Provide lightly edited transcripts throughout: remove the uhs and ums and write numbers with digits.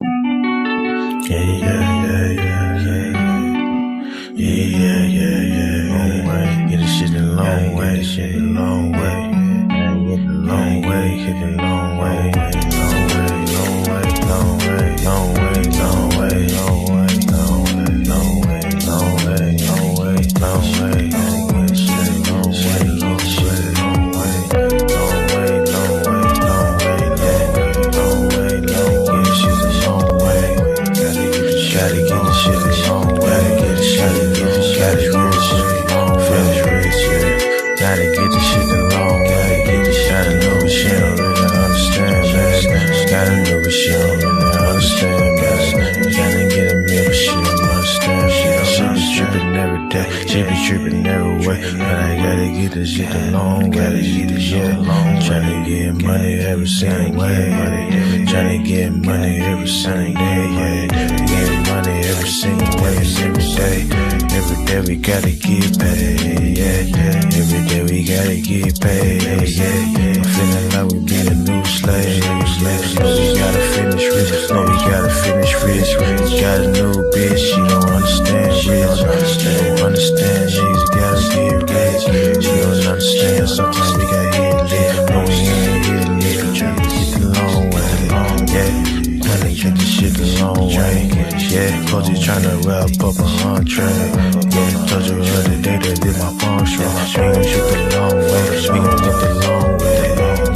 Long way, get this shit a long way, this shit a long way. Long way, hit the long way, long way, long way, long way, long way, long way, long way, long way, long way, long way, long way, long way, long way, shit, long way, long shit, long way, long way, long way, long way, long way, long way, shit a long way. Gotta get the shit a long way, get the shit a long finish rich, yeah. Gotta get the shit a long way, get the shit a long she don't really understand, man. Gotta know what she don't really understand, man. Gotta get a meal, but she don't understand. She be tripping every day, she be tripping every way. But I gotta get this shit a long way, tryna get money every single way, tryna get money every single day, yeah. Get money every single way, every day. Every day we gotta get paid, yeah. Every day we gotta get paid, yeah. I'm feeling like we be a new slave. No, we gotta finish rich. No, we gotta finish rich. Got a new bitch, she don't understand rich. She don't understand, niggas gotta get rich. She don't understand, sometimes we gotta hit lit. No, we ain't hit lit. Tryna get the long way, yeah. Tryna get the shit the long way, yeah. Cause you tryna wrap up a entree, yeah. Told you the other day that did my phone strong. We gon' shoot the long way, we gon' get the long way,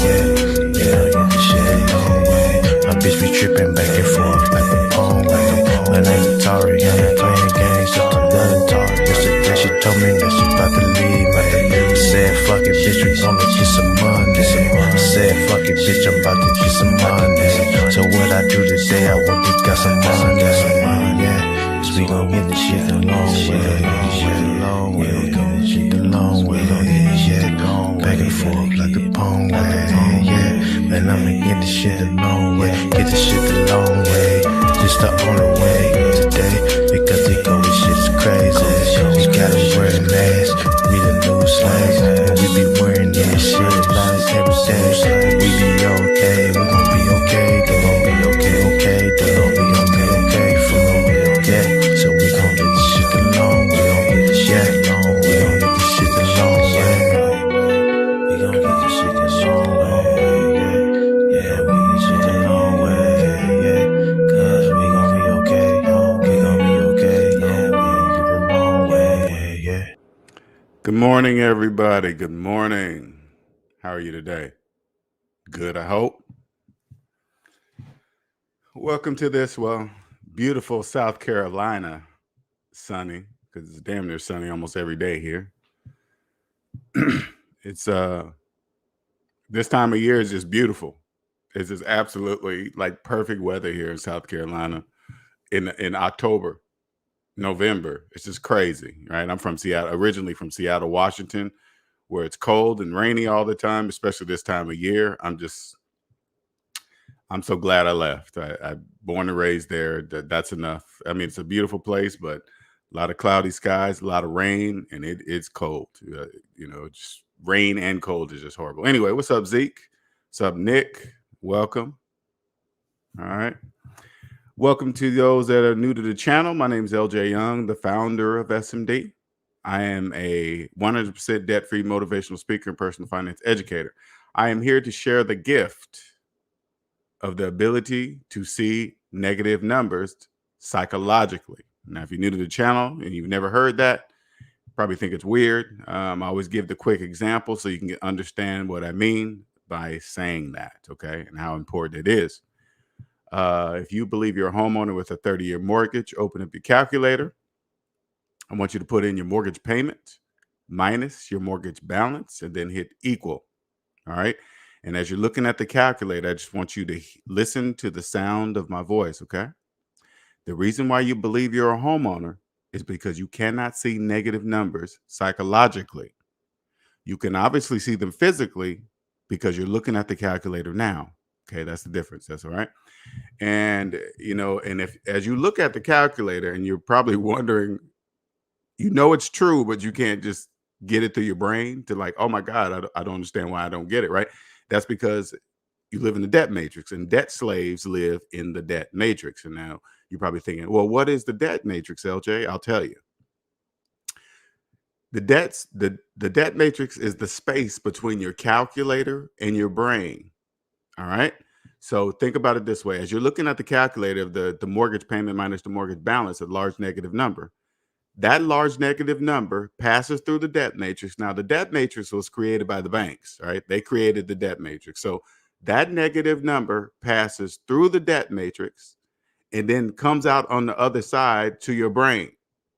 yeah. Get the shit the long way. My bitch be trippin' back and forth like a phone way. My name's Atari, I ain't playing games, just a done talk. Yesterday she told me that she about to leave, I said fuck it, bitch, we gon' get some money. I said fuck it, bitch, I'm about to get some money. So what I do today, I went to get some money, yeah. Cause we gon' get the shit the long way, we gon' get shit the long way, yeah. Back and forth like the pong way, yeah. Man, I'ma get the shit the long way, get the shit the long way. Just the only way today, because they go with shit's crazy. We gotta wear a mask, we the new slaves, and we be wearing this shit like every day. We be okay, we gon' be okay, they gon' be okay, they gon' be okay, for me, yeah. So we gon' get the shit the long way, we gon' get the shit the long way, we gon' get the shit the long way, yeah, we get the shit the long way, yeah, cause we gon' be okay, yeah, we gon' get the long way, yeah. Good morning, everybody. Good morning. How are you today? Good, I hope. Welcome to this, beautiful South Carolina. Sunny, because it's damn near sunny almost every day here. It's this time of year is just beautiful. It's just absolutely like perfect weather here in South Carolina in October, November. It's just crazy, right? I'm from Seattle, originally from Seattle, Washington, where it's cold and rainy all the time, especially this time of year. I'm so glad I left. I born and raised there. That's enough. I mean, it's a beautiful place, but a lot of cloudy skies, a lot of rain, and it's cold. Just rain and cold is just horrible. Anyway, what's up, Zeke? What's up, Nick? Welcome. All right. Welcome to those that are new to the channel. My name is LJ Young, the founder of SMD. I am a 100% debt-free motivational speaker and personal finance educator. I am here to share the gift of the ability to see negative numbers psychologically. Now, if you're new to the channel and you've never heard that, you probably think it's weird. I always give the quick example so you can understand what I mean by saying that, okay, and how important it is. If you believe you're a homeowner with a 30-year mortgage, open up your calculator. I want you to put in your mortgage payment minus your mortgage balance and then hit equal. All right. And as you're looking at the calculator, I just want you to listen to the sound of my voice. Okay. The reason why you believe you're a homeowner is because you cannot see negative numbers psychologically. You can obviously see them physically because you're looking at the calculator now. Okay. That's the difference. That's all right. And, and if as you look at the calculator and you're probably wondering, it's true, but you can't just get it through your brain to like, oh my God, I don't understand why I don't get it, right? That's because you live in the debt matrix, and debt slaves live in the debt matrix. And now you're probably thinking, well, what is the debt matrix, LJ? I'll tell you. The debt matrix is the space between your calculator and your brain. All right. So think about it this way. As you're looking at the calculator of the mortgage payment minus the mortgage balance, a large negative number, that large negative number passes through the debt matrix. Now, the debt matrix was created by the banks, right? They created the debt matrix. So that negative number passes through the debt matrix and then comes out on the other side to your brain.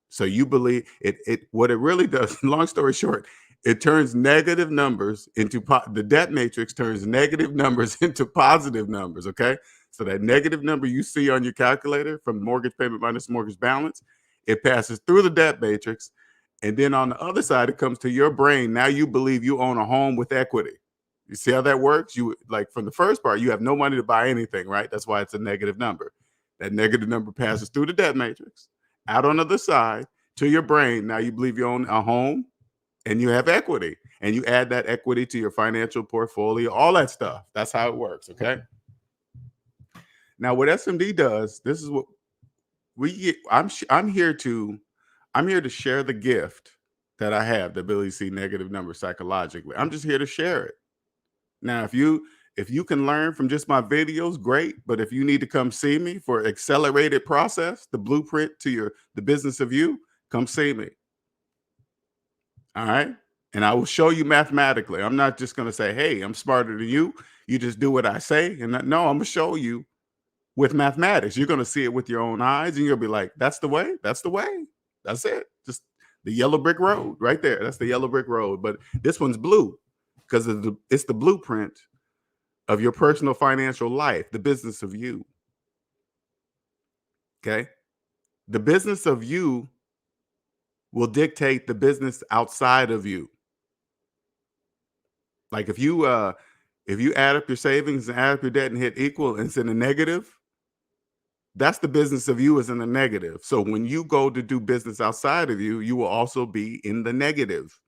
So you believe it what it really does, long story short, it turns negative numbers into the debt matrix turns negative numbers into positive numbers. Okay. So that negative number you see on your calculator from mortgage payment minus mortgage balance, it passes through the debt matrix. And then on the other side, it comes to your brain. Now you believe you own a home with equity. You see how that works? You like from the first part, you have no money to buy anything, right? That's why it's a negative number. That negative number passes through the debt matrix, out on the other side to your brain. Now you believe you own a home and you have equity, and you add that equity to your financial portfolio, all that stuff. That's how it works. Okay. Now, what SMD does, this is what I'm here to share the gift that I have, the ability to see negative numbers psychologically. I'm just here to share it. Now, if you can learn from just my videos, great. But if you need to come see me for accelerated process, the blueprint to the business of you, come see me. All right. And I will show you mathematically. I'm not just going to say, hey, I'm smarter than you. You just do what I say. And no, I'm going to show you with mathematics. You're going to see it with your own eyes and you'll be like, that's the way. That's the way. That's it. Just the yellow brick road right there. That's the yellow brick road. But this one's blue because it's the blueprint of your personal financial life, the business of you. Okay. The business of you will dictate the business outside of you. Like if you add up your savings and add up your debt and hit equal and it's in a negative, that's the business of you is in the negative. So when you go to do business outside of you, you will also be in the negative.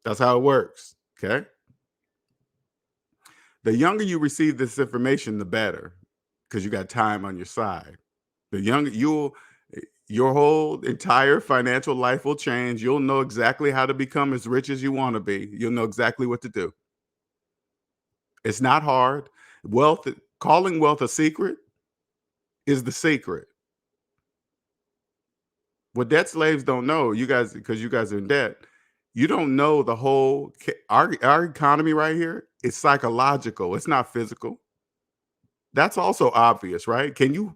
That's how it works. Okay. The younger you receive this information, the better, because you got time on your side. The younger your whole entire financial life will change. You'll know exactly how to become as rich as you want to be. You'll know exactly what to do. It's not hard. Calling wealth a secret is the secret. What debt slaves don't know, you guys, because you guys are in debt, you don't know the whole, our economy right here is psychological. It's not physical. That's also obvious, right? Can you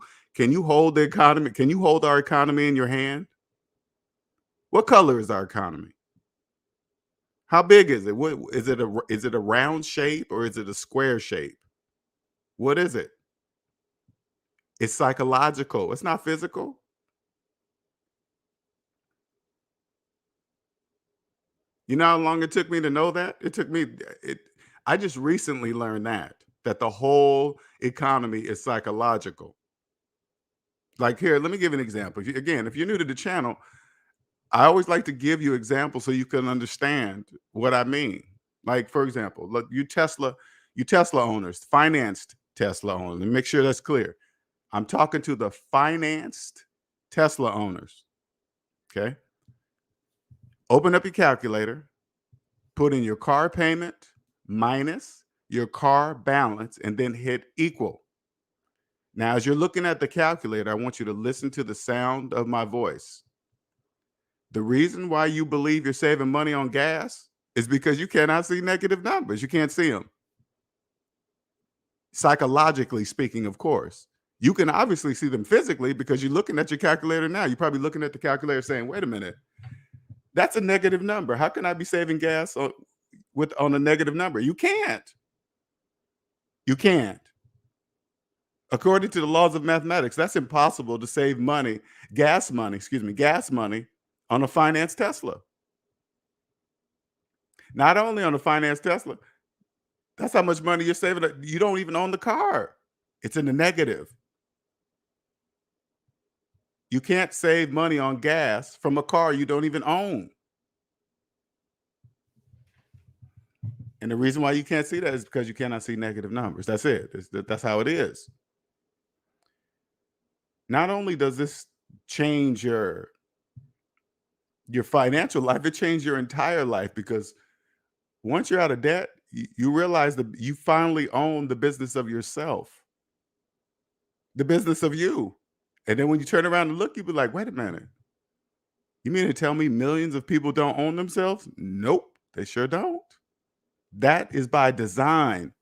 hold the economy? Can you hold our economy in your hand? What color is our economy? How big is it? What is it? Is it a round shape or is it a square shape? What is it? It's psychological. It's not physical. You know how long it took me to know that? I just recently learned that the whole economy is psychological. Like here, let me give you an example. If you're new to the channel, I always like to give you examples so you can understand what I mean. Like, for example, look, you Tesla owners, financed Tesla owners, and make sure that's clear. I'm talking to the financed Tesla owners. Okay. Open up your calculator, put in your car payment minus your car balance, and then hit equal. Now, as you're looking at the calculator, I want you to listen to the sound of my voice. The reason why you believe you're saving money on gas is because you cannot see negative numbers. You can't see them. Psychologically speaking, of course. You can obviously see them physically because you're looking at your calculator now. You're probably looking at the calculator saying, wait a minute, that's a negative number. How can I be saving gas on a negative number? You can't. You can't. According to the laws of mathematics, that's impossible to save gas money on a finance Tesla. Not only on a finance Tesla, that's how much money you're saving. You don't even own the car. It's in the negative. You can't save money on gas from a car you don't even own. And the reason why you can't see that is because you cannot see negative numbers. That's it. That's how it is. Not only does this change your financial life, it changed your entire life, because once you're out of debt, you realize that you finally own the business of yourself, the business of you. And then when you turn around and look, you be like, wait a minute. You mean to tell me millions of people don't own themselves? Nope, they sure don't. That is by design.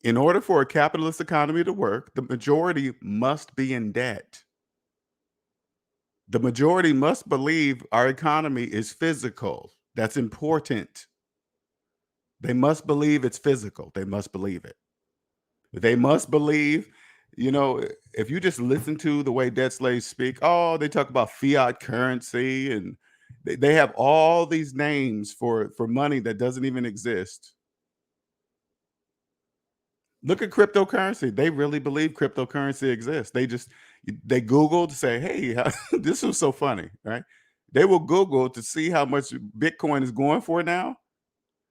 In order for a capitalist economy to work, the majority must be in debt. The majority must believe our economy is physical. That's important. They must believe it's physical. They must believe it. They must believe, if you just listen to the way debt slaves speak, oh, they talk about fiat currency, and they have all these names for money that doesn't even exist. Look at cryptocurrency. They really believe cryptocurrency exists. They Google to say, hey, this was so funny, right? They will Google to see how much Bitcoin is going for now.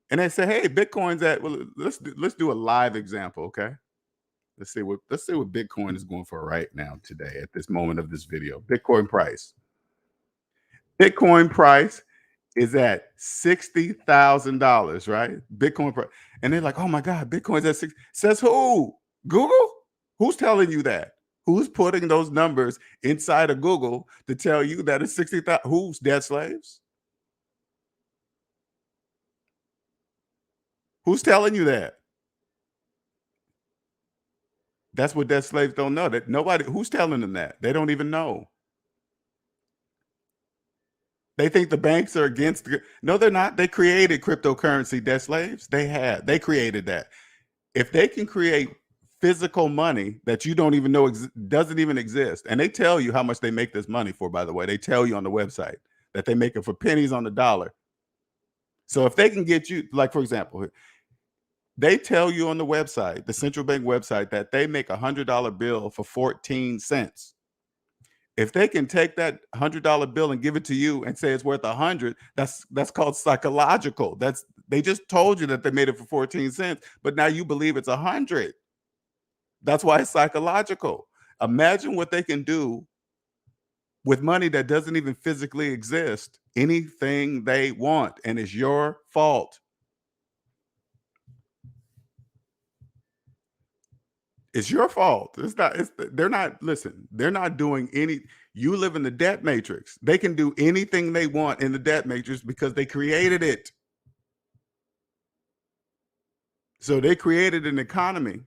And they say, hey, Bitcoin's at, well, let's do a live example, okay? Let's see what Bitcoin is going for right now today at this moment of this video. Bitcoin price. Bitcoin price is at $60,000, right? Bitcoin price. And they're like, oh my God, Bitcoin's at 60. Says who? Google? Who's telling you that? Who's putting those numbers inside of Google to tell you that it's 60,000? Who's debt slaves? Who's telling you that? That's what debt slaves don't know. That nobody, who's telling them that? They don't even know. They think the banks are against no, they're not. They created cryptocurrency, debt slaves. They created that. If they can create physical money that you don't even know doesn't even exist, and they tell you how much they make this money for, by the way, they tell you on the website that they make it for pennies on the dollar. So if they can get you, like, for example, they tell you on the website, the central bank website, that they make $100 bill for 14 cents. If they can take that $100 bill and give it to you and say it's worth 100, that's called psychological. They just told you that they made it for 14 cents, but now you believe it's 100. That's why it's psychological. Imagine what they can do with money that doesn't even physically exist. Anything they want, and it's your fault. It's your fault. They're not doing any. You live in the debt matrix. They can do anything they want in the debt matrix because they created it. So they created an economy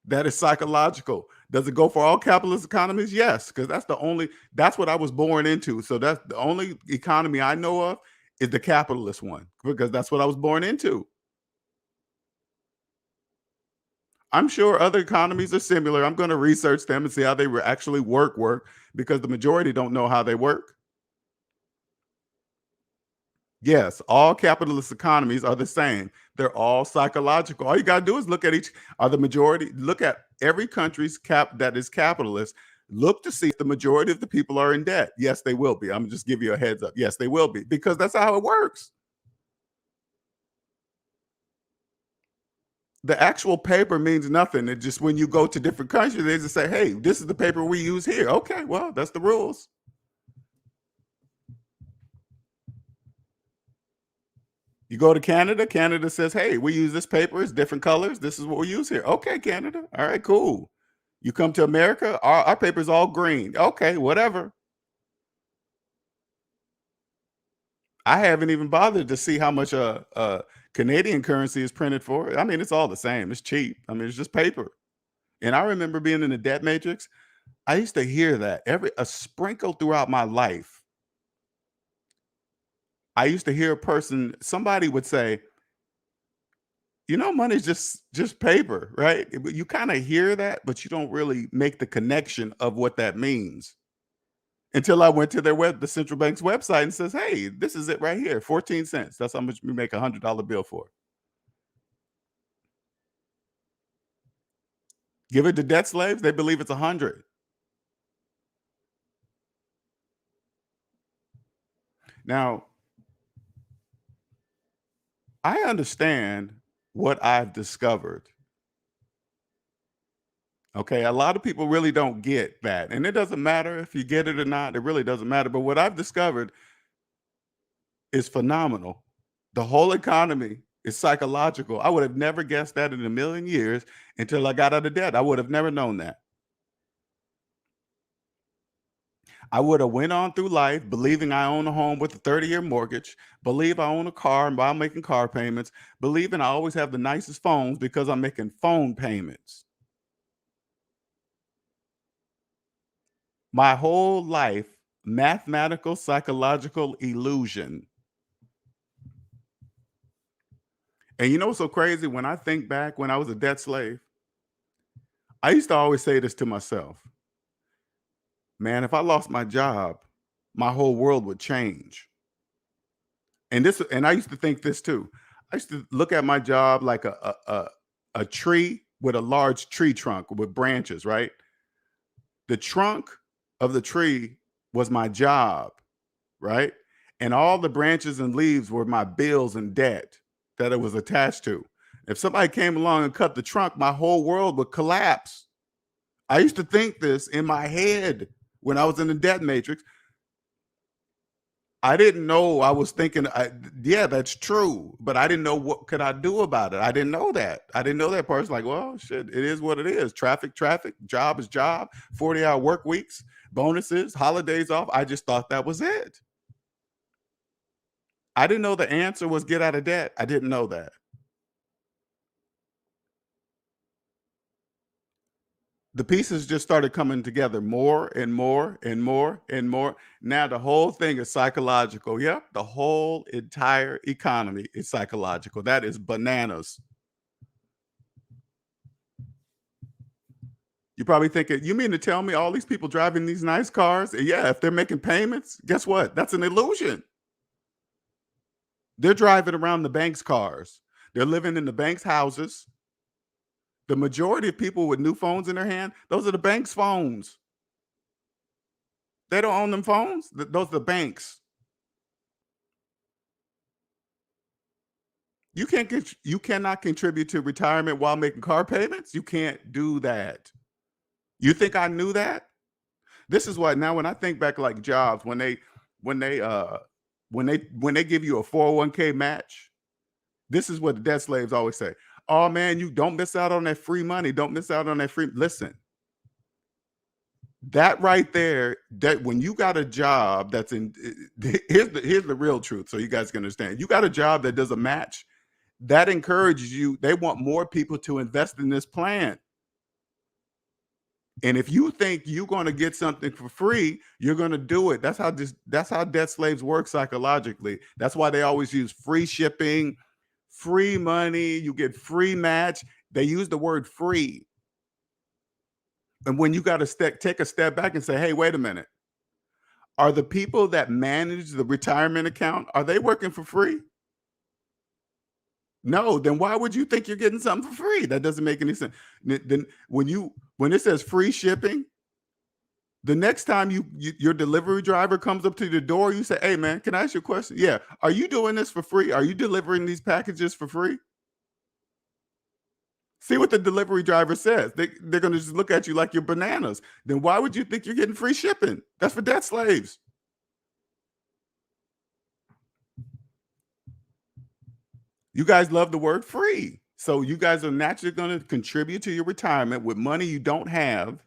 that is psychological. Does it go for all capitalist economies? Yes, because that's what I was born into. So that's the only economy I know of is the capitalist one, because that's what I was born into. I'm sure other economies are similar. I'm going to research them and see how they actually work, because the majority don't know how they work. Yes, all capitalist economies are the same. They're all psychological. All you got to do is look at every country's that is capitalist. Look to see if the majority of the people are in debt. Yes, they will be. I'm going to just give you a heads up. Yes, they will be, because that's how it works. The actual paper means nothing. It just, when you go to different countries, they just say, hey, this is the paper we use here. Okay, well, that's the rules. You go to Canada, Canada says, hey, we use this paper. It's different colors. This is what we use here. Okay, Canada. All right, cool. You come to America, our paper's all green. Okay, whatever. I haven't even bothered to see how much Canadian currency is printed for. I mean, it's all the same. It's cheap. I mean, it's just paper. And I remember being in the debt matrix. I used to hear that a sprinkle throughout my life. I used to hear somebody would say, money's just paper, right? You kind of hear that, but you don't really make the connection of what that means until I went to the central bank's website and says, hey, this is it right here, 14 cents. That's how much we make $100 bill for. Give it to debt slaves, they believe it's 100. Now, I understand what I've discovered. Okay, a lot of people really don't get that. And it doesn't matter if you get it or not, it really doesn't matter. But what I've discovered is phenomenal. The whole economy is psychological. I would have never guessed that in a million years until I got out of debt. I would have never known that. I would have went on through life believing I own a home with a 30-year mortgage, believe I own a car and I'm making car payments, believing I always have the nicest phones because I'm making phone payments. My whole life, mathematical psychological illusion. And you know what's so crazy? When I think back when I was a debt slave, I used to always say this to myself, man, if I lost my job, my whole world would change. And I used to think this too. I used to look at my job like a tree with a large tree trunk with branches, right? The trunk of the tree was my job, right? And all the branches and leaves were my bills and debt that it was attached to. If somebody came along and cut the trunk, my whole world would collapse. I used to think this in my head when I was in the debt matrix. I didn't know I was thinking, yeah, that's true, but I didn't know what could I do about it. I didn't know that. I didn't know that part's like, well, shit, it is what it is. Traffic, job is job, 40-hour work weeks, bonuses, holidays off. I just thought that was it. I didn't know the answer was get out of debt. I didn't know that. The pieces just started coming together more and more and more and more. Now the whole thing is psychological. Yep, the whole entire economy is psychological. That is bananas. You're probably thinking, you mean to tell me all these people driving these nice cars? Yeah, if they're making payments, guess what? That's an illusion. They're driving around the bank's cars. They're living in the bank's houses. The majority of people with new phones in their hand, those are the bank's phones. They don't own them phones. Those are the banks. You cannot contribute to retirement while making car payments. You can't do that. You think I knew that? This is why now when I think back like jobs, when they when they give you a 401k match, this is what the debt slaves always say. Oh man, you don't miss out on that free money. Don't miss out on that free. Listen, that right there, that when you got a job that's in here's the real truth, so you guys can understand. You got a job that does a match, that encourages you. They want more people to invest in this plan. And if you think you're going to get something for free, you're going to do it. That's how debt slaves work psychologically. That's why they always use free shipping, free money, you get free match. They use the word free. And when you got to take a step back and say, hey, wait a minute. Are the people that manage the retirement account, are they working for free? No, then why would you think you're getting something for free? That doesn't make any sense. Then when it says free shipping, the next time your delivery driver comes up to the door, you say, "Hey man, can I ask you a question?" Yeah. Are you doing this for free? Are you delivering these packages for free? See what the delivery driver says. They're going to just look at you like you're bananas. Then why would you think you're getting free shipping? That's for debt slaves. You guys love the word free. So you guys are naturally going to contribute to your retirement with money you don't have,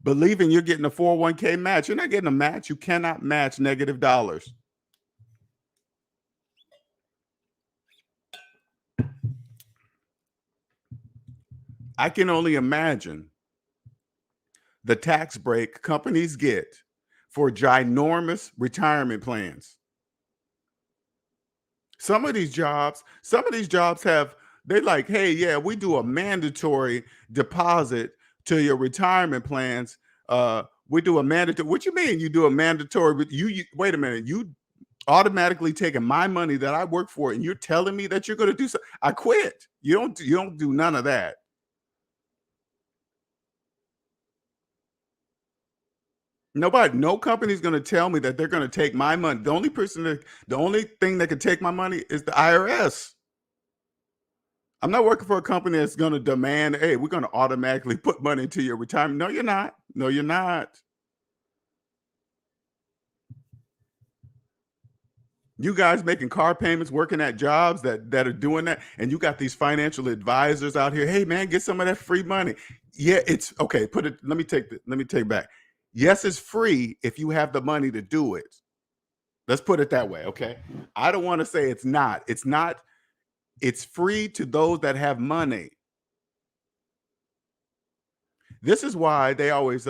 believing you're getting a 401k match. You're not getting a match. You cannot match negative dollars. I can only imagine the tax break companies get for ginormous retirement plans. Some of these jobs have, they're like, hey, yeah, we do a mandatory deposit to your retirement plans. We do a mandatory. What you mean you do a mandatory? You wait a minute. You automatically taking my money that I work for, and you're telling me that you're going to do something. I quit. You don't do none of that. No company's going to tell me that they're going to take my money. The only thing that can take my money is the IRS. I'm not working for a company that's going to demand, hey, we're going to automatically put money into your retirement. No, you're not. No, you're not. You guys making car payments, working at jobs that are doing that, and you got these financial advisors out here. Hey, man, get some of that free money. Yeah, it's okay. Let me take it back. Yes, it's free if you have the money to do it. Let's put it that way. Okay. I don't want to say it's not. It's not. It's free to those that have money. This is why they always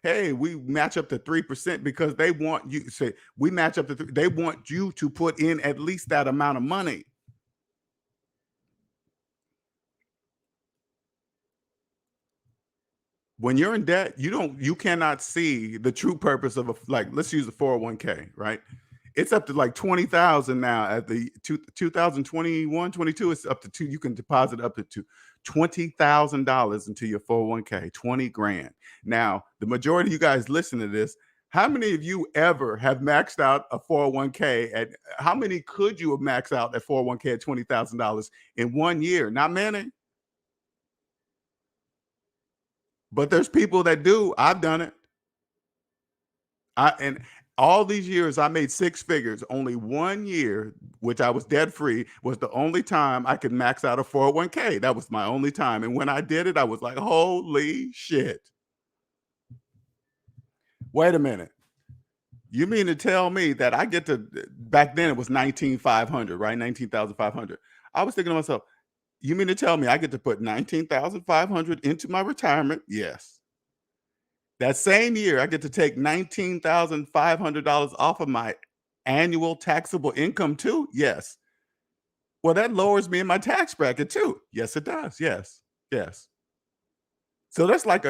hey, we match up to 3% because they want you say we match up to they want you to put in at least that amount of money. When you're in debt, you cannot see the true purpose of like, let's use the 401k, right? It's up to like 20,000 now at the 2021, 22. It's up to two. You can deposit up to $20,000 into your 401k, 20 grand. Now, the majority of you guys listen to this. How many of you ever have maxed out a 401k at how many could you have maxed out at 401k at $20,000 in 1 year? Not many. But there's people that do. I've done it. And all these years I made six figures. Only 1 year, which I was debt free, was the only time I could max out a 401k. That was my only time. And when I did it, I was like, holy shit. Wait a minute. You mean to tell me that I get to back then it was 19,500, right? 19,500. I was thinking to myself, you mean to tell me I get to put 19,500 into my retirement? Yes. That same year, I get to take $19,500 off of my annual taxable income too? Yes. Well, that lowers me in my tax bracket too. Yes, it does. Yes. Yes. So that's like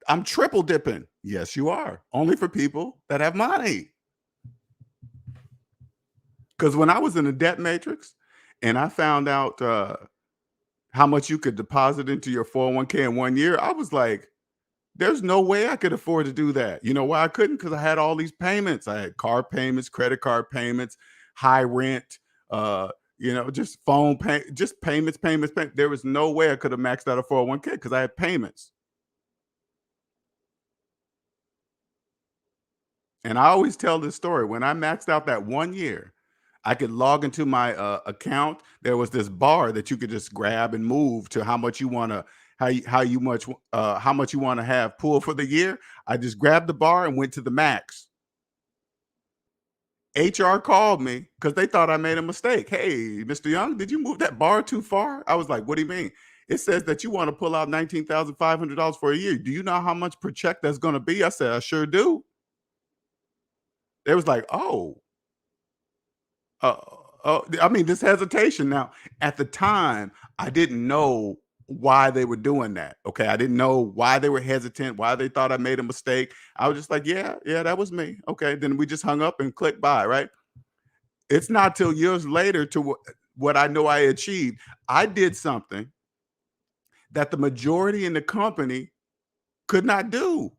I'm triple dipping. Yes, you are. Only for people that have money. Because when I was in the debt matrix and I found out how much you could deposit into your 401k in 1 year, I was like, there's no way I could afford to do that. You know why I couldn't? Because I had all these payments. I had car payments, credit card payments, high rent, just phone pay, just payments. There was no way I could have maxed out a 401k because I had payments. And I always tell this story. When I maxed out that 1 year, I could log into my account. There was this bar that you could just grab and move to how much you want to how much you want to have pull for the year. I just grabbed the bar and went to the max. HR called me because they thought I made a mistake. Hey, Mr. Young, did you move that bar too far? I was like, what do you mean? It says that you want to pull out $19,500 for a year. Do you know how much per check that's going to be? I said, I sure do. They was like, oh, I mean, this hesitation. Now, at the time, I didn't know why they were doing that. Okay. I didn't know why they were hesitant, why they thought I made a mistake. I was just like, yeah, that was me. Okay. Then we just hung up and clicked by, right? It's not till years later to what I know I achieved. I did something that the majority in the company could not do.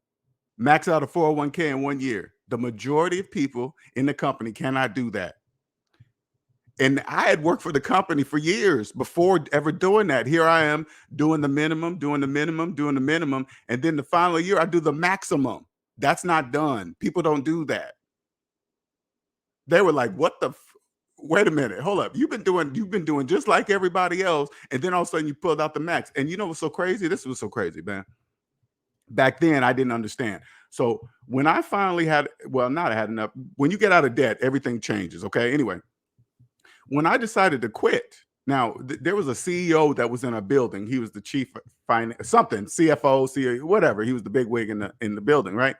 Max out a 401k in 1 year. The majority of people in the company cannot do that. And I had worked for the company for years before ever doing that. Here I am doing the minimum, doing the minimum, doing the minimum. And then the final year, I do the maximum. That's not done. People don't do that. They were like, what the? Wait a minute. Hold up. You've been doing just like everybody else. And then all of a sudden you pulled out the max. And you know what's so crazy? This was so crazy, man. Back then, I didn't understand. So when I finally had, well, not I had enough. When you get out of debt, everything changes. Okay. Anyway, when I decided to quit, now there was a CEO that was in a building. He was the chief finance, something, CFO, CEO, whatever. He was the big wig in the building, right?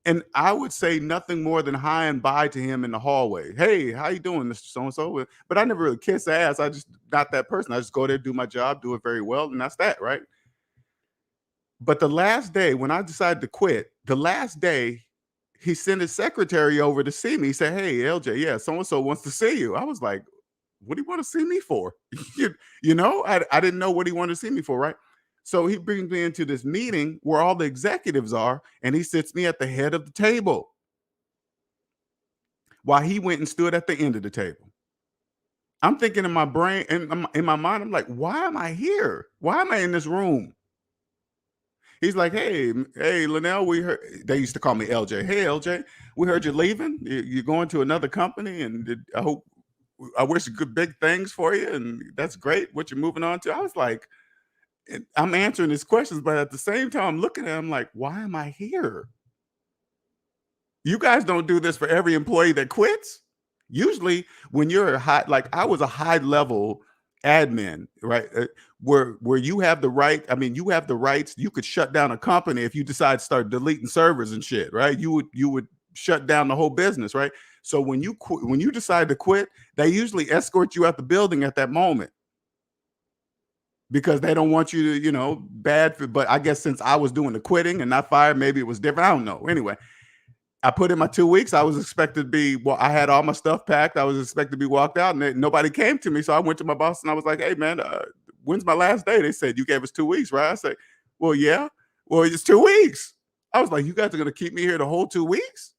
And I would say nothing more than hi and bye to him in the hallway. Hey, how you doing, Mr. So-and-so? But I never really kiss ass. I just not that person. I just go there, do my job, do it very well, and that's that, right? But the last day when I decided to quit, the last day he sent his secretary over to see me. He said, hey, LJ, yeah, so-and-so wants to see you. I was like, what do you want to see me for? I didn't know what he wanted to see me for, right? So he brings me into this meeting where all the executives are, and he sits me at the head of the table while he went and stood at the end of the table. I'm thinking in my brain and in my mind, I'm like, why am I here? Why am I in this room? He's like, hey, Linnell, we heard, they used to call me LJ. Hey, LJ, we heard you're leaving. You're going to another company, and I wish good big things for you, and that's great. What you're moving on to. I was like, and I'm answering his questions, but at the same time, I'm looking at him like, why am I here? You guys don't do this for every employee that quits. Usually, when you're a high, like I was a high level admin, right? Where you have the right. I mean, you have the rights. You could shut down a company if you decide to start deleting servers and shit, right? You would shut down the whole business, right? So when you decide to quit, they usually escort you out the building at that moment because they don't want you to, but I guess since I was doing the quitting and not fired, maybe it was different. I don't know. Anyway, I put in my 2 weeks. I was expected to be, I had all my stuff packed. I was expected to be walked out, and nobody came to me. So I went to my boss and I was like, hey, man, when's my last day? They said, you gave us 2 weeks, right? I said, well, yeah. Well, it's 2 weeks. I was like, you guys are going to keep me here the whole 2 weeks?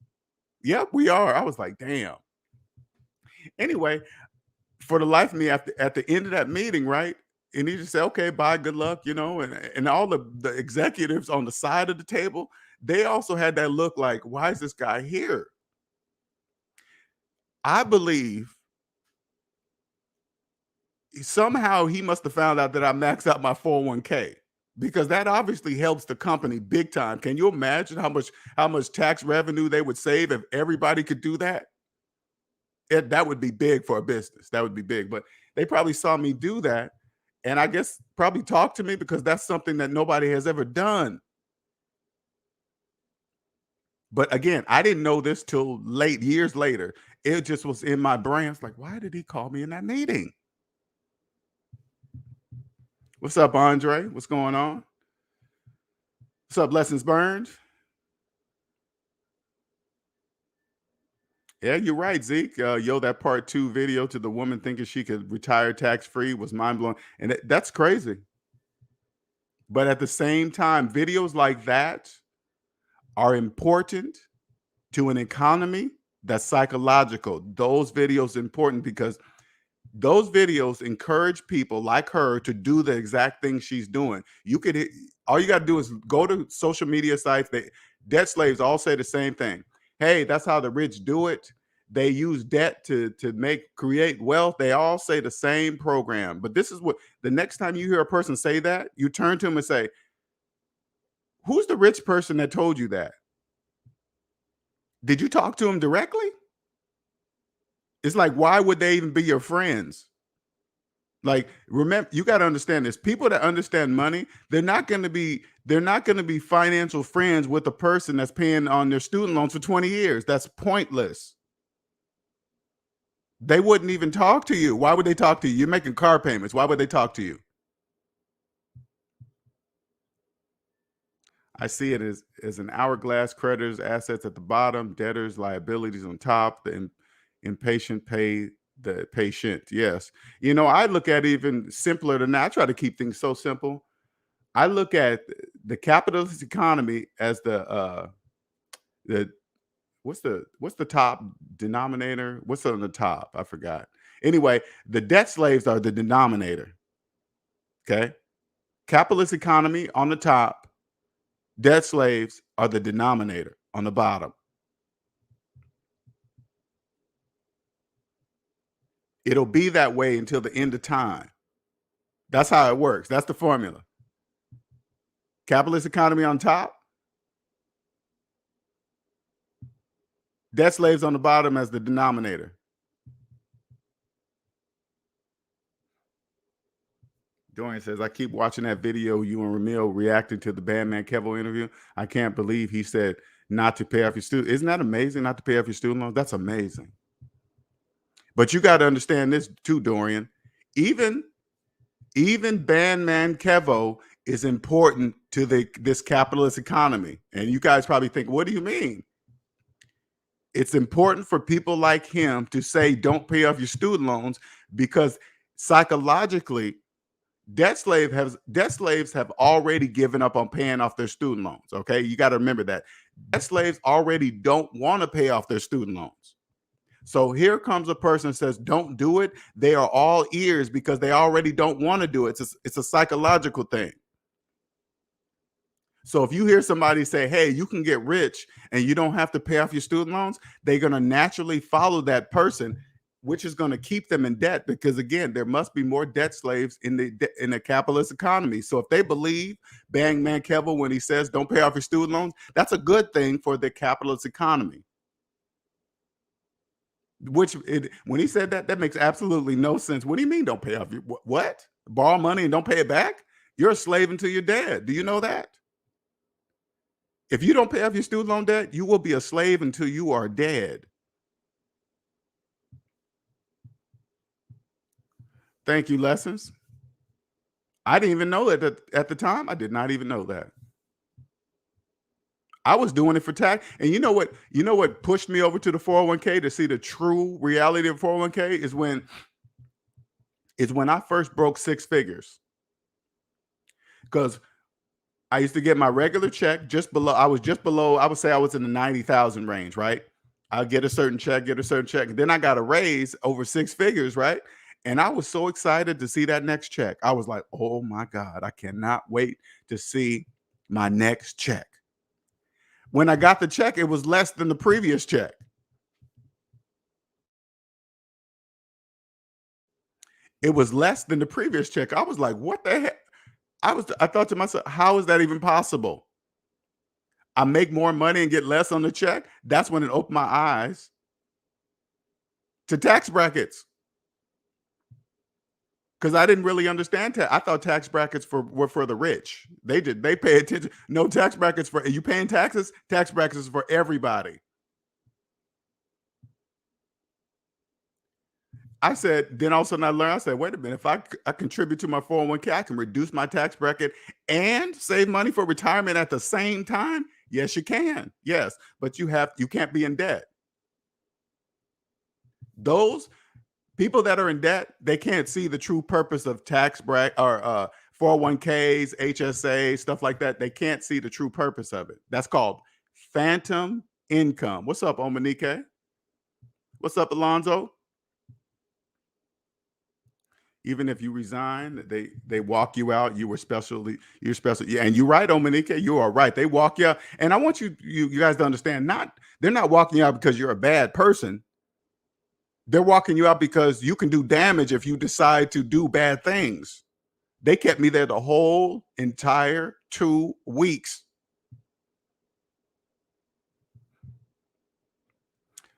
Yep, we are. I was like, damn. Anyway, for the life of me, at the end of that meeting, right? And he just said, okay, bye, good luck, and all the executives on the side of the table, they also had that look like, why is this guy here? I believe somehow he must have found out that I maxed out my 401k, because that obviously helps the company big time. Can you imagine how much tax revenue they would save if everybody could do that? That would be big for a business. That would be big. But they probably saw me do that, and I guess probably talked to me because that's something that nobody has ever done. But again, I didn't know this till years later. It just was in my brain. It's like, why did he call me in that meeting? What's up, Andre? What's going on? What's up, Lessons Burned? Yeah, you're right, Zeke. That part 2 video to the woman thinking she could retire tax-free was mind-blowing. And that's crazy. But at the same time, videos like that are important to an economy that's psychological. Those videos are important because those videos encourage people like her to do the exact thing she's doing. All you got to do is go to social media sites. Debt slaves all say the same thing. Hey, that's how the rich do it. They use debt to create wealth. They all say the same program. But this is what, the next time you hear a person say that, you turn to them and say, who's the rich person that told you that? Did you talk to him directly? It's like, why would they even be your friends? Like, remember, you got to understand this. People that understand money, they're not going to be financial friends with a person that's paying on their student loans for 20 years. That's pointless. They wouldn't even talk to you. Why would they talk to you? You're making car payments. Why would they talk to you? I see it as an hourglass. Creditors' assets at the bottom, debtors' liabilities on top. The impatient pay the patient. Yes. I look at even simpler than that. I try to keep things so simple. I look at the capitalist economy as the what's the top denominator? What's on the top? I forgot. Anyway, the debt slaves are the denominator. Okay. Capitalist economy on the top, debt slaves are the denominator on the bottom. It'll be that way until the end of time. That's how it works. That's the formula. Capitalist economy on top, debt slaves on the bottom as the denominator. Dorian says, I keep watching that video, you and Ramil reacting to the Bandman Kevo interview. I can't believe he said not to pay off your student. Isn't that amazing, not to pay off your student loans? That's amazing. But you got to understand this too, Dorian. Even Bandman Kevo is important to this capitalist economy. And you guys probably think, what do you mean? It's important for people like him to say, don't pay off your student loans, because psychologically, Debt slaves have already given up on paying off their student loans. Okay, you got to remember that debt slaves already don't want to pay off their student loans. So here comes a person that says, don't do it. They are all ears because they already don't want to do it. It's a psychological thing. So if you hear somebody say, hey, you can get rich and you don't have to pay off your student loans, they're going to naturally follow that person, which is going to keep them in debt because, again, there must be more debt slaves in the capitalist economy. So if they believe Bang Mankevill when he says don't pay off your student loans, that's a good thing for the capitalist economy. When he said that makes absolutely no sense. What do you mean don't pay off your what? Borrow money and don't pay it back? You're a slave until you're dead. Do you know that? If you don't pay off your student loan debt, you will be a slave until you are dead. Thank you, Lessons. I didn't even know that at the time. I did not even know that. I was doing it for tax. And you know what? You know what pushed me over to the 401k to see the true reality of 401k is when I first broke six figures. Because I used to get my regular check just below. I was just below. I would say I was in the 90,000 range, right? I'll get a certain check. And then I got a raise over six figures, right? And I was so excited to see that next check. I was like, oh my God, I cannot wait to see my next check. When I got the check, it was less than the previous check. It was less than the previous check. I was like, what the heck? I thought to myself, how is that even possible? I make more money and get less on the check. That's when it opened my eyes to tax brackets. Because I didn't really understand tax. I thought tax brackets were for the rich. They pay attention. No tax brackets for you paying taxes. Tax brackets is for everybody. I said, then all of a sudden I learned, I said, wait a minute, if I contribute to my 401k, I can reduce my tax bracket and save money for retirement at the same time. Yes, you can. Yes, but you can't be in debt. Those people that are in debt, they can't see the true purpose of tax bracket or 401ks, HSA, stuff like that. They can't see the true purpose of it. That's called phantom income. What's up, Omanike? What's up, Alonzo? Even if you resign, they walk you out. You're special. Yeah, and you're right, Omanike. You are right. They walk you out. And I want you guys to understand, they're not walking you out because you're a bad person. They're walking you out because you can do damage if you decide to do bad things. They kept me there the whole entire 2 weeks.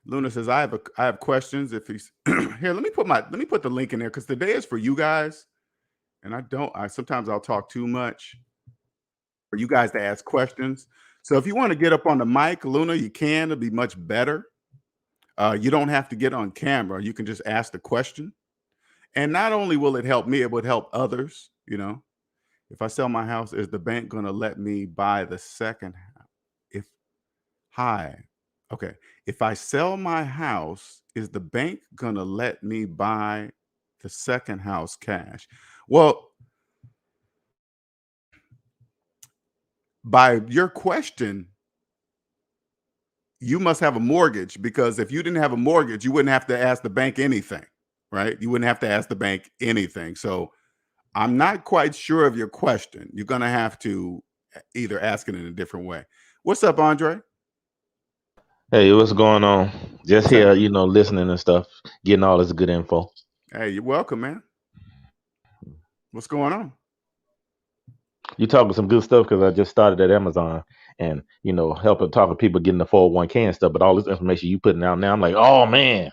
Luna says, I have questions. If he's here, let me put the link in there because today is for you guys. And sometimes I'll talk too much for you guys to ask questions. So if you want to get up on the mic, Luna, you can. It'll be much better. You don't have to get on camera. You can just ask the question. And not only will it help me, it would help others. If I sell my house, is the bank going to let me buy the second house? If I sell my house, is the bank going to let me buy the second house cash? Well, by your question, you must have a mortgage, because if you didn't have a mortgage, you wouldn't have to ask the bank anything, right? You wouldn't have to ask the bank anything. So I'm not quite sure of your question. You're going to have to either ask it in a different way. What's up, Andre? Hey, what's going on? Just here, listening and stuff, getting all this good info. Hey, you're welcome, man. What's going on? You talking some good stuff because I just started at Amazon and helping talking people getting the 401k and stuff. But all this information you putting out now, I'm like, oh man,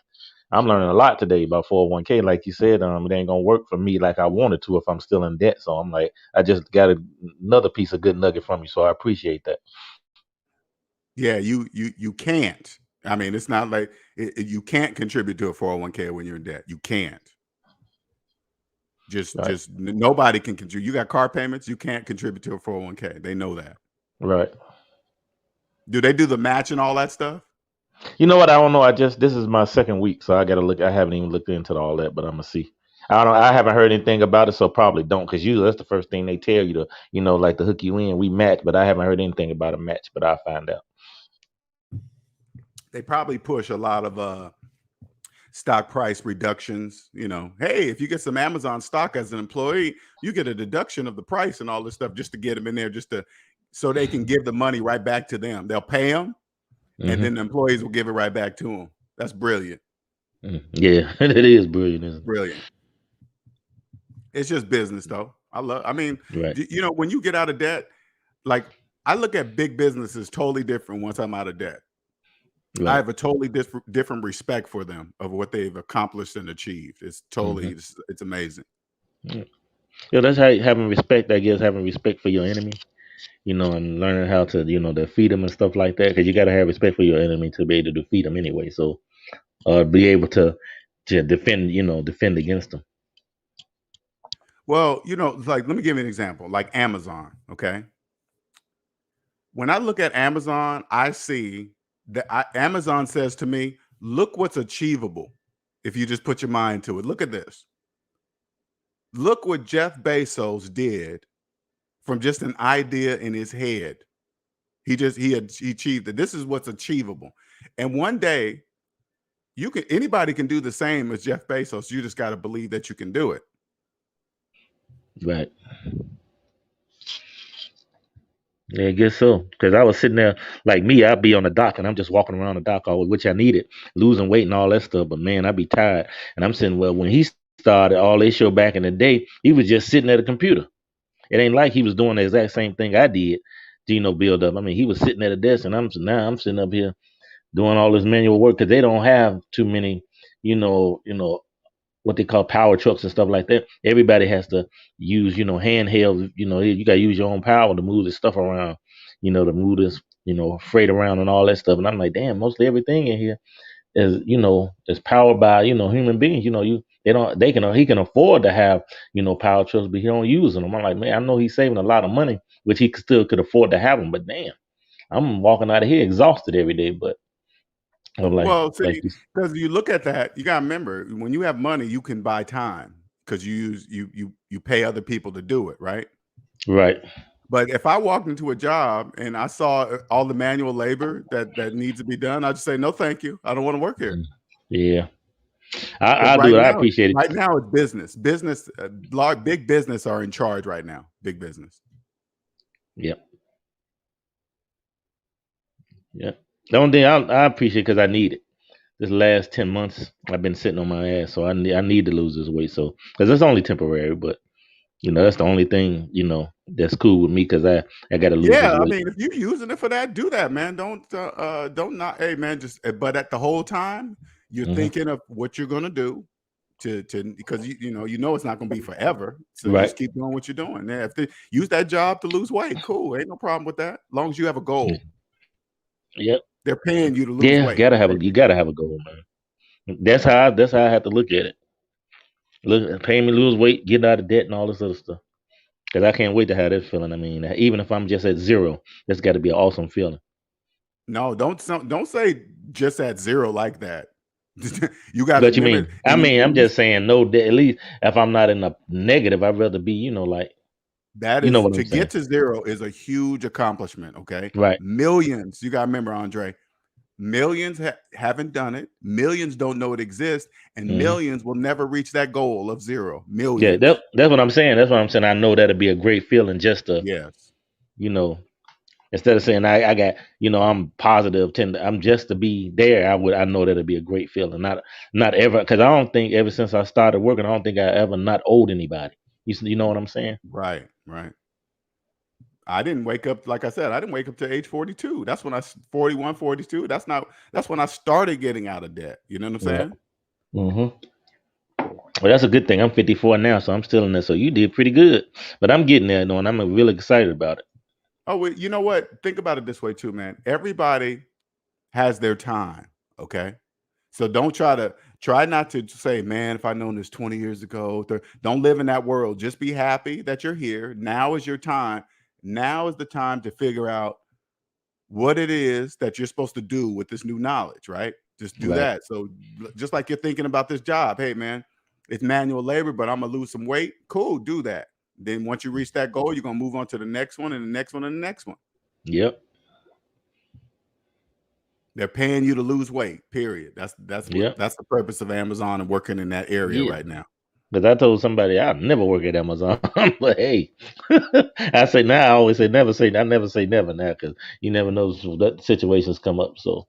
I'm learning a lot today about 401k. Like you said, it ain't gonna work for me like I wanted to if I'm still in debt. So I'm like, I just got another piece of good nugget from you, so I appreciate that. Yeah, you can't. I mean, it's not like you can't contribute to a 401k when you're in debt. You can't. Just nobody can contribute. You got car payments, you can't contribute to a 401k. They know that. Right. Do they do the match and all that stuff? You know what? I don't know. This is my second week, so I got to look. I haven't even looked into all that, but I'm gonna see. I haven't heard anything about it, so probably don't. Because usually that's the first thing they tell you to, like to hook you in. We match, but I haven't heard anything about a match. But I'll find out. They probably push a lot of stock price reductions. Hey, if you get some Amazon stock as an employee, you get a deduction of the price and all this stuff just to get them in there, so they can give the money right back to them. They'll pay them, and then the employees will give it right back to them. That's brilliant. Yeah, it is brilliant, isn't it? Brilliant. It's just business, though. Right. When you get out of debt, like I look at big businesses totally different once I'm out of debt. Right. I have a totally different respect for them of what they've accomplished and achieved. It's totally, it's amazing. Yeah, that's how having respect. I guess having respect for your enemy, and learning how to, defeat them and stuff like that. Because you got to have respect for your enemy to be able to defeat them anyway. So, be able to defend, defend against them. Well, like let me give you an example, like Amazon. Okay, when I look at Amazon, I see that Amazon says to me, "Look what's achievable if you just put your mind to it. Look at this. Look what Jeff Bezos did from just an idea in his head. He achieved it. This is what's achievable. And one day, anybody can do the same as Jeff Bezos. You just got to believe that you can do it." Right. Yeah, I guess so. Because I was sitting there, like me, I'd be on the dock and I'm just walking around the dock always, which I needed, losing weight and all that stuff. But man, I'd be tired. And I'm sitting, well, when he started all this show back in the day, he was just sitting at a computer. It ain't like he was doing the exact same thing I did to, build up. I mean, he was sitting at a desk and I'm sitting up here doing all this manual work because they don't have too many, what they call power trucks and stuff like that. Everybody has to use, handheld, you got to use your own power to move this stuff around, to move this, freight around and all that stuff. And I'm like, damn, mostly everything in here is powered by, human beings. He can afford to have, power trucks, but he don't use them. I'm like, man, I know he's saving a lot of money, which he still could afford to have them. But damn, I'm walking out of here exhausted every day. But I'm like, well, see, because you look at that, you got to remember when you have money, you can buy time because you pay other people to do it, right? Right. But if I walked into a job and I saw all the manual labor that needs to be done, I'd just say, no, thank you. I don't want to work here. Yeah. I do it. I appreciate it. Right now, it's business. Big business are in charge right now. Big business. Yep. Yep. The only thing I appreciate because I need it. This last 10 months, I've been sitting on my ass, so I need to lose this weight. So because it's only temporary, but that's the only thing that's cool with me because I got to lose this weight. Yeah, I mean, if you're using it for that, do that, man. Don't not. Hey, man, but at the whole time, you're thinking of what you're gonna do to because you know it's not gonna be forever. So you just keep doing what you're doing. Yeah, if they use that job to lose weight, cool, ain't no problem with that. As long as you have a goal. Yep. They're paying you to lose weight. You gotta have a goal, man. That's how I have to look at it. Paying me to lose weight, getting out of debt, and all this other stuff. Because I can't wait to have this feeling. I mean, even if I'm just at zero, that's got to be an awesome feeling. No, don't say just at zero like that. You got. But you mean? I mean, I'm just saying no debt. At least if I'm not in a negative, I'd rather be, like. That is to get to zero is a huge accomplishment. Okay, right? Millions. You got to remember, Andre. Millions haven't done it. Millions don't know it exists, and millions will never reach that goal of zero. Millions. Yeah, that's what I'm saying. That's what I'm saying. I know that'd be a great feeling just to, instead of saying I got, I'm positive, I'm just to be there. I know that'd be a great feeling. Not ever, because I don't think ever since I started working, I don't think I ever not owed anybody. You know what I'm saying? Right. I didn't wake up, like I said, I didn't wake up to age 42. That's when 41, 42. That's when I started getting out of debt. You know what I'm saying? Well, that's a good thing. I'm 54 now, so I'm still in there. So you did pretty good. But I'm getting there, though, and I'm really excited about it. Oh, well, you know what? Think about it this way, too, man. Everybody has their time, okay? So don't try not to say, man, if I'd known this 20 years ago. Don't live in that world. Just be happy that you're here. Now is your time. Now is the time to figure out what it is that you're supposed to do with this new knowledge, right? Just do that. So just like you're thinking about this job, hey, man, it's manual labor, but I'm gonna lose some weight. Cool, do that. Then once you reach that goal, you're gonna move on to the next one and the next one and the next one. Yep. They're paying you to lose weight. Period. That's the purpose of Amazon and working in that area right now. Because I told somebody I'll never work at Amazon, but hey, I say now. I always say never. I never say never now because you never know that situations come up. So,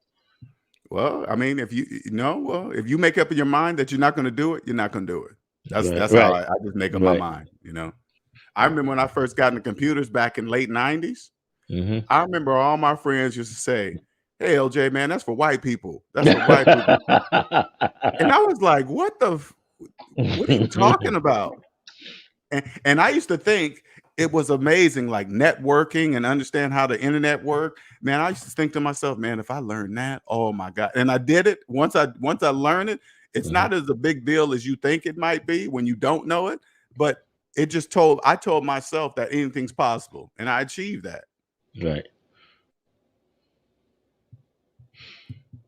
well, I mean, if you make up in your mind that you're not going to do it, you're not going to do it. That's right. how I just make up my mind. I remember when I first got into computers back in late '90s. I remember all my friends used to say, "Hey, LJ, man, that's for white people. That's for white people." And I was like, "What are you talking about?" And I used to think it was amazing, like networking and understand how the internet worked. Man, I used to think to myself, man, if I learned that, oh my God. And I did it. Once I learned it, it's not as a big deal as you think it might be when you don't know it. But I told myself that anything's possible, and I achieved that. Right.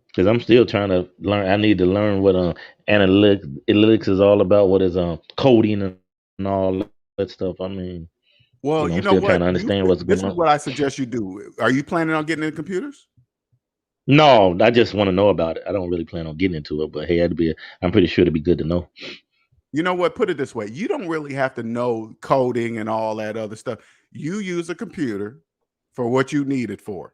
Because I'm still trying to learn. I need to learn what analytics is all about. What is coding and all that stuff. I mean, well, I'm still trying to understand what's going on. This is what I suggest you do. Are you planning on getting into computers? No, I just want to know about it. I don't really plan on getting into it, but hey, I'm pretty sure it'd be good to know. You know what? Put it this way: you don't really have to know coding and all that other stuff. You use a computer for what you need it for.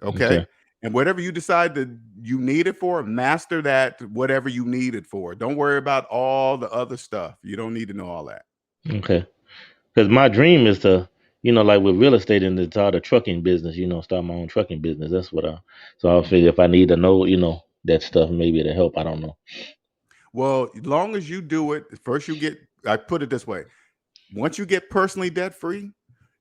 Okay. And whatever you decide that you need it for, master that, whatever you need it for. Don't worry about all the other stuff. You don't need to know all that. Okay. Because my dream is to, like with real estate and it's all the trucking business, start my own trucking business. That's so I'll figure if I need to know, that stuff, maybe it'll help. I don't know. Well, as long as you do it, first I put it this way. Once you get personally debt free,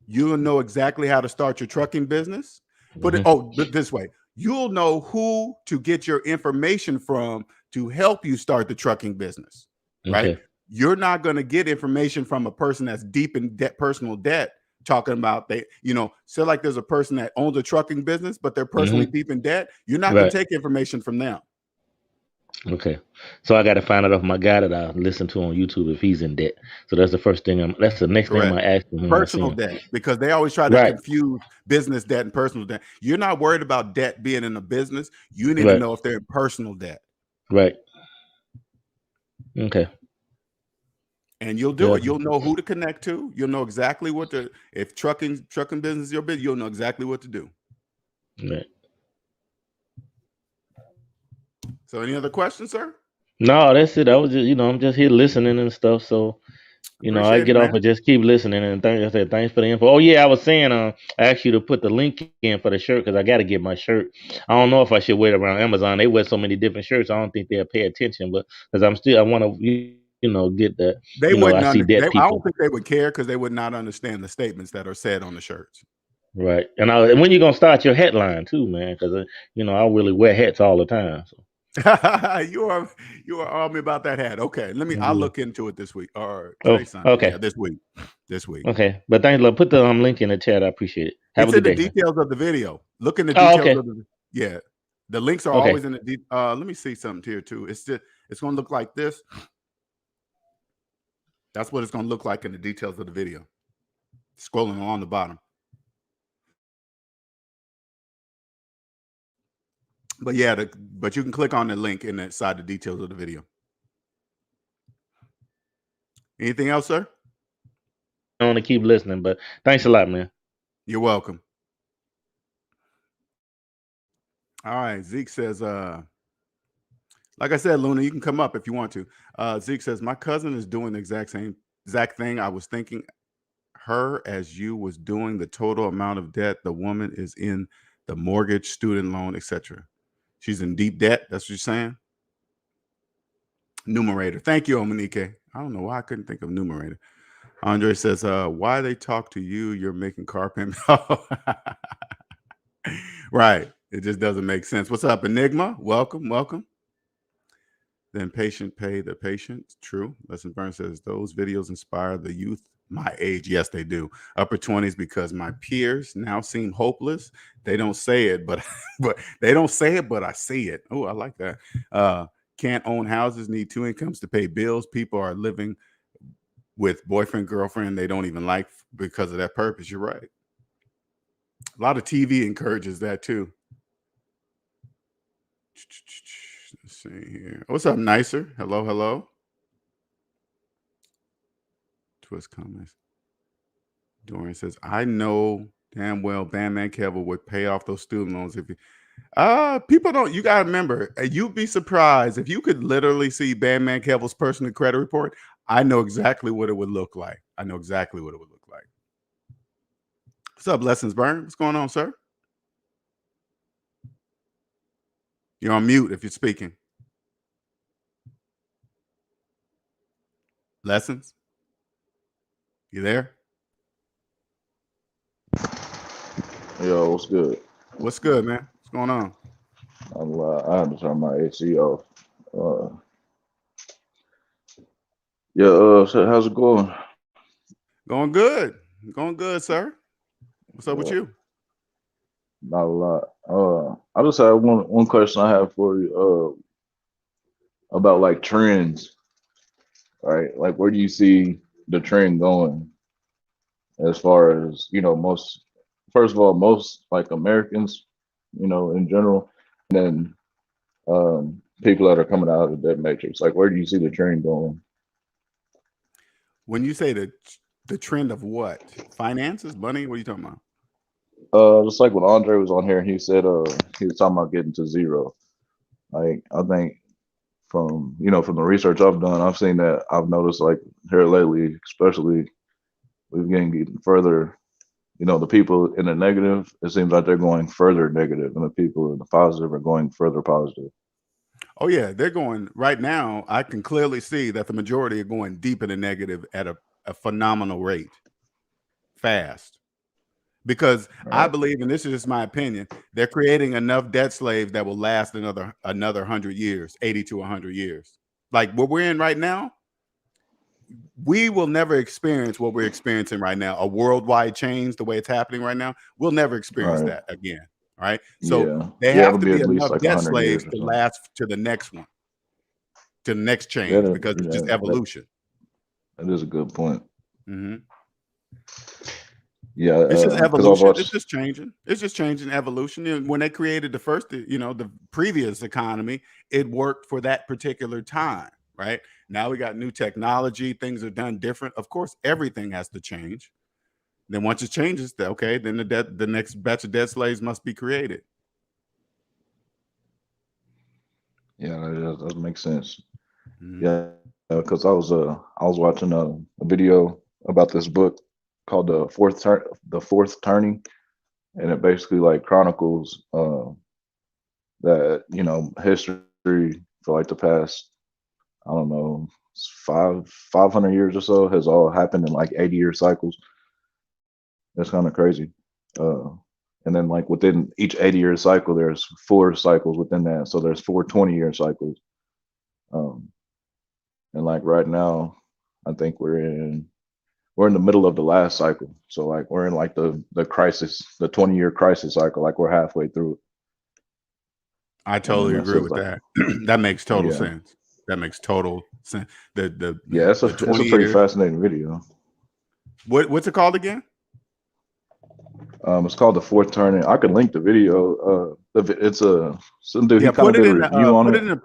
you'll know exactly how to start your trucking business. But this way, you'll know who to get your information from to help you start the trucking business, right? Okay. You're not going to get information from a person that's deep in personal debt talking about say like there's a person that owns a trucking business, but they're personally deep in debt. You're not going to take information from them. Okay. So I got to find out of my guy that I listen to on YouTube if he's in debt. So that's the first thing that's the next thing I'm asking him. Personal debt, because they always try to confuse business debt and personal debt. You're not worried about debt being in a business. You need to know if they're in personal debt. Right. Okay. And you'll do it. You'll know who to connect to. You'll know exactly if trucking business is your business, you'll know exactly what to do. Right. So any other questions, sir? No, that's it. I was just, I'm just here listening and stuff. So, I get off and just keep listening. And thanks for the info. Oh yeah, I was saying, I asked you to put the link in for the shirt because I got to get my shirt. I don't know if I should wear it around Amazon. They wear so many different shirts. I don't think they'll pay attention, but because I want to, get that. They wouldn't. I don't think they would care because they would not understand the statements that are said on the shirts. Right. And when you gonna start your headline too, man? Because I really wear hats all the time. So. you are on me about that hat. Okay, I'll look into it this week or Sunday. Okay. Yeah, this week. Okay, but thanks. Put the link in the chat. I appreciate it. Have a good day. It's in the details of the video. Look in the details of the links are always in the let me see something here too. It's going to look like this. That's what it's going to look like in the details of the video. Scrolling along the bottom. But but you can click on the link inside the details of the video. Anything else, sir? I want to keep listening, but thanks a lot, man. You're welcome. All right. Zeke says, like I said, Luna, you can come up if you want to. Zeke says, my cousin is doing the exact thing. I was thinking her as you was doing the total amount of debt the woman is in, the mortgage, student loan, etc. She's in deep debt. That's what you're saying? Numerator. Thank you, Omanike. I don't know why I couldn't think of numerator. Andre says, why they talk to you? You're making car payment. Right. It just doesn't make sense. What's up, Enigma? Welcome. Then patient pay the patient. True. Lesson Burn says, those videos inspire the youth my age. Yes, they do. Upper 20s, because my peers now seem hopeless. They don't say it, but I see it. Oh, I like that. can't own houses, need two incomes to pay bills. People are living with boyfriend, girlfriend they don't even like because of that purpose. You're right. A lot of TV encourages that too. Let's see here. What's up, Nicer? Hello, hello. Twist comments. Dorian says, I know damn well Bandman Kevin would pay off those student loans if he people don't. You gotta remember, you'd be surprised if you could literally see Bandman Kevin's personal credit report. I know exactly what it would look like. I know exactly what it would look like. What's up, Lessons Burn? What's going on, sir? You're on mute if you're speaking. Lessons? You there? Yo, what's good? What's good, man? What's going on? I had to turn my AC off. So how's it going? Going good. Going good, sir. What's up with you? Not a lot. I just have one question I have for you. About like trends, right? Like, where do you see the trend going as far as, first of all, most like Americans, in general, and then people that are coming out of the debt matrix. Like, where do you see the trend going? When you say the trend of what? Finances, money? What are you talking about? Just like when Andre was on here, he said he was talking about getting to zero. Like, I think from the research I've done, I've seen that. I've noticed like here lately, especially we've getting further. The people in the negative, it seems like they're going further negative, and the people in the positive are going further positive. Oh yeah, they're going right now. I can clearly see that the majority are going deep in the negative at a phenomenal rate, fast. Because I believe, and this is just my opinion, they're creating enough debt slaves that will last another 100 years, 80 to 100 years. Like what we're in right now, we will never experience what we're experiencing right now, a worldwide change the way it's happening right now. We'll never experience that again. Right. So they have to be enough like debt slaves to last to the next one, to the next change, because it's just evolution. That is a good point. Mm-hmm. Yeah, it's just evolution. It's just changing. It's just changing evolution. And when they created the first, the previous economy, it worked for that particular time. Right now, we got new technology. Things are done different. Of course, everything has to change. Then once it changes, then the next batch of debt slaves must be created. Yeah, that does make sense. Mm-hmm. Yeah, because I was watching a video about this book called The Fourth Turning, and it basically like chronicles that history for like the past, I don't know, 500 years or so has all happened in like 80-year cycles. That's kind of crazy. And then like within each 80-year cycle, there's 4 cycles within that. So there's 4 20-year cycles. And like right now, I think we're in the middle of the last cycle. So like we're in like the crisis, the 20-year crisis cycle. Like we're halfway through it. I totally agree with that. That makes total sense. That makes total sense. It's a pretty fascinating video. What's it called again? It's called The Fourth Turning. I can link the video. It's some dude. He kind of did a review on it.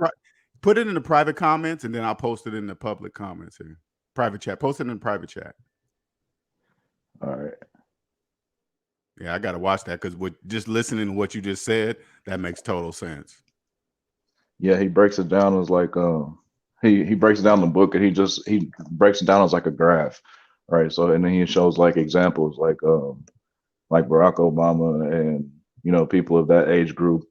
Put it in the private comments, and then I'll post it in the public comments here. Private chat. Post it in the private chat. All right. Yeah, I got to watch that because just listening to what you just said, that makes total sense. Yeah, he breaks it down as like he breaks it down in the book, and he breaks it down as like a graph, right? So and then he shows like examples like Barack Obama and people of that age group,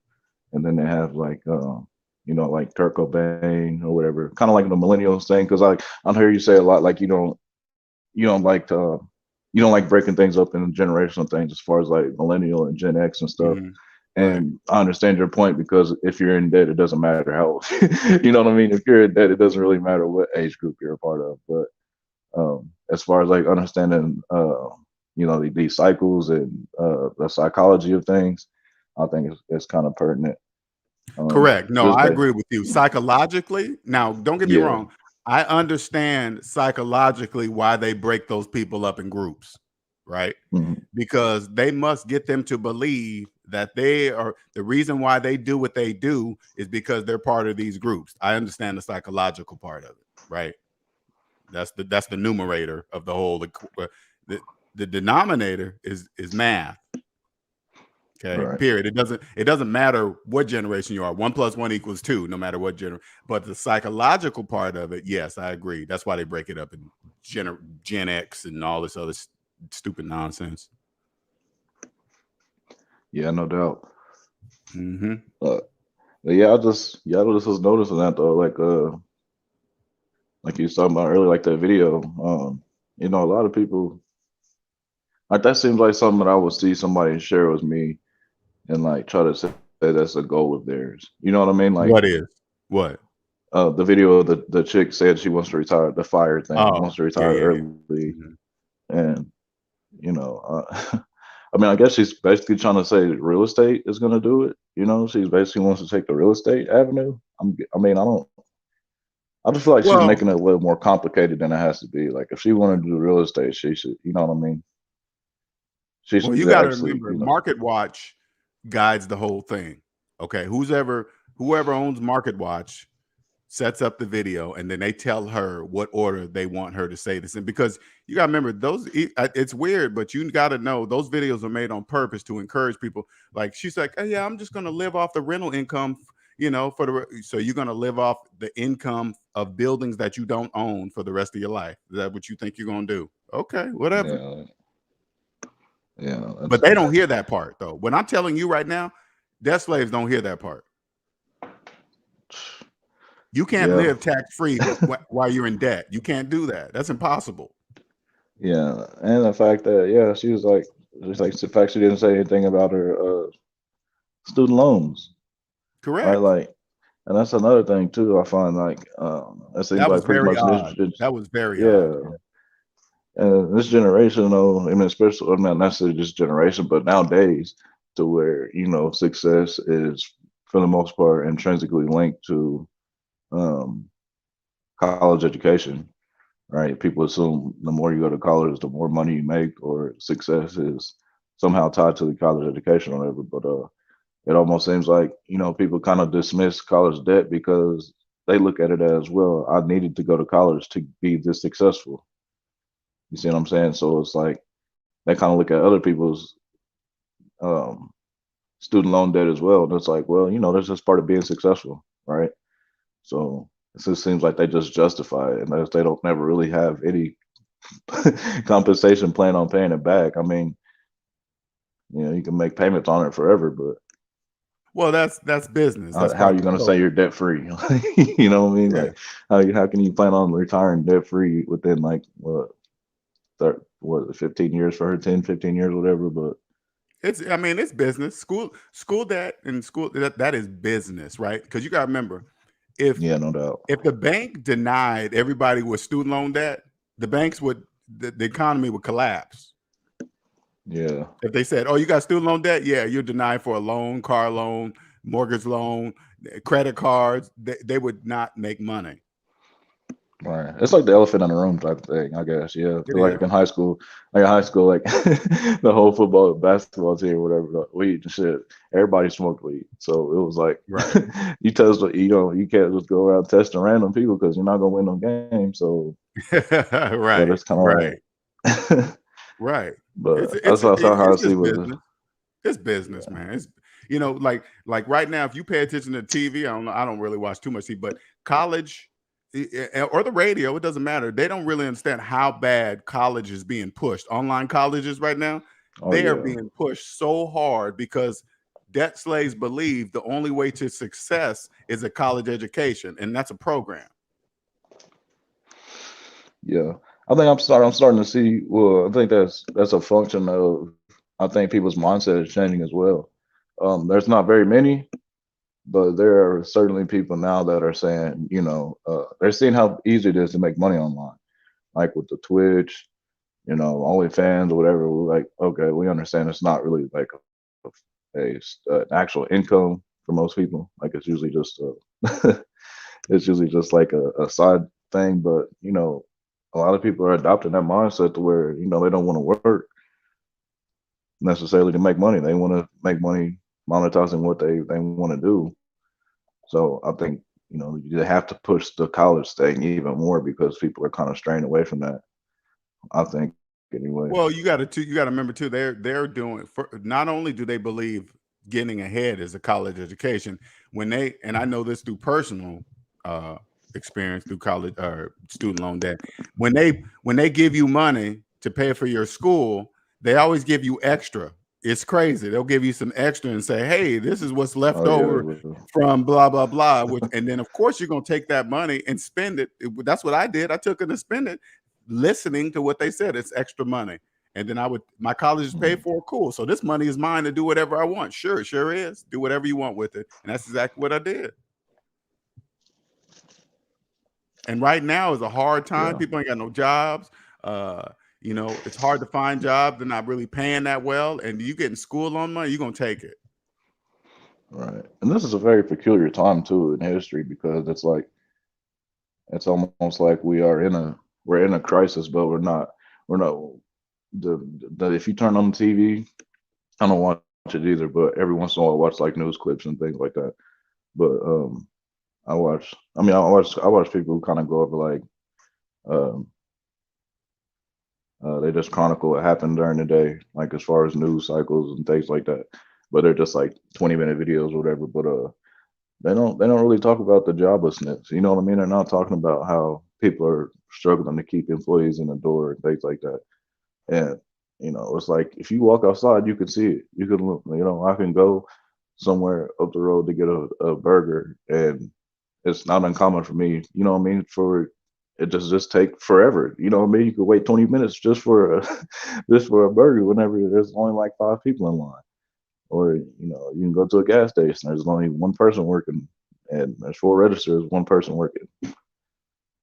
and then they have like like Kurt Cobain or whatever, kind of like the millennials thing. Because I hear you say a lot like you don't like breaking things up into generational things as far as like millennial and Gen X and stuff. Mm-hmm. And I understand your point, because if you're in debt, it doesn't matter how you know what I mean. If you're in debt, it doesn't really matter what age group you're a part of. But as far as like understanding these cycles and the psychology of things, I think it's kind of pertinent. Correct. No, Just I by agree with you. Psychologically, now don't get me yeah, wrong. I understand psychologically why they break those people up in groups, right? mhm, Because they must get them to believe that they are the reason why they do what they do is because they're part of these groups. I understand the psychological part of it, right? That's the numerator of the whole. The, the denominator is math. Okay, right. period. It doesn't matter what generation you are. 1+1 = 2, no matter what generation. But the psychological part of it, yes, I agree. That's why they break it up in Gen X and all this other stupid nonsense. Yeah, no doubt. Hmm. Uh, but yeah, I just was noticing that though, like you was talking about earlier, like that video. A lot of people like that seems like something that I would see somebody share with me and like try to say that's a goal of theirs. You know what I mean? Like What is what? the video of the chick said she wants to retire, the fire thing, Oh, wants to yeah, retire yeah, yeah. early, Mhm. and I mean, I guess she's basically trying to say that real estate is going to do it. She's basically wants to take the real estate avenue. I mean, I just feel like she's Well, making it a little more complicated than it has to be. Like, if she wanted to do real estate, she should, you know what I mean? She well, should you got to actually, remember, Market Watch guides the whole thing. Okay, whoever owns Market Watch sets up the video, and then they tell her what order they want her to say this in. Because you got to remember, it's weird, but you got to know those videos are made on purpose to encourage people. Like she's like, oh yeah, I'm just going to live off the rental income, so you're going to live off the income of buildings that you don't own for the rest of your life. Is that what you think you're going to do? Okay, whatever. yeah, yeah, But they don't hear that part though. When I'm telling you right now, debt slaves don't hear that part. You can't yeah, live tax free while you're in debt. You can't do that. That's impossible. yeah. And the fact that, yeah, she was like, just like the fact she didn't say anything about her student loans, right? Correct. Like, and that's another thing too. I find like it seems That was like pretty very much this, odd. That was very odd. yeah. And this generation, though, I mean, especially, I'm not necessarily this generation, but nowadays, to where, success is, for the most part, intrinsically linked to um, college education, right? People assume the more you go to college, the more money you make, or success is somehow tied to the college education or whatever. But it almost seems like, people kind of dismiss college debt because they look at it as, well, I needed to go to college to be this successful. You see what I'm saying? So it's like, they kind of look at other people's um, student loan debt as well. And it's like, well, that's just part of being successful, right? So it just seems like they just justify it, and they don't never really have any compensation plan on paying it back. I mean, you can make payments on it forever, but Well, that's business. That's how are part you of the going to say code. you're debt free? You know what I mean? Yeah. Like, how can you plan on retiring debt free within like what 15 years for her, 10, 15 years, whatever? But It's business. School debt and school that is business, right? Because you got to remember, if yeah, no doubt. if the bank denied everybody with student loan debt, the economy would collapse. Yeah. If they said, "Oh, you got student loan debt," yeah, you're denied for a loan, car loan, mortgage loan, credit cards. They would not make money. Right. It's like the elephant in the room type of thing, I guess. Yeah. It Like is. in high school, like the whole football, basketball team, whatever, the weed and shit. Everybody smoked weed. So it was like, Right. you test, you can't just go around testing random people because you're not going to win no game. So, but Right. it's kind Right. of like, Right. but It's that's it's how I it's see just with it. business. It's business, Yeah. man. It's like right now, if you pay attention to TV, I don't know, I don't really watch too much TV, but college or the radio, it doesn't matter. They don't really understand how bad college is being pushed. Online colleges right now, Oh, they are yeah. being pushed so hard because debt slaves believe the only way to success is a college education, and that's a program. Yeah. I'm starting to see, well, I think that's a function of, I think people's mindset is changing as well. There's not very many, but there are certainly people now that are saying, they're seeing how easy it is to make money online, like with the Twitch, OnlyFans or whatever. We're like, okay, we understand it's not really like an actual income for most people. Like it's usually just it's usually just like a side thing. But you know, a lot of people are adopting that mindset to where you know they don't want to work necessarily to make money. They want to make money monetizing what they want to do. So I think you know you have to push the college thing even more because people are kind of straying away from that. I think anyway. Well, you got to remember too. They're doing for, not only do they believe getting ahead is a college education when they, and I know this through personal experience through college or student loan debt. When they give you money to pay for your school, they always give you extra. It's crazy. They'll give you some extra and say, "Hey, this is what's left over from blah blah blah." Which, and then of course you're gonna take that money and spend it. That's what I did. I took it and spend it, listening to what they said. It's extra money. And then my college is paid for. Cool. So this money is mine to do whatever I want. Sure, it sure is. Do whatever you want with it. And that's exactly what I did. And right now is a hard time. People ain't got no jobs. You know, it's hard to find jobs. They're not really paying that well. And you getting school loan money, you're gonna take it. Right. And this is a very peculiar time too in history because it's like it's almost like we're in a crisis, but we're not the if you turn on the TV, I don't watch it either, but every once in a while I watch like news clips and things like that. But I watch people who kind of go over like they just chronicle what happened during the day, like as far as news cycles and things like that. But they're just like 20-minute videos or whatever. But they don't really talk about the joblessness. You know what I mean? They're not talking about how people are struggling to keep employees in the door and things like that. And you know, it's like if you walk outside, you can see it. You can look. You know, I can go somewhere up the road to get a burger, and it's not uncommon for me. You know what I mean? For it just take forever. You know what I mean? You could wait 20 minutes just for a just for a burger whenever there's only like 5 people in line. Or you know, you can go to a gas station. There's only one person working, and there's 4 registers, one person working.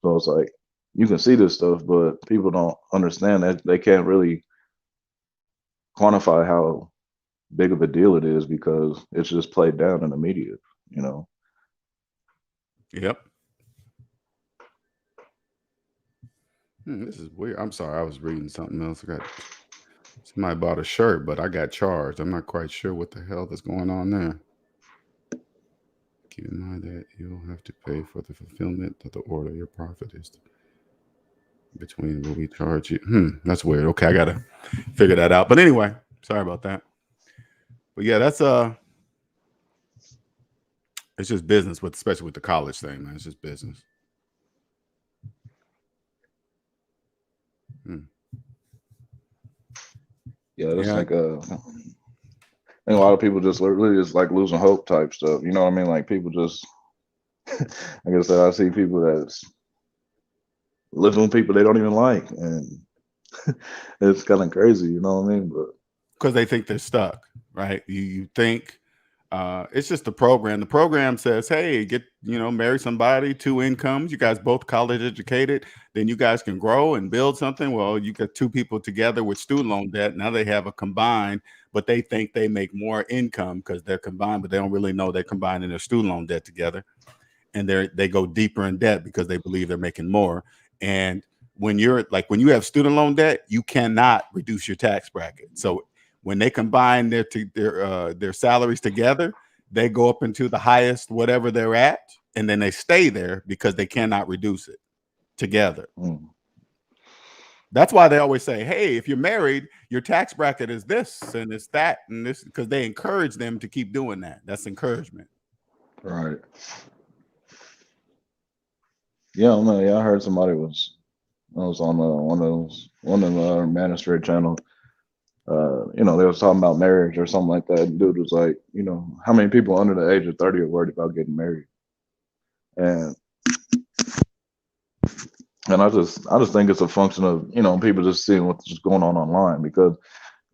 So it's like you can see this stuff, but people don't understand that they can't really quantify how big of a deal it is because it's just played down in the media. You know. Yep. This is weird. I'm sorry. I was reading something else. Somebody bought a shirt, but I got charged. I'm not quite sure what the hell is going on there. Keep in mind that you'll have to pay for the fulfillment of the order. Your profit is between what we charge you. That's weird. Okay, I gotta figure that out. But anyway, sorry about that. But yeah, that's it's just business, especially with the college thing, man. It's just business. Yeah, that's like I think a lot of people just really just like losing hope type stuff. You know what I mean? Like people just, like I said, I see people that's living with people they don't even like, and it's kind of crazy. You know what I mean? But because they think they're stuck, right? You think it's just the program. The program says, hey, marry somebody, 2 incomes. You guys both college educated. Then you guys can grow and build something. Well, you got 2 people together with student loan debt. Now they have a combined, but they think they make more income because they're combined, but they don't really know they're combining their student loan debt together. And they go deeper in debt because they believe they're making more. And when you have student loan debt, you cannot reduce your tax bracket. So when they combine their salaries together, they go up into the highest whatever they're at, and then they stay there because they cannot reduce it together. That's why they always say, hey, if you're married, your tax bracket is this and it's that and this, because they encourage them to keep doing that. That's encouragement. Right. Yeah, I heard somebody was on one of the Manosphere channel. They was talking about marriage or something like that. And dude was like, how many people under the age of 30 are worried about getting married? And I just think it's a function of, people just seeing what's just going on online because,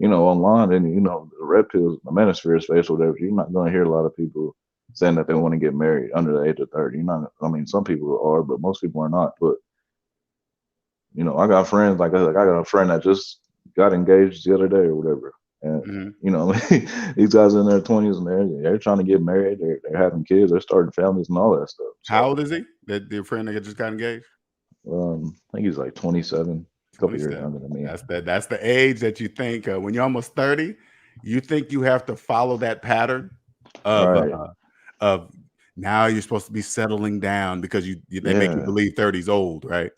online and, the red pills, the Manosphere space or whatever, you're not going to hear a lot of people saying that they want to get married under the age of 30. Some people are, but most people are not. But, I got friends, I got a friend that just got engaged the other day or whatever. And Mhm. you know, these guys in their 20s and they're trying to get married, they're having kids, they're starting families and all that stuff. How So old is he? That your friend that just got engaged? I think he's like 27, a couple years 27. younger than me. That's the age that you think when you're almost 30, you think you have to follow that pattern of Right. of now you're supposed to be settling down because they make you Yeah. believe 30 is old, right?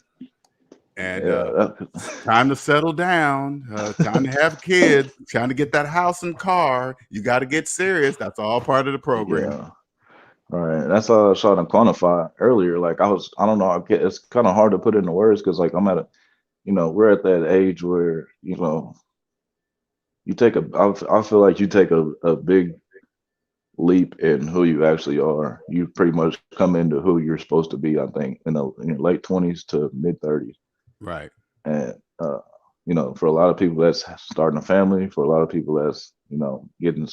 And Yeah. time to settle down, time to have kids, trying to get that house and car. You got to get serious. That's all part of the program. Yeah. Right. That's how I was trying to quantify earlier. Like I don't know, it's kind of hard to put into words because like I'm at we're at that age where, I feel like you take a big leap in who you actually are. You pretty much come into who you're supposed to be, I think, in your late 20s to mid 30s. Right. And, for a lot of people, that's starting a family. For a lot of people, that's, getting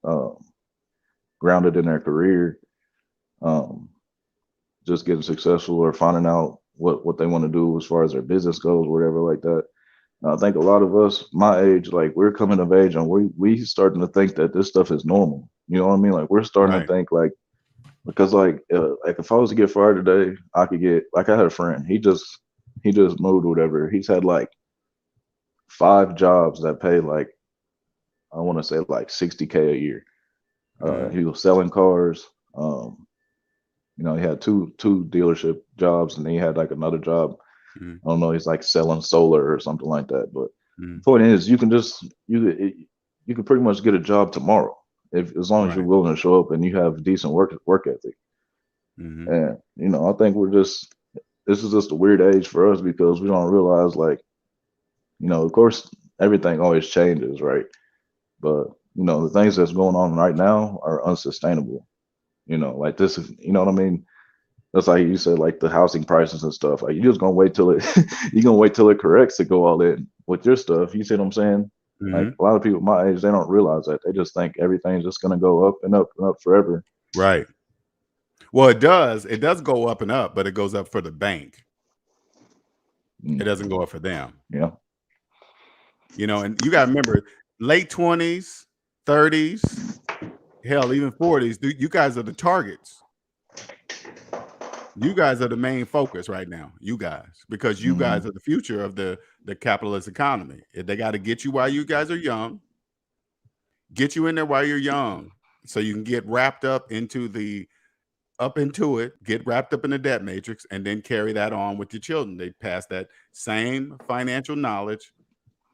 um, grounded in their career, um, just getting successful or finding out what they want to do as far as their business goes, whatever like that. I think a lot of us, my age, like we're coming of age and we starting to think that this stuff is normal. You know what I mean? Like we're starting to Right. think because like if I was to get fired today, I could get like I had a friend. He just moved or whatever. He's had like 5 jobs that pay like I want to say like 60K a year. Mhm. He was selling cars. He had two dealership jobs, and then he had like another job. Mhm. I don't know. He's like selling solar or something like that. But the Mhm. point is, you can pretty much get a job tomorrow if as long as you're Right. willing to show up and you have decent work ethic. Mhm. And I think this is just a weird age for us because we don't realize like of course everything always changes, right? But the things that's going on right now are unsustainable. Like this is what I mean. That's like you said, like the housing prices and stuff. Like you're just gonna wait till it you're gonna wait till it corrects to go all in with your stuff. You see what I'm saying? Like Mhm. a lot of people my age, they don't realize that. They just think everything's just gonna go up and up and up forever. Right. Well, it does. It does go up and up, but it goes up for the bank. It Mm, doesn't go up for them. yeah. And you got to remember, late 20s, 30s, hell, even 40s. You guys are the targets. You guys are the main focus right now. You guys, because you Hmm. guys are the future of the capitalist economy. They got to get you while you guys are young. Get you in there while you're young, so you can get wrapped up into it, get wrapped up in the debt matrix, and then carry that on with your children. They pass that same financial knowledge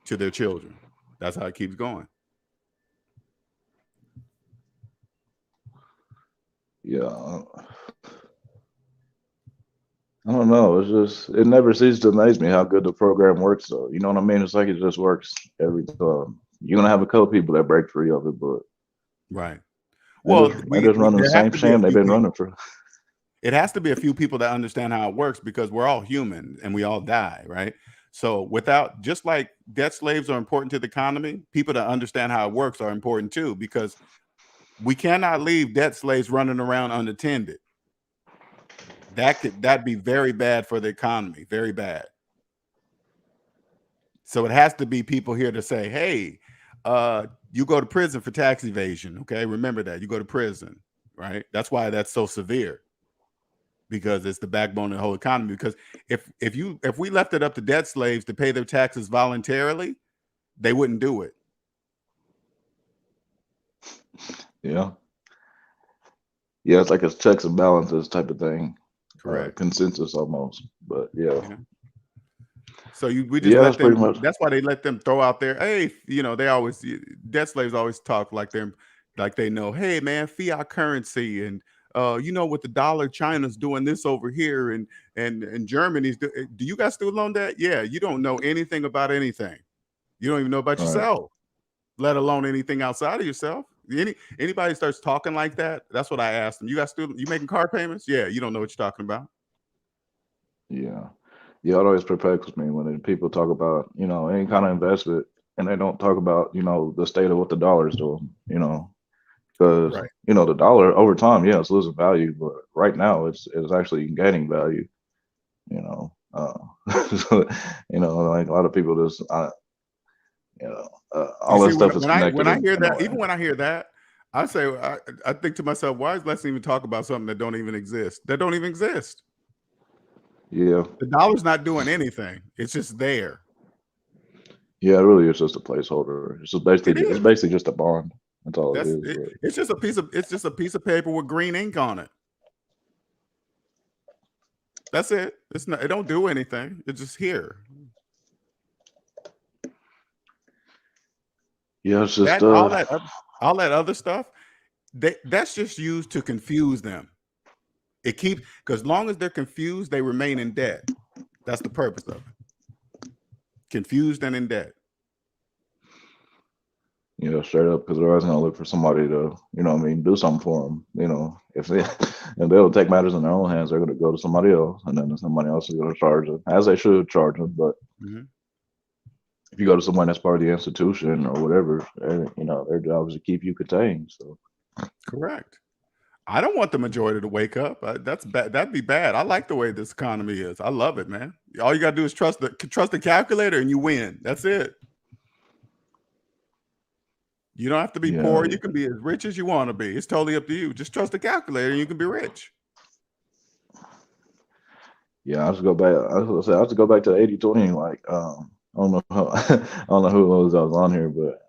to their children. That's how it keeps going. Yeah. I don't know. It's just it never ceases to amaze me how good the program works though. You know what I mean? It's like it just works every time. You're gonna have a couple people that break free of it, but Right. they're Well, just they're just running the there have same to be a sham they've few been running people. for. It has to be a few people that understand how it works because we're all human and we all die, right? So without just like debt slaves are important to the economy, people that understand how it works are important too because we cannot leave debt slaves running around unattended. That'd be very bad for the economy, very bad. So it has to be people here to say, hey, you go to prison for tax evasion. Okay. Remember that you go to prison, right? That's why that's so severe because it's the backbone of the whole economy. Because if we left it up to debt slaves to pay their taxes voluntarily, they wouldn't do it. Yeah. Yeah, it's like a checks and balances type of thing. Correct. Consensus almost. But yeah. Yeah. So we just Yeah, let that's pretty them. much That's why they let them throw out there. Hey, they always debt slaves always talk like they know. Hey, man, fiat currency, and with the dollar, China's doing this over here, and Germany's. Do you guys still own that? Yeah, you don't know anything about anything. You don't even know about right. yourself, let alone anything outside of yourself. Anybody starts talking like that, that's what I asked them. You making car payments? Yeah, you don't know what you're talking about. Yeah. Yeah, it always perplexes me when people talk about, any kind of investment and they don't talk about, the state of what the dollar is doing, because, Right. the dollar over time, yeah, it's losing value, but right now it's actually gaining value, you know. So, like a lot of people just, all You that see, stuff is when I connected. hear in a that, way. even when I hear that, I say I think to myself, why is let's even talk about something that don't even exist? That don't even exist. Yeah, The dollar's not doing anything. It's just there. yeah, it really is just a placeholder. It It's is. basically just a bond. That's all it That's is. it, But it's just a piece of paper with green ink on it. That's it. It's not. It don't do anything. It's just here. yeah, it's just That all that other stuff. That's just used to confuse them. It keeps because as long as they're confused, they remain in debt. That's the purpose of it. Confused and in debt. straight up, because they're always gonna look for somebody to, do something for them. If they if they don't take matters in their own hands, they're gonna go to somebody else, and then somebody else is gonna charge them, as they should charge them. But Mm-hmm. if you go to someone that's part of the institution or whatever, their job is to keep you contained. So Correct. I don't want the majority to wake up. That's bad. That'd be bad. I like the way this economy is. I love it, man. All you gotta do is trust the calculator, and you win. That's it. You don't have to be yeah, poor. You can be as rich as you want to be. It's totally up to you. Just trust the calculator, and you can be rich. yeah. I just go back. I was gonna say I have to go back to 80/20. Like I don't know I don't know who it was that was on here, but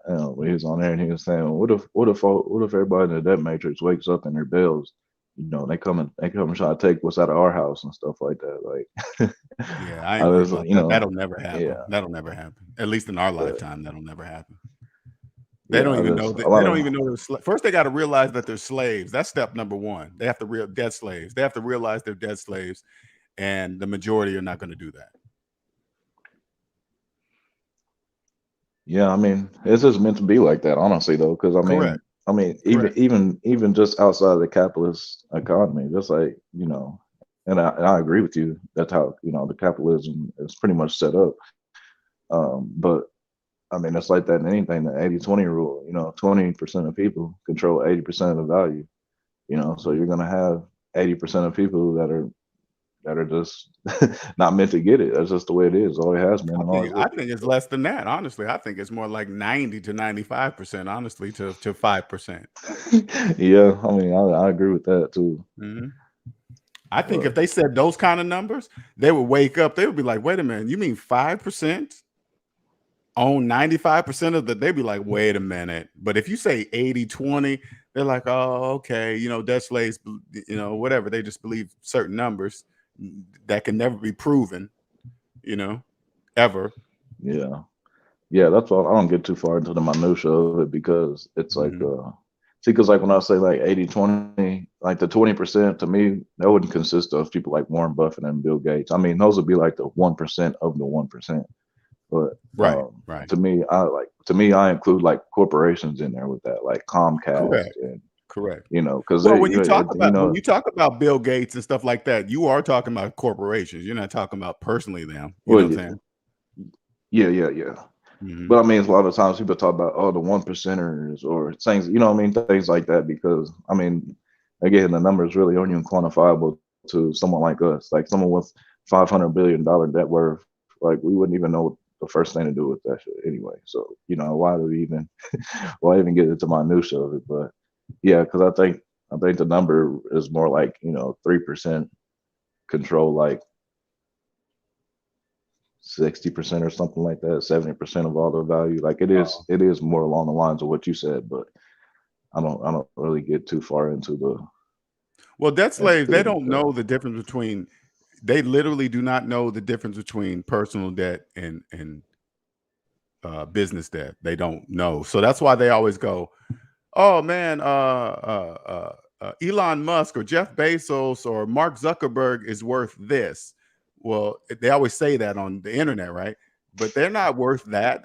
he was on there and he was saying, what if everybody in the debt matrix wakes up in their bills? They come and try to take what's out of our house and stuff like that. Like, Yeah, I I ain't worried was, about that. That'll never happen. yeah, That'll never happen. At least in our but lifetime, that'll never happen. They yeah, don't I even just know a that. They lot don't of even know first, they got to realize that they're slaves. That's step number one. They have to debt slaves. They have to realize they're debt slaves, and the majority are not going to do that. yeah. I mean, it's just meant to be like that, honestly, though, because Correct. even Correct. even just outside of the capitalist economy, just like and I agree with you. That's how the capitalism is pretty much set up. But I mean, it's like that in anything. The 80/20 rule. 20% of people control 80% of the value. So you're gonna have 80% of people that are just not meant to get it. That's just the way it is. Always has been and always will I be. think it's less than that. Honestly, I think it's more like 90 to 95%. Honestly, to 5%. Yeah, I mean, I agree with that too. Mm-hmm. I think But if they said those kind of numbers, they would wake up. They would be like, "Wait a minute, you mean 5% own 95% of the?" They'd be like, "Wait a minute." But if you say 80/20, they're like, "Oh, okay, debt slaves, whatever." They just believe certain numbers that can never be proven, ever. yeah, yeah, that's why I don't get too far into the minutia of it because it's like Mm-hmm. see, because like when I say like 80/20, like the 20% to me, that wouldn't consist of people like Warren Buffett and Bill Gates. I mean, those would be like the 1% of the 1%. But Right, right. to me, I include like corporations in there with that, like Comcast Correct, and correct. because Well, they, when you talk about Bill Gates and stuff like that, you are talking about corporations. You're not talking about personally them. You know well, what I'm saying? yeah. Mm-hmm. But I mean, a lot of times people talk about the 1%ers or things, things like that. Because I mean, again, the number is really only quantifiable to someone like us, like someone with $500 billion net worth. Like we wouldn't even know the first thing to do with that shit anyway. So why do we even why even get into minutia of it? But yeah, because I think the number is more like 3% control like 60% or something like that, 70% of all the value. Like it is more along the lines of what you said, but I don't really get too far into Well, debt slaves, the they don't detail. know the difference between. They literally do not know the difference between personal debt and business debt. They don't know, so that's why they always go, "Oh man, Elon Musk or Jeff Bezos or Mark Zuckerberg is worth this." Well, they always say that on the internet, right? But they're not worth that.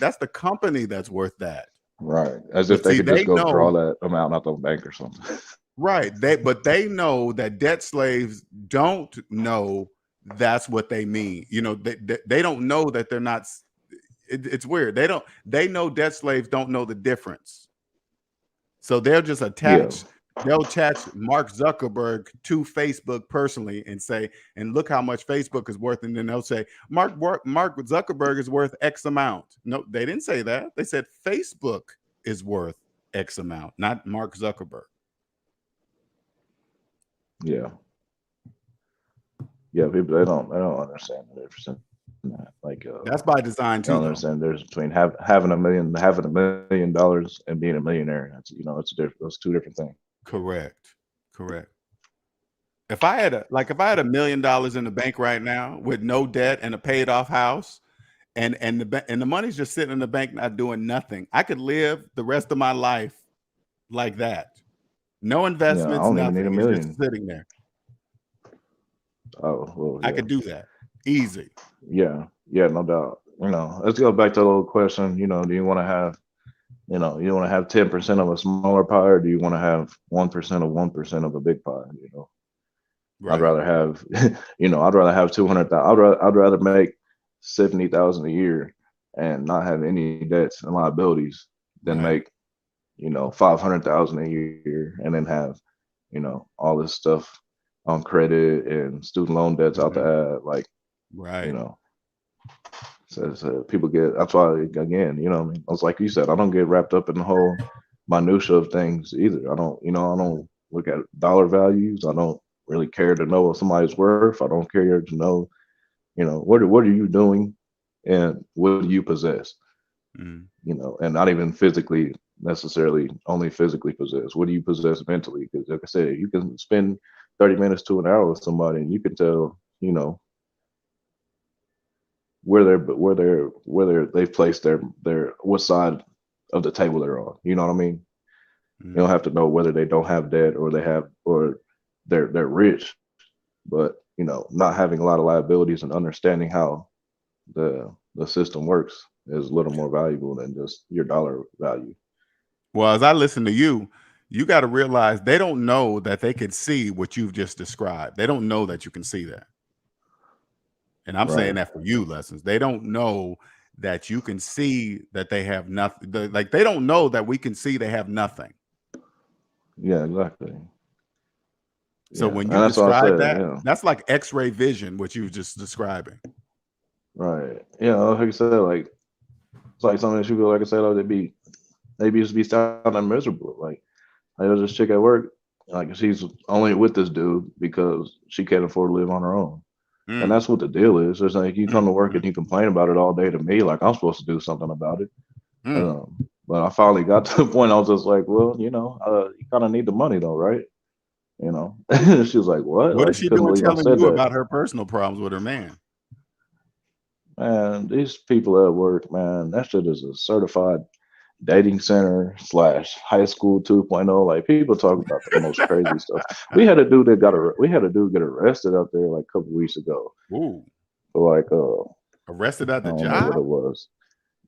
That's the company that's worth that. Right. As if But they see, could just they go draw know, that amount out the bank or something. right? They know that debt slaves don't know that's what they mean. They don't know that they're not. It's weird. They don't. They know debt slaves don't know the difference. So they'll just Yeah. attach they'll attach Mark Zuckerberg to Facebook personally and say, and look how much Facebook is worth. And then they'll say, Mark Zuckerberg is worth X amount. No, they didn't say that. They said Facebook is worth X amount, not Mark Zuckerberg. Yeah. Yeah, people they don't understand the difference in that. Like that's by design too. I don't understand there's between having $1 million and being a millionaire. That's it's those two different things. Correct. If I had $1 million in the bank right now with no debt and a paid off house, and the money's just sitting in the bank not doing nothing, I could live the rest of my life like that. No investments, I don't nothing. even need $1 million. It's just sitting there. Oh, well, yeah. I could do that easy. Yeah, no doubt. Let's go back to the little question. Do you want to have, you want to have 10% of a smaller pie, or do you want to have 1% of 1% of a big pie? Right. I'd rather have, I'd rather have 200,000. I'd rather make 70,000 a year and not have any debts and liabilities than make, 500,000 a year and then have, all this stuff on credit and student loan debts out the ad, like, so people get. That's why, again, I mean, I was like you said, I don't get wrapped up in the whole minutia of things either. I don't look at dollar values. I don't really care to know what somebody's worth. I don't care to know, what are you doing and what do you possess, and not even physically necessarily, only physically possess. What do you possess mentally? Because like I said, you can spend 30 minutes to an hour with somebody and you can tell, where they've placed their what side of the table they're on. You know what I mean? You don't have to know whether they don't have debt or they're rich, but not having a lot of liabilities and understanding how the system works is a little more valuable than just your dollar value. Well, as I listen to you, you got to realize they don't know that they can see what you've just described. They don't know that you can see that. And I'm saying that for you, Lessons. They don't know that you can see that they have nothing. Like, they don't know that we can see they have nothing. Yeah, exactly. So when you describe that, that's like X-ray vision, what you were just describing. Right. Yeah, like I said, like, it's like some of these people, like I said, they used to be sounding miserable. Like, there's this chick at work, like, she's only with this dude because she can't afford to live on her own. And that's what the deal is. It's like, you come to work and you complain about it all day to me, like I'm supposed to do something about it. But I finally got to the point I was just like, well, you kind of need the money though, right? She was like, what? What like, is she doing telling you about her personal problems with her man? Man, these people at work, man, that shit is a certified dating center / high school 2.0. Like, people talk about the most crazy stuff. We had a dude get arrested out there like a couple weeks ago. Ooh. For like arrested at the job? I don't know what it was.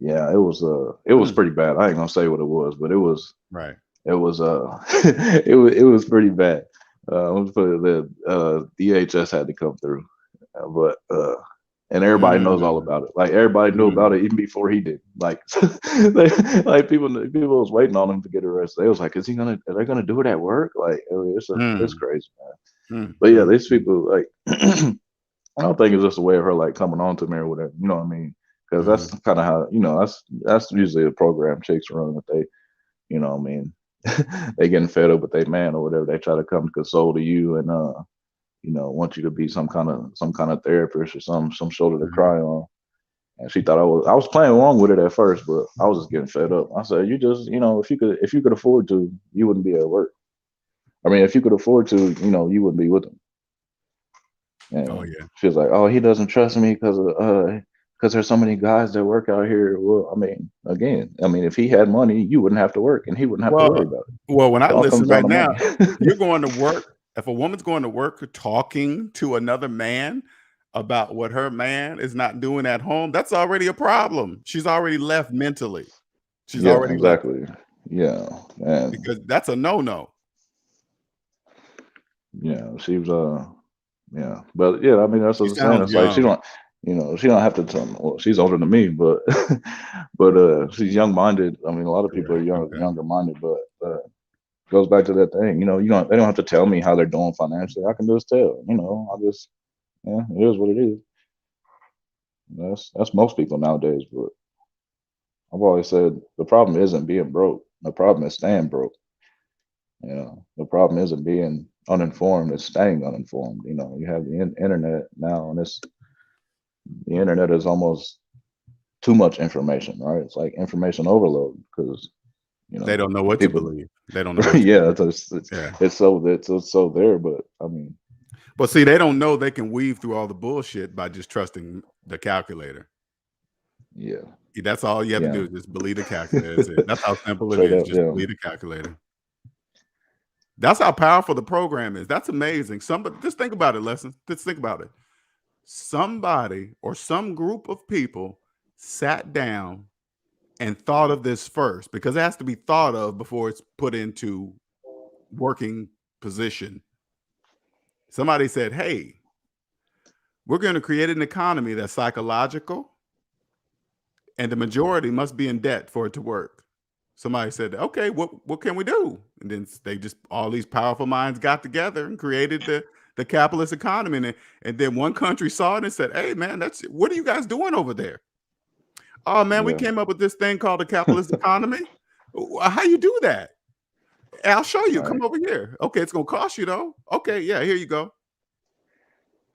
Yeah, it was pretty bad. I ain't gonna say what it was, but it was right. It was it was pretty bad. The DHS had to come through, but and everybody knows all about it. Like, everybody knew about it even before he did. Like, like people was waiting on him to get arrested. They was like, are they gonna do it at work? Like, I mean, it's crazy, man. But yeah, these people, like, I don't think it's just a way of her like coming on to me or whatever. You know what I mean? Because that's kind of how, that's usually the program chicks run, that they, you know what I mean, they getting fed up with their man or whatever. They try to come console to you and want you to be some kind of therapist or some shoulder to cry on. And she thought I was playing along with it at first, but I was just getting fed up. I said, you just, if you could afford to, you wouldn't be at work. I mean, if you could afford to, you wouldn't be with them. And she was like, oh, he doesn't trust me because there's so many guys that work out here. Well, I mean, again, if he had money, you wouldn't have to work and he wouldn't have to worry about it. Well, when I listen right now, you're going to work. If a woman's going to work talking to another man about what her man is not doing at home, that's already a problem. She's already left mentally. She's already exactly left. Yeah, man. Because that's a no-no. Yeah, she was but yeah, I mean, that's what I'm saying. It's like, she don't have to tell me. Well, she's older than me, but she's young-minded. I mean, a lot of people are younger-minded, but goes back to that thing. You know, they don't have to tell me how they're doing financially. I can just tell. You know, yeah, it is what it is. That's most people nowadays. But I've always said the problem isn't being broke. The problem is staying broke. You know, the problem isn't being uninformed. It's staying uninformed. You know, you have the internet now, and the internet is almost too much information, right? It's like information overload because They don't know what people, to believe. They don't know what yeah, to it's so there. But I mean, well, see, they don't know they can weave through all the bullshit by just trusting the calculator. Yeah, that's all you have to do is just believe the calculator. That's it. That's how simple it is. Just believe the calculator. That's how powerful the program is. That's amazing. Somebody, just think about it, Lesson. Just think about it. Somebody or some group of people sat down and thought of this first, because it has to be thought of before it's put into working position. Somebody said, hey, we're going to create an economy that's psychological, and the majority must be in debt for it to work. Somebody said, okay, what can we do? And then all these powerful minds got together and created the capitalist economy. And then one country saw it and said, hey, man, what are you guys doing over there? Oh, man, we came up with this thing called the capitalist economy. How you do that? I'll show you. Come over here. Okay, it's going to cost you, though. Okay, yeah, here you go.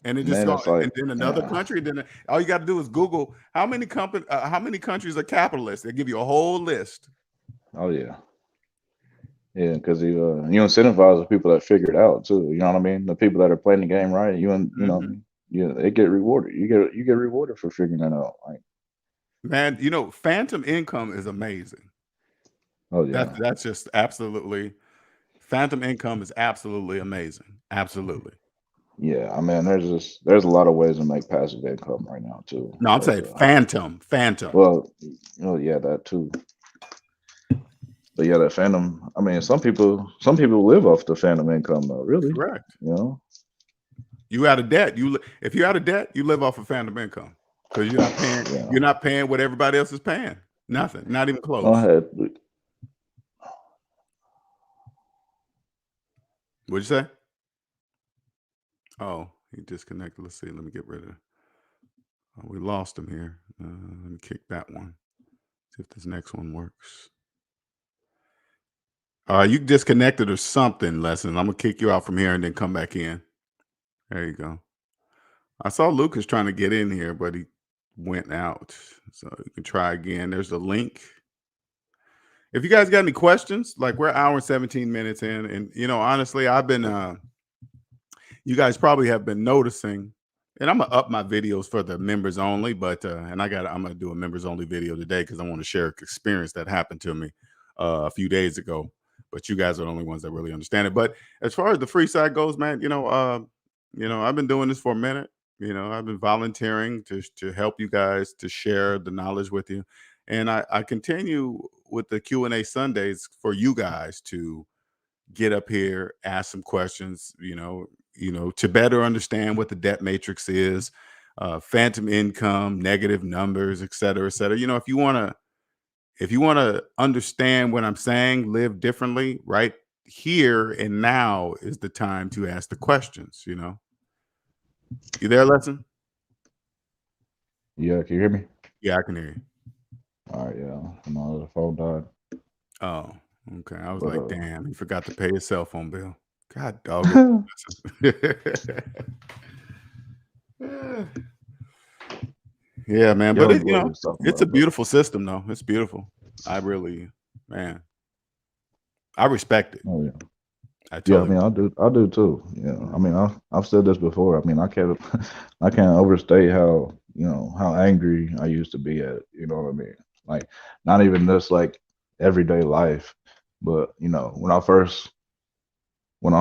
And it just and then another country. Then all you got to do is Google how many countries are capitalists. They give you a whole list. Oh yeah, yeah, because you incentivize the people that figure it out too. You know what I mean? The people that are playing the game right. You know, they get rewarded. You get rewarded for figuring it out. Like, man, you know, phantom income is amazing. Oh yeah, that's just absolutely. Phantom income is absolutely amazing. Absolutely. Yeah, I mean, there's a lot of ways to make passive income right now too. No, I'm saying phantom. Well, yeah, that too. But yeah, that phantom. I mean, some people live off the phantom income though. Really, correct. You know, you out of debt. If you're out of debt, you live off of phantom income because you're not paying. Yeah. You're not paying what everybody else is paying. Nothing. Not even close. What'd you say? Oh, he disconnected. Let's see. Let me get rid of. Oh, we lost him here. Let me kick that one. See if this next one works. You disconnected or something, Lesson. I'm gonna kick you out from here and then come back in. There you go. I saw Lucas trying to get in here, but he went out. So you can try again. There's a link. If you guys got any questions, like we're an hour and 17 minutes in, and you know, honestly, I've been you guys probably have been noticing, and I'm gonna up my videos for the members only, but and I'm gonna do a members only video today because I want to share an experience that happened to me a few days ago. But you guys are the only ones that really understand it. But as far as the free side goes, man, you know, I've been doing this for a minute. You know, I've been volunteering to help you guys, to share the knowledge with you, and I continue with the Q&A Sundays for you guys to get up here, ask some questions, you know, to better understand what the debt matrix is, phantom income, negative numbers, et cetera, et cetera. You know, if you want to understand what I'm saying, live differently, right here and now is the time to ask the questions, you know. You there, Lesson? Yeah, can you hear me? Yeah, I can hear you. All right, yeah. No, the phone died. Oh, okay. I was like, damn, he forgot to pay his cell phone bill. God dog it. Yeah, man. But it's a beautiful system, though. It's beautiful. I really, man, I respect it. Oh yeah. I mean, I do too. Yeah. I mean, I've said this before. I mean, I can't overstate how, how angry I used to be at, you know what I mean? Like, not even this like everyday life, but when I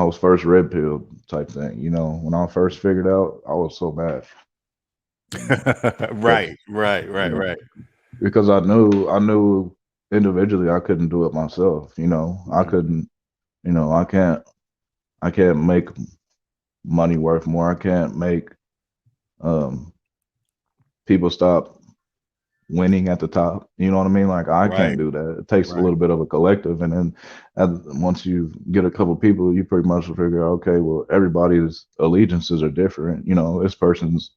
was first red pilled type thing, when I first figured out, I was so mad. Right. Because I knew individually I couldn't do it myself. I couldn't. I can't make money worth more. I can't make people stop winning at the top. You know what I mean? Like I can't Right. do that. It takes a Right. little bit of a collective, and then once you get a couple people, you pretty much will figure out, okay, well, everybody's allegiances are different. You know, this person's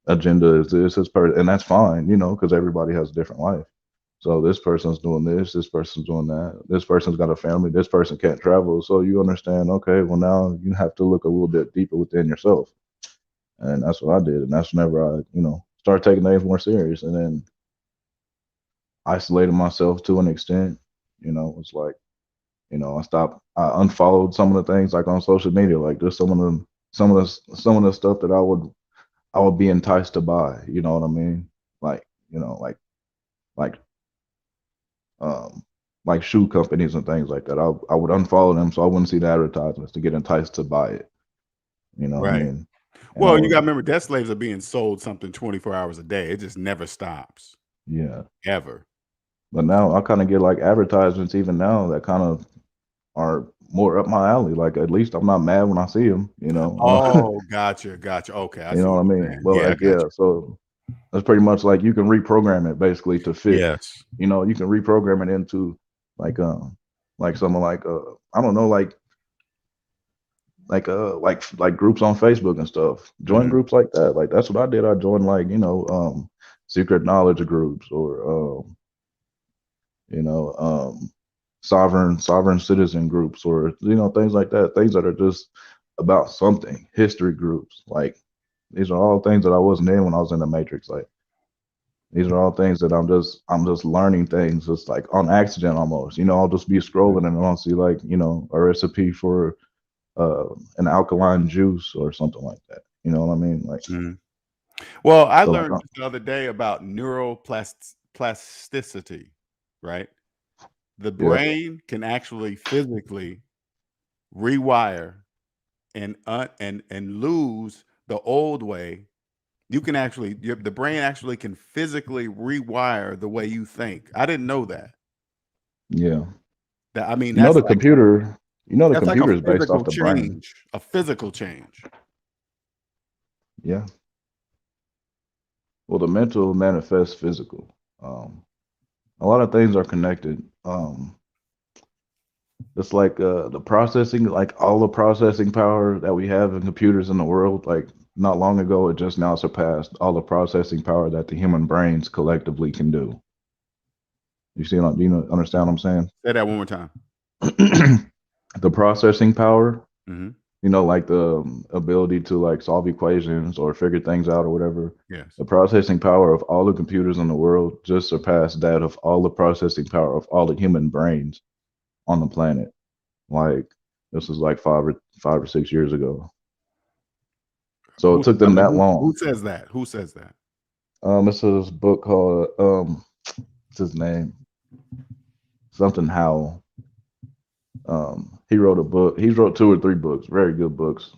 agenda is this person, and that's fine. You know, because everybody has a different life. So this person's doing this person's doing that, this person's got a family, this person can't travel. So you understand, okay, well now you have to look a little bit deeper within yourself. And that's what I did. And that's whenever I, started taking things more serious and then isolated myself to an extent. It's like, I unfollowed some of the things like on social media, like just some of the stuff that I would be enticed to buy, you know what I mean? Like, like um, like shoe companies and things like that. I would unfollow them so I wouldn't see the advertisements to get enticed to buy it. You know what I Right. mean? And I Well, you got to would, remember, debt slaves are being sold something 24 hours a day. It just never stops, yeah. ever. But now I kind of get like advertisements even now that kind of are more up my alley. Like at least I'm not mad when I see them. Oh, gotcha, gotcha. Okay, I You see know what what I you're mean? saying. But Yeah, I like got yeah, you. so that's pretty much like you can reprogram it basically to fit. Yes. You can reprogram it into like something like I don't know like groups on Facebook and stuff. Join Mhm. groups like that. Like that's what I did. I joined like secret knowledge groups or you know sovereign citizen groups or things like that. Things that are just about something. History groups. Like these are all things that I wasn't in when I was in the Matrix. Like these are all things that I'm just learning things just like on accident almost. I'll just be scrolling and I'll see like a recipe for uh, an alkaline juice or something like that. You know what I mean? Like Mhm. Well, I so like learned just the other day about neuroplasticity, right? The yeah, brain can actually physically rewire and lose the old way. You can actually the brain actually can physically rewire the way you think. I didn't know that. yeah. That I mean, You know the computer. The that's like a computer is based off physical the brain. change, a physical change. Yeah. Well, the mental manifests physical. A lot of things are connected. It's like the processing, like all the processing power that we have in computers in the world. Like not long ago, it just now surpassed all the processing power that the human brains collectively can do. You see, do you understand what I'm saying? Say that one more time. The processing power, Mhm. like the ability to like solve equations or figure things out or whatever. Yes. The processing power of all the computers in the world just surpassed that of all the processing power of all the human brains on the planet. Like this was like 5 or 6 years ago. So it Who took I them mean, that who long. says that? Who says that? This is this book called what's his name? Something Howell. He wrote a book. He wrote 2 or 3 books, very good books.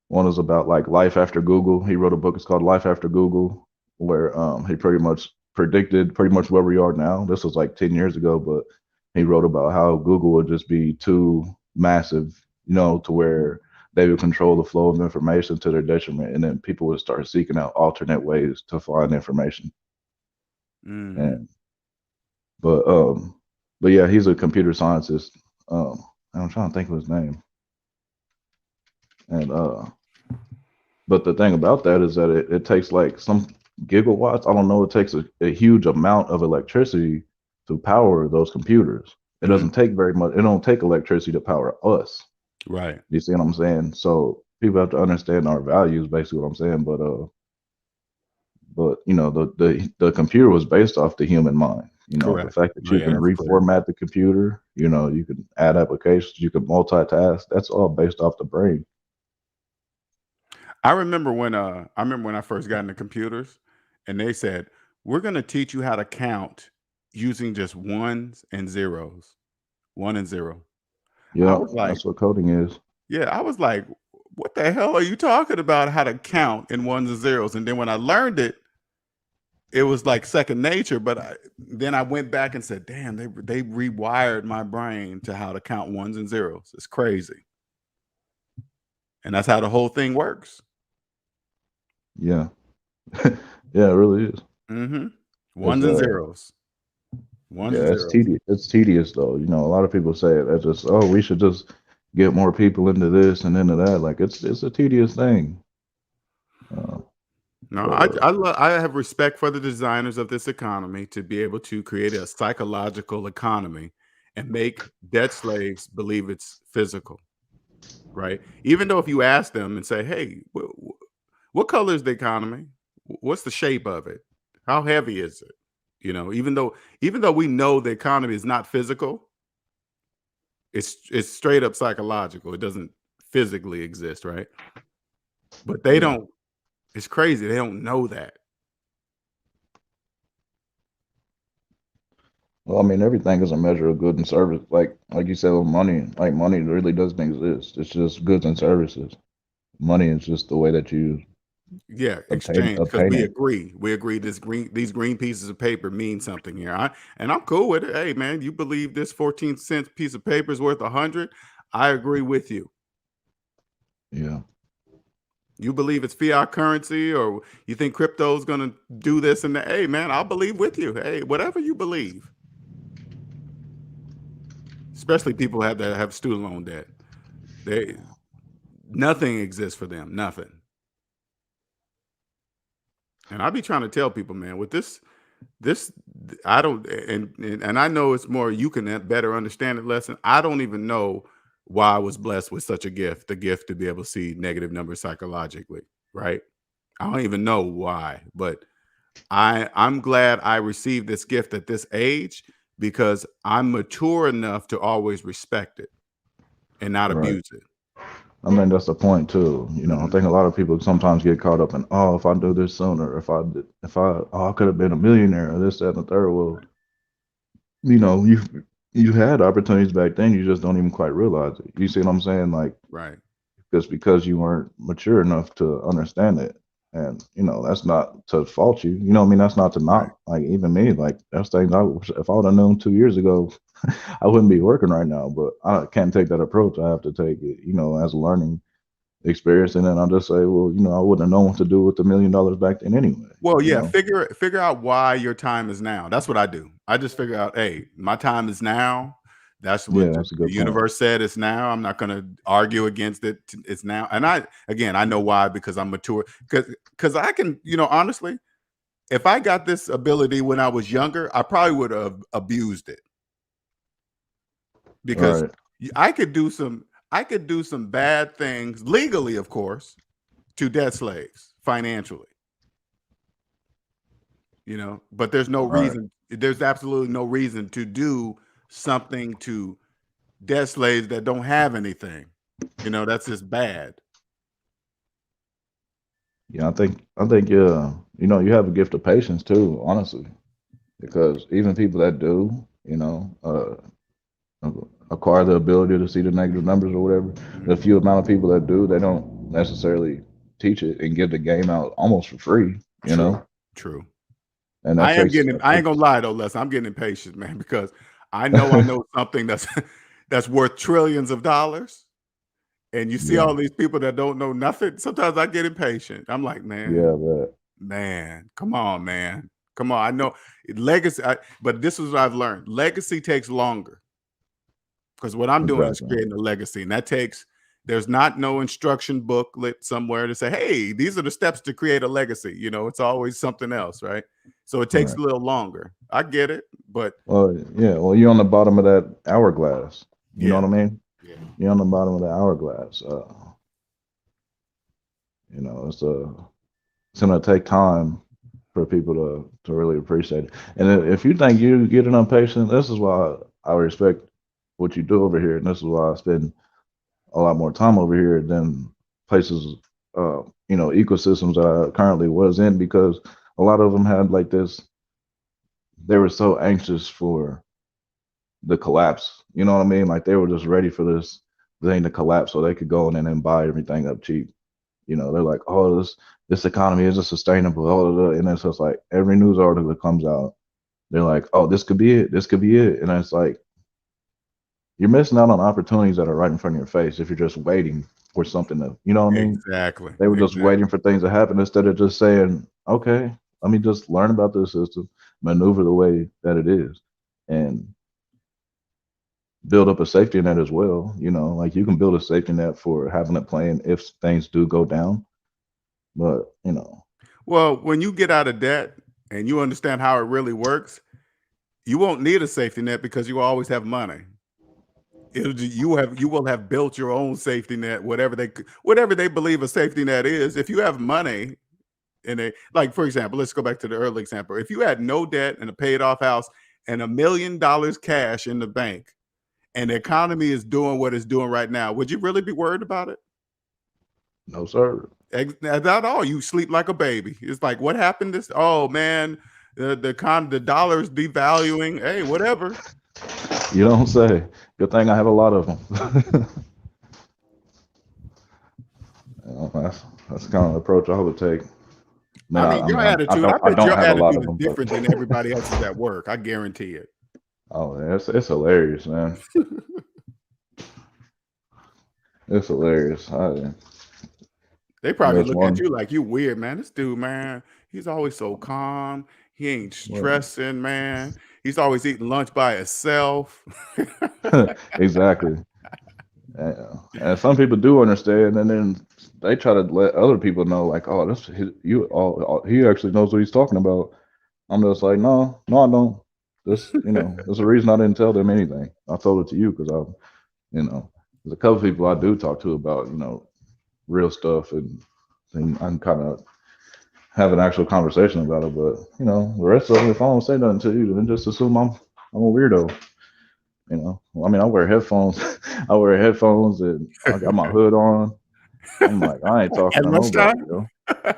One is about like life after Google. He wrote a book. It's called Life After Google, where he pretty much predicted pretty much where we are now. This was like 10 years ago, but he wrote about how Google would just be too massive, to where they would control the flow of information to their detriment, and then people would start seeking out alternate ways to find information. Mhm. And but but yeah, he's a computer scientist. I'm trying to think of his name. And but the thing about that is that it takes like some gigawatts. I don't know. It takes a huge amount of electricity to power those computers. It Mhm. doesn't take very much. It don't take electricity to power us. Right. You see what I'm saying? So people have to understand our values, basically what I'm saying. But the computer was based off the human mind. The Correct. fact that Oh, you yeah, can that's clear. reformat the computer, you can add applications, you can multitask. That's all based off the brain. I remember when I first got into computers and they said, "We're going to teach you how to count using just ones and zeros." 1 and 0. I Yeah, was like, that's what coding is. yeah, I was like, "What the hell are you talking about how to count in ones and zeros?" And then when I learned it, it was like second nature, but then I went back and said, "Damn, they rewired my brain to how to count ones and zeros." It's crazy. And that's how the whole thing works. Yeah. Yeah, it really is. Mm-hmm. It's Ones and zeros. Ones and yeah, it's zeros. tedious. It's tedious though. You know, a lot of people say it. That's just, oh, we should just get more people into this and into that. Like it's a tedious thing. Uh, No, but I have respect for the designers of this economy to be able to create a psychological economy and make debt slaves believe it's physical, right? Even though if you ask them and say, "Hey, what color is the economy? What's the shape of it? How heavy is it?" You know, even though we know the economy is not physical, it's straight up psychological. It doesn't physically exist, right? But they yeah. don't. It's crazy. They don't know that. Well, I mean, everything is a measure of good and service. Like you said, with money, like money really doesn't exist. It's just goods and services. Money is just the way that you Yeah, obtain exchange because obtain we it. agree. We agree these green pieces of paper mean something here. And I'm cool with it. Hey man, you believe this 14-cent piece of paper is worth 100? I agree with you. Yeah. You believe it's fiat currency or you think crypto is gonna do this and that. Hey man, I'll believe with you. Hey, whatever you believe. Especially people that have student loan debt. They nothing exists for them. Nothing. And I be trying to tell people, man, with this I don't and I know it's more you can better understand it lesson. I don't even know why I was blessed with such a gift, the gift to be able to see negative numbers psychologically, right? I don't even know why, but I'm glad I received this gift at this age because I'm mature enough to always respect it and not Right. abuse it. I mean, that's the point too. You know, I Mhm. think a lot of people sometimes get caught up in, oh, if I do this sooner, I could have been a millionaire, or this, that, and the third. Well, you know, you had opportunities back then, you just don't even quite realize it. You see what I'm saying? Like, Right. just because you weren't mature enough to understand it. And, you know, that's not to fault you. You know what I mean? That's not to Right. knock. Like, even me, like, that's things if I would have known 2 years ago, I wouldn't be working right now. But I can't take that approach. I have to take it, you know, as a learning experience. And then I'll just say, well, you know, I wouldn't have known what to do with $1 million back then anyway, Well, you yeah, know? figure out why your time is now. That's what I do. I just figure out, hey, my time is now. That's Yeah, what that's a the good point. universe said it's now. I'm not going to argue against it. It's now. And I know why because I'm mature. Because I can, you know, honestly, if I got this ability when I was younger, I probably would have abused it because Right. I could do some bad things legally, of course, to debt slaves financially. You know, but Right. there's absolutely no reason to do something to debt slaves that don't have anything. You know, that's just bad. Yeah, I think, you know, you have a gift of patience too, honestly, because even people that do, you know, acquire the ability to see the negative numbers or whatever. The Mhm. few amount of people that do, they don't necessarily teach it and give the game out almost for free, you True, know. true. And that takes that I ain't takes gonna lie though, Les, I'm getting impatient, man, because I know something that's that's worth trillions of dollars, and you see yeah, all these people that don't know nothing. Sometimes I get impatient. I'm like, yeah, man, come on, man, come on. I know legacy, but this is what I've learned. Legacy takes longer. Because what I'm doing is exactly. creating a legacy, and that takes there's not no instruction booklet somewhere to say, hey, these are the steps to create a legacy. You know, it's always something else, right? So it takes Right. a little longer. I get it, but Well, yeah. Well, you're on the bottom of that hourglass. You know yeah, what I mean? yeah, You're on the bottom of the hourglass. You know, it's gonna take time for people to really appreciate it. And if you think you get enough patience, this is why I respect what you do over here, and this is why I spend a lot more time over here than places, you know, ecosystems that I currently was in, because a lot of them had like this. They were so anxious for the collapse. You know what I mean? Like they were just ready for this thing to collapse so they could go in and then buy everything up cheap. You know, they're like, oh, this economy isn't sustainable. And it's just like every news article that comes out, they're like, oh, this could be it. This could be it. And it's like you're missing out on opportunities that are right in front of your face if you're just waiting for something to, you know what I mean? exactly, They were just exactly. waiting for things to happen instead of just saying, okay, let me just learn about this system, maneuver the way that it is, and build up a safety net as well. You know, like you can build a safety net for having a plan if things do go down. But you know, Well, when you get out of debt and you understand how it really works, you won't need a safety net because you always have money. You will have built your own safety net, whatever they believe a safety net is. If you have money in a, like, for example, let's go back to the early example. If you had no debt and a paid off house and $1 million cash in the bank, and the economy is doing what it's doing right now, would you really be worried about it? no sir. Not all. You sleep like a baby. It's like, what happened? Oh man, the dollar's devaluing. Hey, whatever. You don't say. Good thing I have a lot of them. That's the kind of approach I would take. I mean, your attitude. I bet don't your have a lot attitude of is them, different than everybody else's at work. I guarantee it. Oh, it's hilarious, man. It's hilarious. They probably That's look one. at you like you weird, man. This dude, man, he's always so calm. He ain't stressing, man. He's always eating lunch by himself. Exactly. And some people do understand, and then they try to let other people know, like, oh, this he actually knows what he's talking about. I'm just like, no, I don't. This, there's a reason I didn't tell them anything. I told it to you because there's a couple people I do talk to about, real stuff, and I can kind of have an actual conversation about it. But the rest of them, if I don't say nothing to you, then just assume I'm a weirdo. I mean, I wear headphones. I wear headphones, and I got my hood on. I'm like, I ain't talking At to nobody, lunchtime? I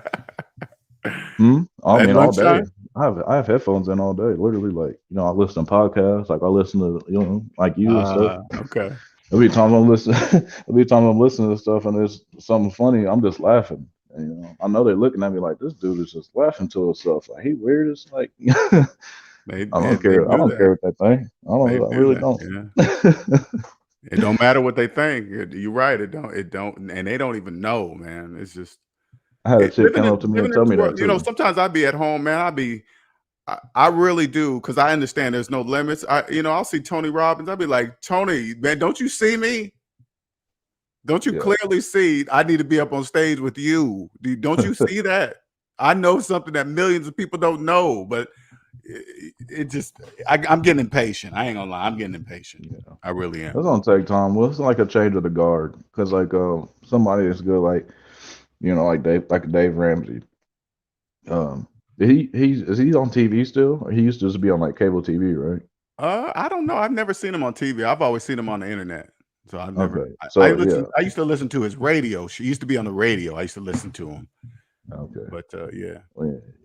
At mean, all day. lunchtime? I have headphones in all day. Literally, like, I listen to podcasts. Like, I listen to like you and stuff. Okay. Every time I'm listening, to stuff, and there's something funny, I'm just laughing. And, I know they're looking at me like, this dude is just laughing to himself. Like, he weird as like. They I don't do care. I don't that. care what they think. They I do really that. don't. Yeah. It don't matter what they think. You're right. It don't, and they don't even know, man. It's just I had a chick living come in up to me and living in tell this me that world. too. Sometimes I'd be at home, man. I really do, because I understand there's no limits. I'll see Tony Robbins. I'll be like, Tony, man, don't you see me? Don't you clearly see I need to be up on stage with you? Don't you see that? I know something that millions of people don't know, but it just, I'm getting impatient. I ain't gonna lie, I'm getting impatient. Yeah. I really am. It's gonna take time. Well, it's like a change of the guard, because like somebody is good, like like Dave Ramsey. Is he on TV still? Or he used to just be on like cable TV, right? I don't know. I've never seen him on TV. I've always seen him on the internet. So I've never. Okay. So I used to listen to his radio. She used to be on the radio. I used to listen to him. Okay. But yeah.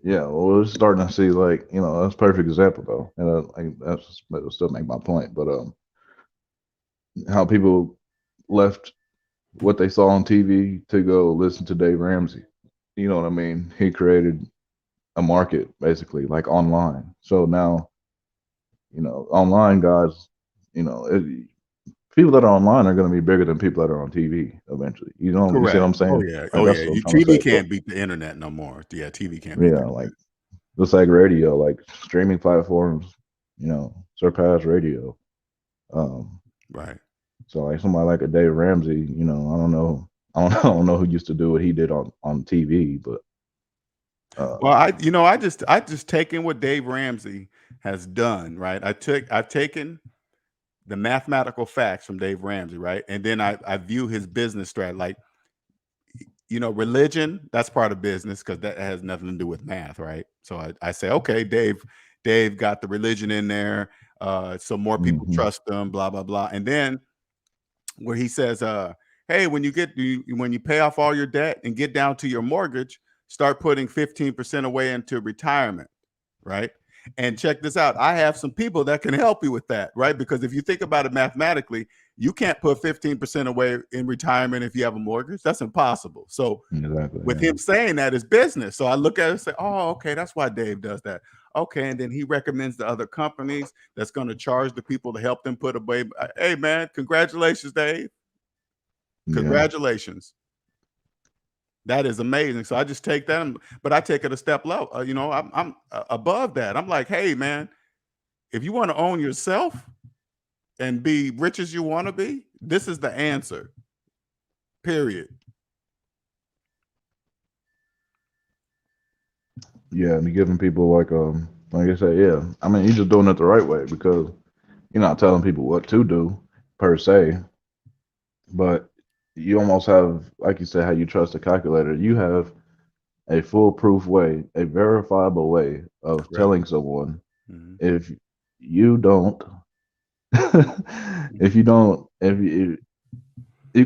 Yeah. Well, we're starting to see, like, that's a perfect example though, and that'll still make my point. But how people left what they saw on TV to go listen to Dave Ramsey. You know what I mean? He created a market basically, like online. So now, online guys, people that are online are going to be bigger than people that are on TV eventually. You see what I'm saying? Oh yeah. Like, Oh that's yeah. what I'm trying to TV say. can't beat the internet no more. Yeah, TV can't beat the internet. Like just like radio, like streaming platforms, surpass radio. Right. So like somebody like a Dave Ramsey, I don't know. I don't know who used to do what he did on TV, but well, I just taken what Dave Ramsey has done, right? I've taken the mathematical facts from Dave Ramsey, right? And then I view his business strategy, like, religion, that's part of business because that has nothing to do with math, right? So I say, okay, Dave got the religion in there, so more people trust them, blah, blah, blah. And then where he says, hey, when you pay off all your debt and get down to your mortgage, start putting 15% away into retirement, right? And check this out. I have some people that can help you with that, right? Because if you think about it mathematically, you can't put 15% away in retirement if you have a mortgage. That's impossible. So with him saying that is business. So I look at it and say, oh, okay, that's why Dave does that. Okay. And then he recommends the other companies that's going to charge the people to help them put away. Hey, man, congratulations, Dave. Congratulations. That is amazing. So I just take that, but I take it a step level. I'm above that. I'm like, hey, man, if you want to own yourself and be rich as you want to be, this is the answer. Period. Yeah, and giving people like I said, yeah. I mean, you're just doing it the right way because you're not telling people what to do per se, but you almost have, like you said, how you trust a calculator. You have a foolproof way, a verifiable way of Correct. telling someone Mhm. if you don't, if you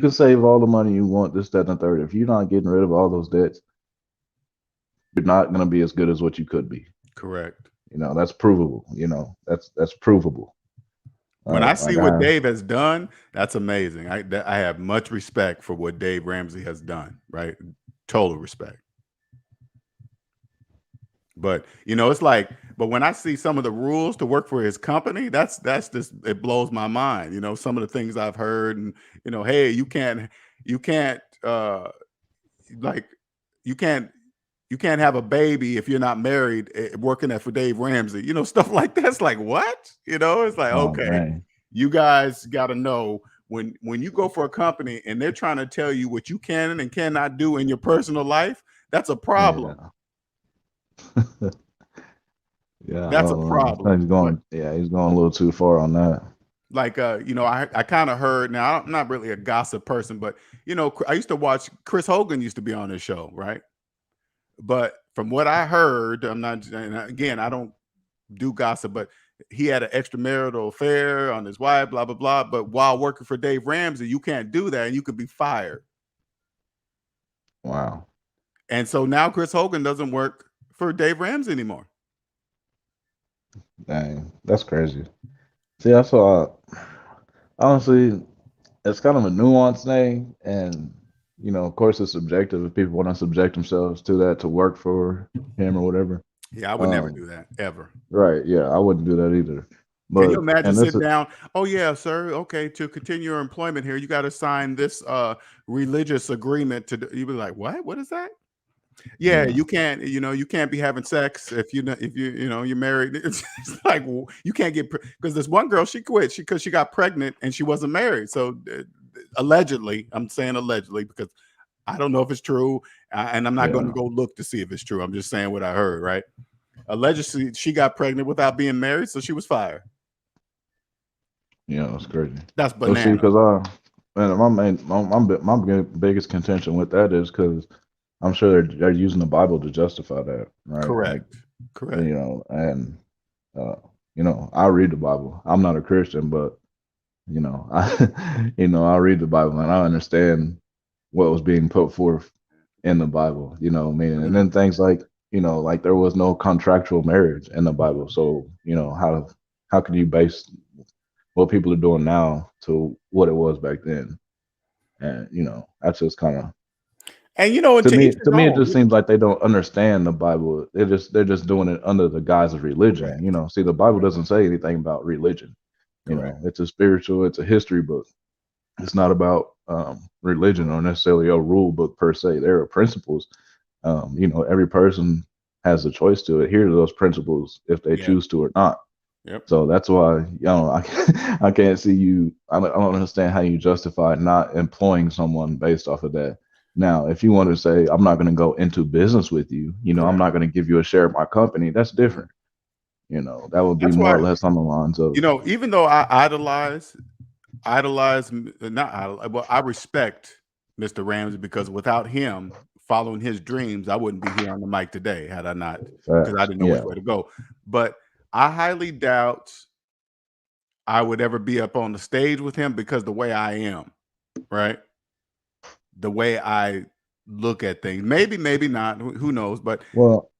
can save all the money you want, this, that, and the third. If you're not getting rid of all those debts, you're not going to be as good as what you could be. Correct. That's provable. That's provable. When I see what I Dave has done, that's amazing. I have much respect for what Dave Ramsey has done. Right, total respect. But it's like, but when I see some of the rules to work for his company, that's just, it blows my mind. Some of the things I've heard, and hey, you can't like you can't have a baby if you're not married, working for Dave Ramsey. Stuff like that's like, what? It's like, Oh okay, man, you guys got to know when you go for a company and they're trying to tell you what you can and cannot do in your personal life, that's a problem. yeah. Yeah, That's a problem. he's going. Yeah, he's going a little too far on that. Like, I kind of heard, now I'm not really a gossip person, but I used to watch, Chris Hogan used to be on his show, right? But from what I heard, I'm not, and again, I don't do gossip, but he had an extramarital affair on his wife, blah, blah, blah. But while working for Dave Ramsey, you can't do that and you could be fired. Wow. And so now Chris Hogan doesn't work for Dave Ramsey anymore. Dang, that's crazy. See, I saw. Honestly, it's kind of a nuanced thing, and of course, it's subjective. If people want to subject themselves to that to work for him or whatever. Yeah, I would never do that, ever. Right. Yeah, I wouldn't do that either. Can you But imagine and this sitting is down? Oh yeah, sir. Okay, to continue your employment here, you got to sign this religious agreement. You be like, what? What is that? Yeah, yeah, you can't. You can't be having sex if you're married. It's like, you can't get, because this one girl, she quit because she got pregnant and she wasn't married. So allegedly, I'm saying allegedly because I don't know if it's true, and I'm not going to go look to see if it's true. I'm just saying what I heard. Right? Allegedly, she got pregnant without being married, so she was fired. yeah, it's crazy. That's But see, banana. because my biggest contention with that is because I'm sure they're using the Bible to justify that, right? Like, Correct. And I read the Bible. I'm not a Christian, but I read the Bible and I understand what was being put forth in the Bible. Meaning, and then things like like there was no contractual marriage in the Bible, so how can you base what people are doing now to what it was back then? And that's just kind of. And To to me, each his it own. just seems like they don't understand the Bible. They're just doing it under the guise of religion. Correct. See, the Bible doesn't say anything about religion. Correct. It's a spiritual, it's a history book. It's not about religion or necessarily a rule book per se. There are principles. Every person has a choice to adhere to those principles if they choose to or not. Yep. So that's why I can't see you. I don't understand how you justify not employing someone based off of that. Now, if you want to say I'm not going to go into business with you, I'm not going to give you a share of my company. That's different. That would be That's more why, or less on the lines of even though I I respect Mr. Ramsey, because without him following his dreams, I wouldn't be here on the mic today had I not, because I didn't know which way to go. But I highly doubt I would ever be up on the stage with him because the way I am, right? The way I look at things. Maybe not. Who knows? But well,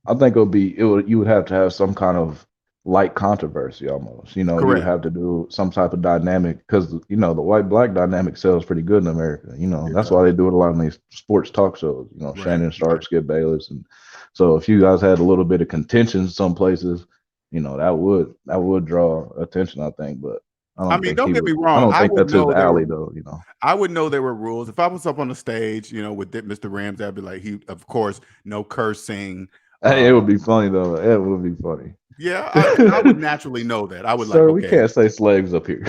I think you would have to have some kind of light controversy almost. You would have to do some type of dynamic because the white black dynamic sells pretty good in America. That's why they do it a lot in these sports talk shows. Shannon Sharp, Skip Bayless, and so if you guys had a little bit of contention in some places, that would draw attention, I think. But I mean, don't get me wrong. I don't I think would that's his know there alley were. though. You know. I would know there were rules if I was up on the stage, with Mr. Rams. I'd be like, of course, no cursing. Hey, it would be funny though. It would be funny. Yeah, I would naturally know that. I would Sir, like, we okay. can't say slaves up here.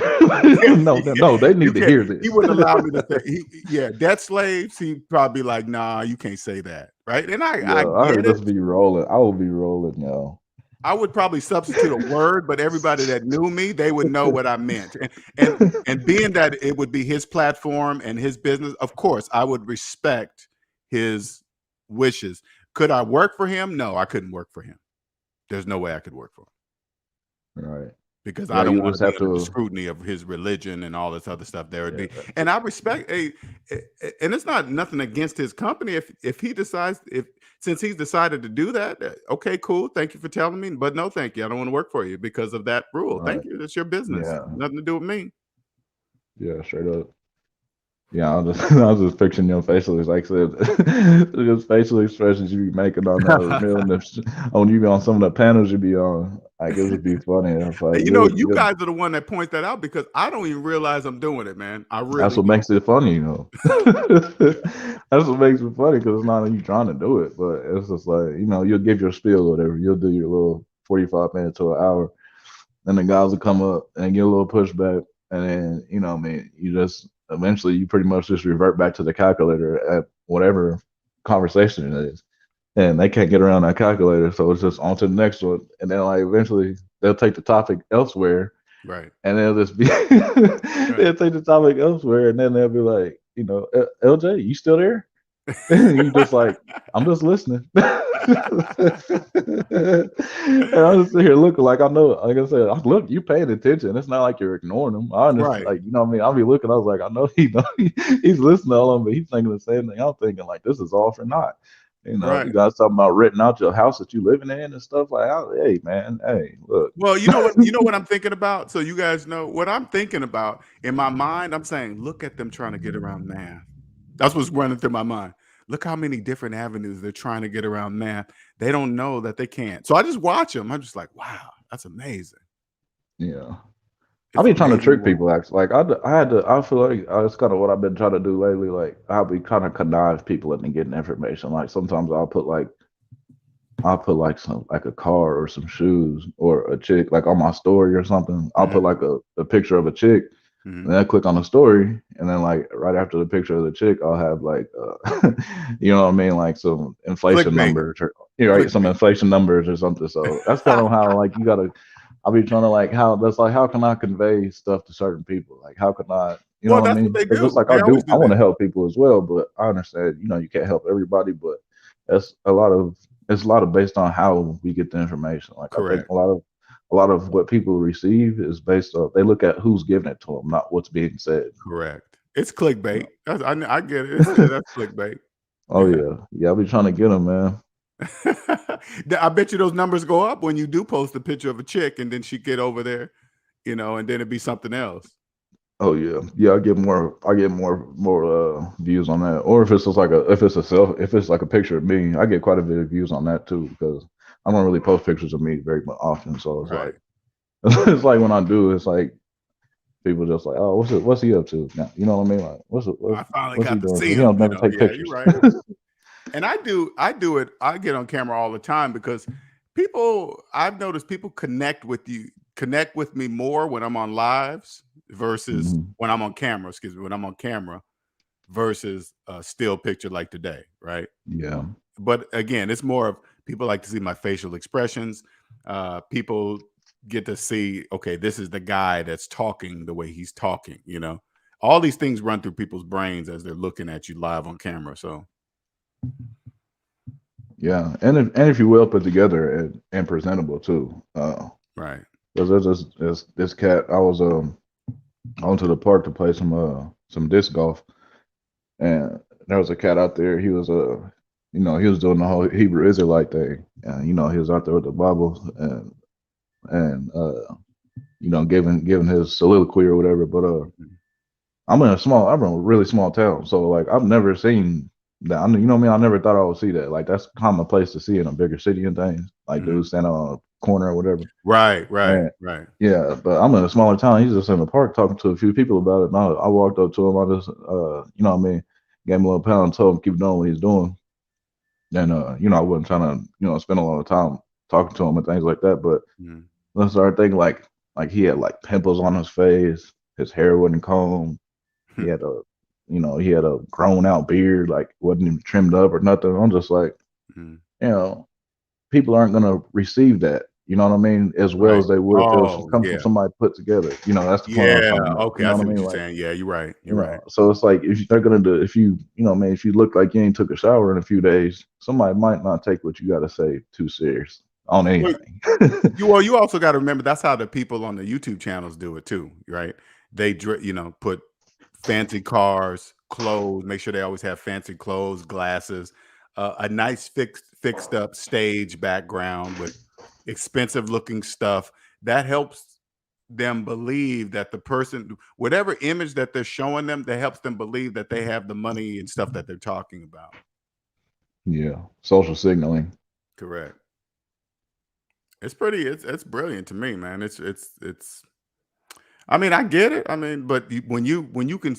No, they need to hear this. He wouldn't allow me to say, debt slaves. He'd probably be like, nah, you can't say that, right? And I heard get this it. be rolling. I will be rolling, yo. I would probably substitute a word, but everybody that knew me, they would know what I meant. And being that it would be his platform and his business, of course, I would respect his wishes. Could I work for him? No, I couldn't work for him. There's no way I could work for him. Right. Because I don't want to be under the scrutiny of his religion and all this other stuff there would be. And I respect and it's nothing against his company. If he decides, since he's decided to do that, okay, cool. Thank you for telling me. But no, thank you. I don't want to work for you because of that rule. Right. Thank you. That's your business. Yeah. Nothing to do with me. Yeah, straight up. Yeah, I was just picturing your facial, like I said, just facial expressions you be making on on you be on some of the panels you be on. Like it would be funny. Like, you guys are the one that points that out because I don't even realize I'm doing it, man. I really. That's what makes it funny, That's what makes it funny because it's not you trying to do it, but it's just like you'll give your spiel or whatever. You'll do your little 45 minutes to an hour, and the guys will come up and get a little pushback, and then you just. Eventually, you pretty much just revert back to the calculator at whatever conversation it is, and they can't get around that calculator, so it's just on to the next one, and then like eventually they'll take the topic elsewhere, right? And they'll just be they'll take the topic elsewhere, and then they'll be like, LJ, you still there? You just like, I'm just listening. And I'm just here looking like I know, like I said, look, you paying attention. It's not like you're ignoring them. I understand, right. Like, what I mean? I'll be looking, I was like, I know he's listening to all of them, but he's thinking the same thing I'm thinking, like, this is all for naught. Right. You guys talking about renting out your house that you living in and stuff like that. Hey, man, hey, look. Well, you know what I'm thinking about? So you guys know what I'm thinking about. In my mind, I'm saying, look at them trying to get around math. That's what's running through my mind. Look how many different avenues they're trying to get around math. They don't know that they can't. So I just watch them. I'm just like, wow, that's amazing. Yeah. I've been trying to trick people, actually. Like I feel like that's kind of what I've been trying to do lately. Like I'll be trying to connive people into getting information. Like sometimes I'll put some like a car or some shoes or a chick like on my story or something. I'll put like a picture of a chick. And then I click on the story, and then like right after the picture of the chick, I'll have like, you know what I mean, like some inflation numbers, or some inflation numbers or something. So that's kind of how like I'll be trying to like how can I convey stuff to certain people? Like how can I, what I mean? It's just like I want to help people as well, but I understand, you can't help everybody, but it's a lot of based on how we get the information. Like correct. I think a lot of what people receive is based on they look at who's giving it to them, not what's being said. Correct. It's clickbait. I get it. That's clickbait. Oh yeah. I'll be trying to get them, man. I bet you those numbers go up when you do post a picture of a chick and then she get over there, and then it'd be something else. Oh yeah. I get more views on that. Or if it's just like if it's like a picture of me, I get quite a bit of views on that too, because I don't really post pictures of me very often. So it's like it's like when I do, it's like people just like, oh, what's he up to now? You know what I mean? Like I finally got to see him. Never take pictures. You're right. And I do it. I get on camera all the time because I've noticed people connect with me more when I'm on lives versus when I'm on camera. When I'm on camera versus a still picture like today, right? Yeah. But again, it's more of people like to see my facial expressions. People get to see, okay, this is the guy that's talking the way he's talking. All these things run through people's brains as they're looking at you live on camera. So. Yeah, and if you will put together and presentable too. Right. Because there's this cat. I was I went to the park to play some disc golf, and there was a cat out there. He was he was doing the whole Hebrew Israelite thing, and he was out there with the Bible and giving his soliloquy or whatever. But I'm in a really small town, so like I've never seen that. I mean, I never thought I would see that. Like that's a common place to see in a bigger city and things. Like dudes standing on a corner or whatever. Right. And yeah, but I'm in a smaller town. He's just in the park talking to a few people about it. And I walked up to him. I just, you know what I mean, gave him a little pound, told him keep doing what he's doing. And, you know, I wasn't trying to, you know, spend a lot of time talking to him and things like that. But I started thinking like he had like pimples on his face. His hair wasn't combed. He had a, you know, he had a grown out beard, like wasn't even trimmed up or nothing. I'm just like, you know, people aren't going to receive that. You know what I mean? As well as they would if it was come from somebody put together. You know, that's the point I'm trying to make. Okay, You know I see what I mean? you're Like, saying. Yeah, you're right. You're right. So it's like if they're gonna do, if you know, man, if you look like you ain't took a shower in a few days, somebody might not take what you got to say too serious on anything. Well, you also got to remember that's how the people on the YouTube channels do it too, right? They, you know, put fancy cars, clothes, make sure they always have fancy clothes, glasses, a nice fixed up stage background with expensive looking stuff. That helps them believe that the person, whatever image that they're showing them, that helps them believe that they have the money and stuff that they're talking about. Yeah, social signaling. Correct. It's pretty. It's brilliant to me, man. It's. I mean, I get it. I mean, but when you can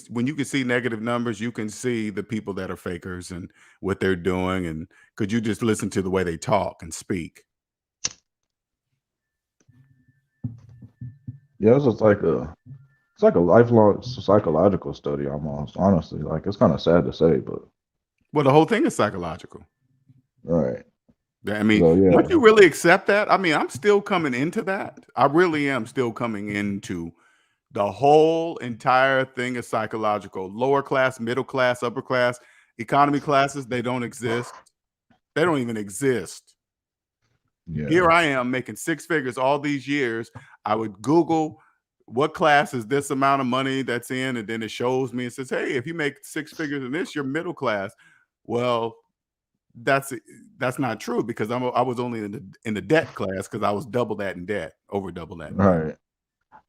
see negative numbers, you can see the people that are fakers and what they're doing, and could you just listen to the way they talk and speak? Yeah, it's just like a lifelong psychological study almost. Honestly, like it's kind of sad to say, but well, the whole thing is psychological, right? I mean, so, yeah. Once you really accept that, I mean, I'm still coming into that. I really am still coming into the whole entire thing is psychological. Lower class, middle class, upper class, economy classes, they don't exist. They don't even exist. Yeah. Here I am making six figures all these years. I would Google what class is this amount of money that's in, and then it shows me and says, hey, if you make six figures in this, you're middle class. Well, that's not true because I was only in the debt class because I was double that in debt, over double that in debt. Right.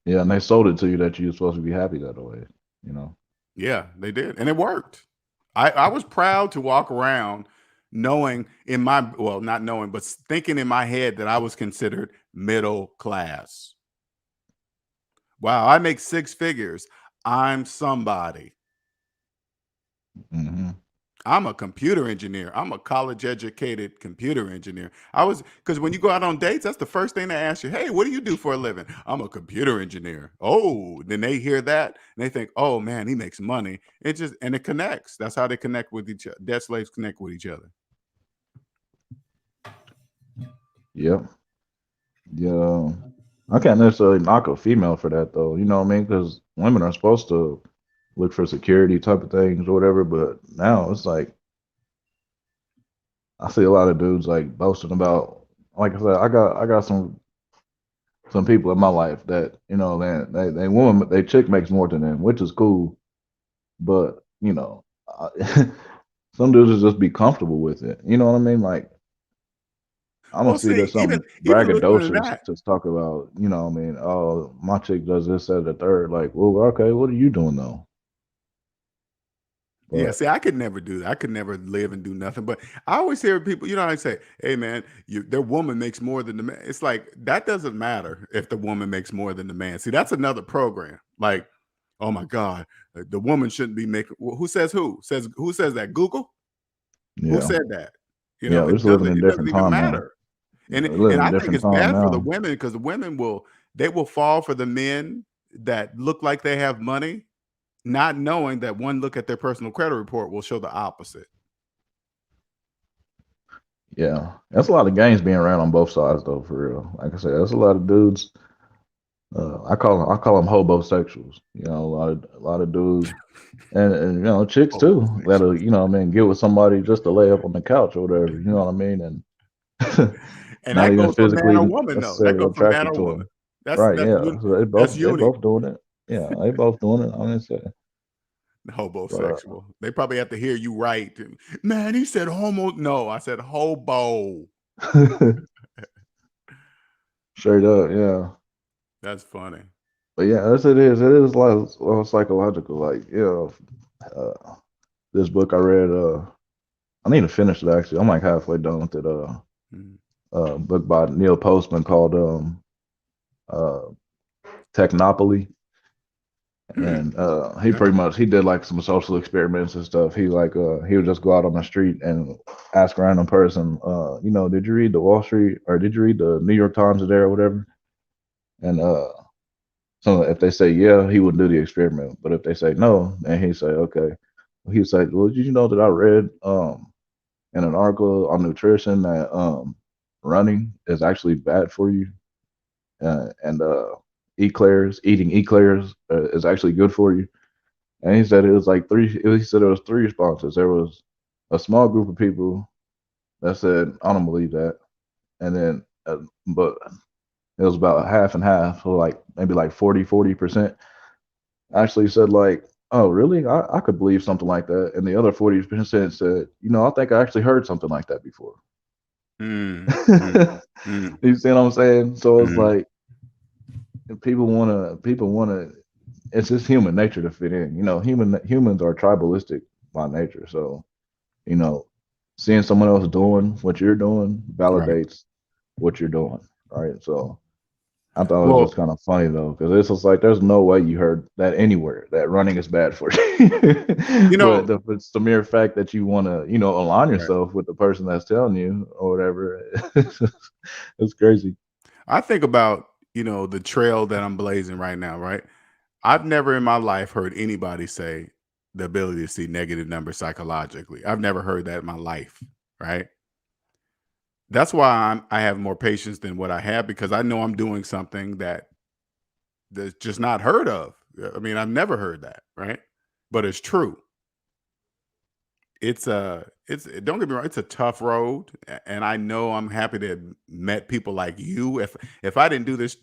Yeah, and they sold it to you that you're supposed to be happy that way, you know. Yeah, they did, and it worked. I was proud to walk around knowing in my, well, not knowing, but thinking in my head that I was considered middle class. Wow, I make six figures. I'm somebody. I'm a computer engineer. I'm a college educated computer engineer. Because when you go out on dates, that's the first thing they ask you. Hey, what do you do for a living? I'm a computer engineer. Oh, then they hear that and they think, oh man, he makes money. It connects. That's how they connect with each other. Debt slaves connect with each other. Yep. Yeah. I can't necessarily knock a female for that though. You know what I mean? Because women are supposed to look for security type of things or whatever. But now it's like I see a lot of dudes like boasting about. Like I said, I got some people in my life that you know they woman they chick makes more than them, which is cool. But you know, some dudes just be comfortable with it. You know what I mean? Like I don't see there's something braggadocious to talk about. You know what I mean? Oh, my chick does this, that, the third. Like, well, okay, what are you doing though? But, yeah, see, I could never do that. I could never live and do nothing. But I always hear people, you know, I say, hey, man, their woman makes more than the man. It's like, that doesn't matter if the woman makes more than the man. See, that's another program. Like, oh, my God, the woman shouldn't be making. Well, who says who? Who says that? Google? Yeah. Who said that? You know, it doesn't even matter. And I think it's bad for the women because the women will fall for the men that look like they have money, not knowing that one look at their personal credit report will show the opposite. Yeah, that's a lot of games being ran on both sides, though. For real, like I said, that's a lot of dudes. I call them hobosexuals. You know, a lot of dudes, and you know, chicks too. That'll get with somebody just to lay up on the couch or whatever. You know what I mean? And that goes for man or woman, though. That goes for man or woman. That's right. So they both doing it. Yeah, they both doing it. Honestly. Hobosexual. They probably have to hear you right. Man, he said homo. No, I said hobo. Straight up, yeah. That's funny. But yeah, it is. It is a lot of psychological. Like, this book I read. I need to finish it actually. I'm like halfway done with it. book by Neil Postman called uh, Technopoly. And he Yeah. pretty much he did like some social experiments and stuff. He like he would just go out on the street and ask a random person, did you read the Wall Street or did you read the New York Times today or whatever? And so if they say yeah, he would do the experiment. But if they say no, then he'd say okay. He'd say, well, did you know that I read in an article on nutrition that running is actually bad for you, and eating eclairs is actually good for you. And he said it was like three. He said it was three responses. There was a small group of people that said, "I don't believe that," and then, but it was about half and half, so like maybe like 40% actually said like, "Oh, really? I could believe something like that," and the other 40% said, I think I actually heard something like that before." Mm, mm, mm, You see what I'm saying? So it's mm. like people wanna. It's just human nature to fit in. Humans are tribalistic by nature. So you know, seeing someone else doing what you're doing Right. validates what you're doing, right? So I thought it was Well, just kind of funny though, because it's just like there's no way you heard that anywhere that running is bad for you. you But know, it's the mere fact that you want to, align right. yourself with the person that's telling you or whatever. It's crazy. I think about, the trail that I'm blazing right now, right? I've never in my life heard anybody say the ability to see negative numbers psychologically. I've never heard that in my life, right? That's why I have more patience than what I have, because I know I'm doing something that's just not heard of. I mean, I've never heard that, right? But it's true. It's don't get me wrong, it's a tough road, and I know I'm happy to have met people like you. If I didn't do this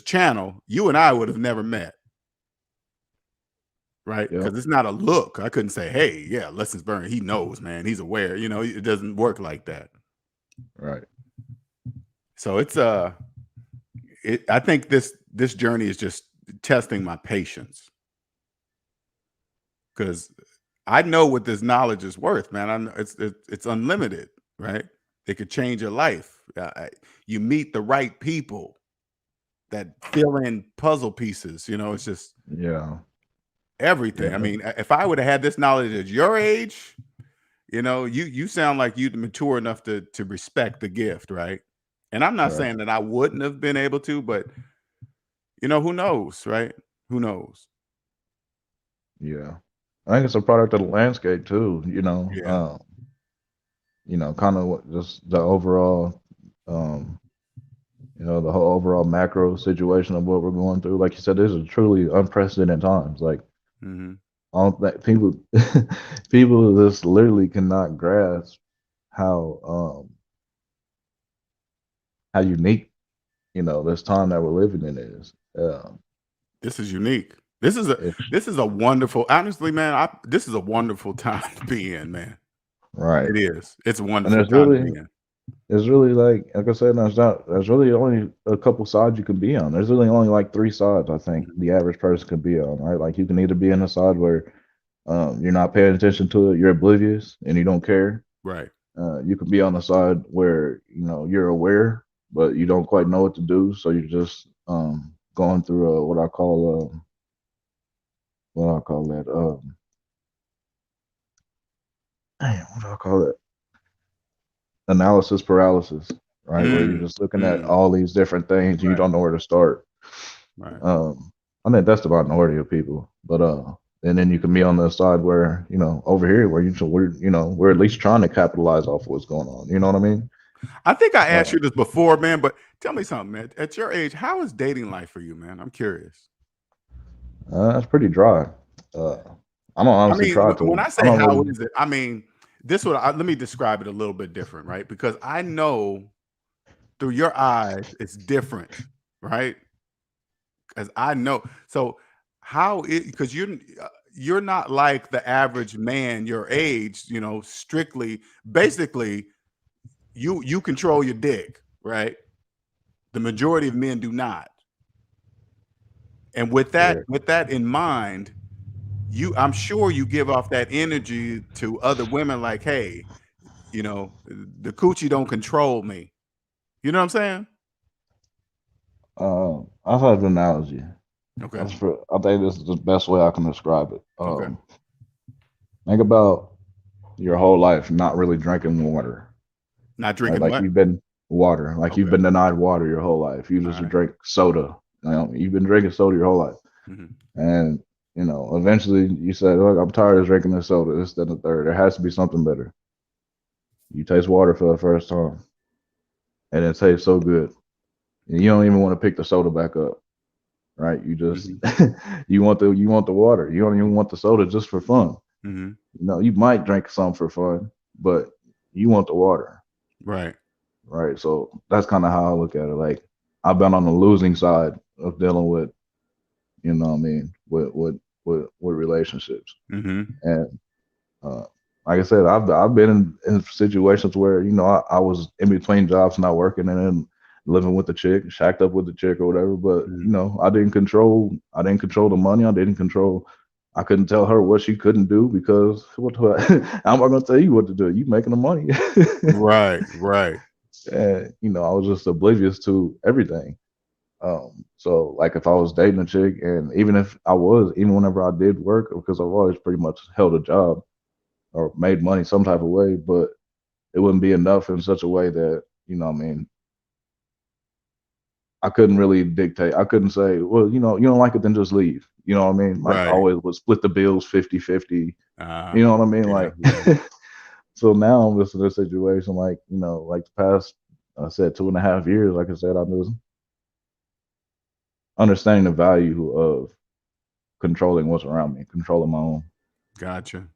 channel, you and I would have never met, right? Yep. Because it's not a look. I couldn't say, hey, yeah, lessons learned. He knows, man. He's aware. It doesn't work like that. Right. So I think this journey is just testing my patience, because I know what this knowledge is worth, man. It's unlimited, right? It could change your life. You meet the right people that fill in puzzle pieces. It's just Yeah. everything. I Yeah. mean, if I would have had this knowledge at your age, you sound like you'd mature enough to respect the gift, right? And I'm not Right. saying that I wouldn't have been able to, but who knows, right? Who knows? Yeah. I think it's a product of the landscape too. Yeah. Kind of just the overall, um, the whole overall macro situation of what we're going through. Like you said, this is truly unprecedented times. Like, Hmm. I don't think people, people just literally cannot grasp how, how unique, this time that we're living in is. This is unique. This is a It's this is a wonderful, honestly, man. This is a wonderful time to be in, man. right. It is. It's a And wonderful time to be in. there's really like I said, there's really only a couple sides you can be on. There's really only like three sides I think Mhm. the average person can be on, right? Like you can either be on the side where you're not paying attention to it, you're oblivious and you don't care. Right. You can be on the side where you're aware, but you don't quite know what to do, so you're just going through what I call that what do I call it, analysis paralysis, right? Where you're Mm, just looking at mm, all these different things and you right, don't know where to start. right. I think that's the minority of people, but and then you can be on the side where over here where we're at least trying to capitalize off of what's going on. You know what I mean? I think I asked Uh, you this before, man, but tell me something, man. At your age, how is dating life for you, man? I'm curious. that's pretty dry. Uh, I don't I honestly mean, try when to. I I say don't how really. is it, I mean let me describe it a little bit different, right? Because I know through your eyes it's different, right? Because I know. So how it because you're not like the average man your age, strictly, basically you control your dick, right? The majority of men do not. And with that Yeah, in mind, I'm sure you give off that energy to other women like, hey, you know, the coochie don't control me. You know what I'm saying? I've had an analogy. Okay. I think this is the best way I can describe it. Okay. Think about your whole life not really drinking water. Not Right? drinking Like what? you've been water. Like you've Okay. been denied water your whole life. You just All right. drink soda. You know, you've been drinking soda your whole life. Mhm. And you know, eventually you say, look, I'm tired of drinking this soda, this, that, and the third. There has to be something better. You taste water for the first time, and it tastes so good. And you don't even want to pick the soda back up. Right? You just Mhm. you want the water. You don't even want the soda just for fun. Mhm. You know, you might drink some for fun, but you want the water. Right. Right. So that's kind of how I look at it. Like I've been on the losing side of dealing with, you know what I mean, with relationships. Mhm. And uh like I said, I've been in situations where, you know, I was in between jobs, not working, and then living with the chick, shacked up with the chick or whatever. But you Mhm. know, I didn't control the money. I couldn't tell her what she couldn't do because I'm not gonna tell you what to do. You making the money. Right. Right. And you know, I was just oblivious to everything. So like if I was dating a chick, and even whenever I did work, because I've always pretty much held a job or made money some type of way, but it wouldn't be enough in such a way that, you know what I mean, I couldn't really dictate. I couldn't say, well, you know, you don't like it, then just leave. You know what I mean? Like I Right. always would split the bills 50-50. Uh, You know what I mean? yeah. Like Yeah. so now I'm just in this situation, like, you know, like the past, I said 2.5 years, like I said, I was understanding the value of controlling what's around me, controlling my own. Gotcha.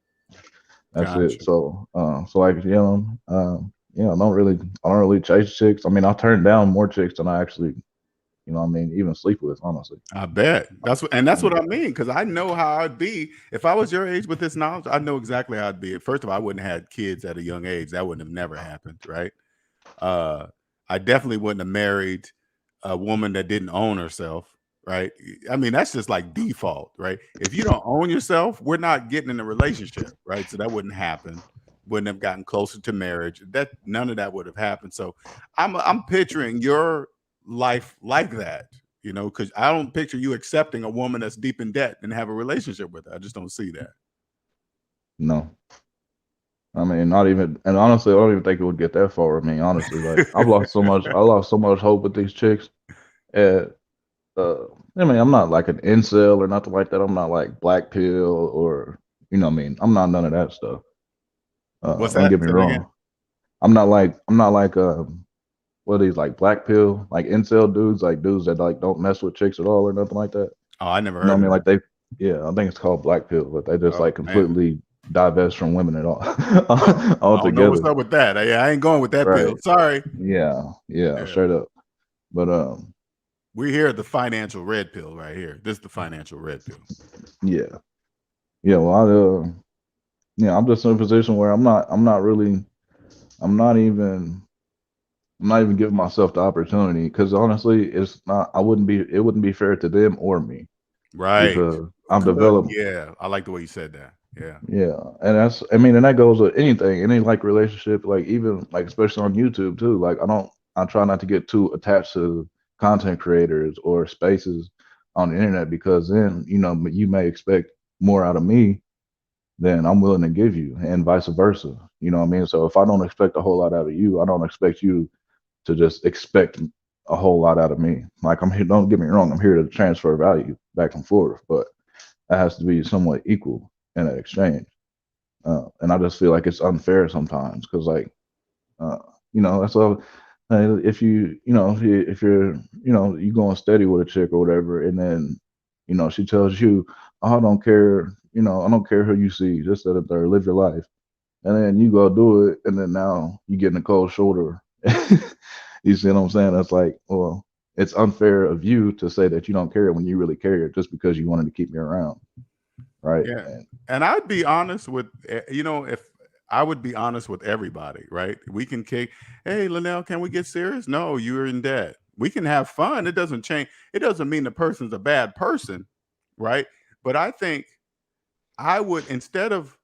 That's it. Gotcha. So like, I don't really chase chicks. I mean, I turn down more chicks than I actually, you know what I mean, even sleep with, honestly. I bet that's what Yeah. I mean, because I know how I'd be if I was your age with this knowledge. I know exactly how I'd be. First of all, I wouldn't have had kids at a young age. That wouldn't have never happened, right? Uh, I definitely wouldn't have married a woman that didn't own herself, right? I mean, that's just like default, right? If you don't own yourself, we're not getting in a relationship, right? So that wouldn't happen. Wouldn't have gotten closer to marriage. That none of that would have happened. So I'm picturing your life like that, you know, because I don't picture you accepting a woman that's deep in debt and have a relationship with her. I just don't see that. No. I mean, not even, and honestly, I don't even think it would get that far with me. Honestly, like I lost so much hope with these chicks. And I mean, I'm not like an incel or nothing like that. I'm not like black pill or, you know what I mean. I'm not none of that stuff. What's Don't that? get me Say it again. wrong. I'm not like what are these, like black pill, like incel dudes, like dudes that like don't mess with chicks at all or nothing like that. Oh, I never You know what heard I of mean? that. Like yeah, I think it's called black pill, but they just Oh like man, completely divest from women at all I don't know what's altogether. up with that. I ain't going with that Right. pill. Sorry. Yeah, Yeah. straight up. But We're here at the financial red pill right here. This is the financial red pill. yeah. Yeah, well I'm just in a position where I'm not even giving myself the opportunity because honestly, it wouldn't be fair to them or me Right. because I'm Good. developed. Yeah. I like the way you said that. Yeah. Yeah, and I mean, and that goes with anything, any like relationship, like even like especially on YouTube too. Like I try not to get too attached to content creators or spaces on the internet because then, you know, you may expect more out of me than I'm willing to give you, and vice versa. You know what I mean? So if I don't expect a whole lot out of you, I don't expect you to just expect a whole lot out of me. Like I'm here, don't get me wrong, I'm here to transfer value back and forth, but that has to be somewhat equal in an exchange. And I just feel like it's unfair sometimes because, like, uh, you know, that's all. If if you're, you know, you going steady with a chick or whatever, and then, you know, she tells you, oh, I don't care, you know, I don't care who you see, just that they're live your life, and then you go do it, and then now you get in a cold shoulder. You see what I'm saying? That's like, well, it's unfair of you to say that you don't care when you really care just because you wanted to keep me around, right? Yeah. And I'd be honest with, you know, if I would be honest with everybody, right? We can kick, hey, Linnell, can we get serious? No, you're in debt. We can have fun. It doesn't change. It doesn't mean the person's a bad person, right? But I think I would, instead of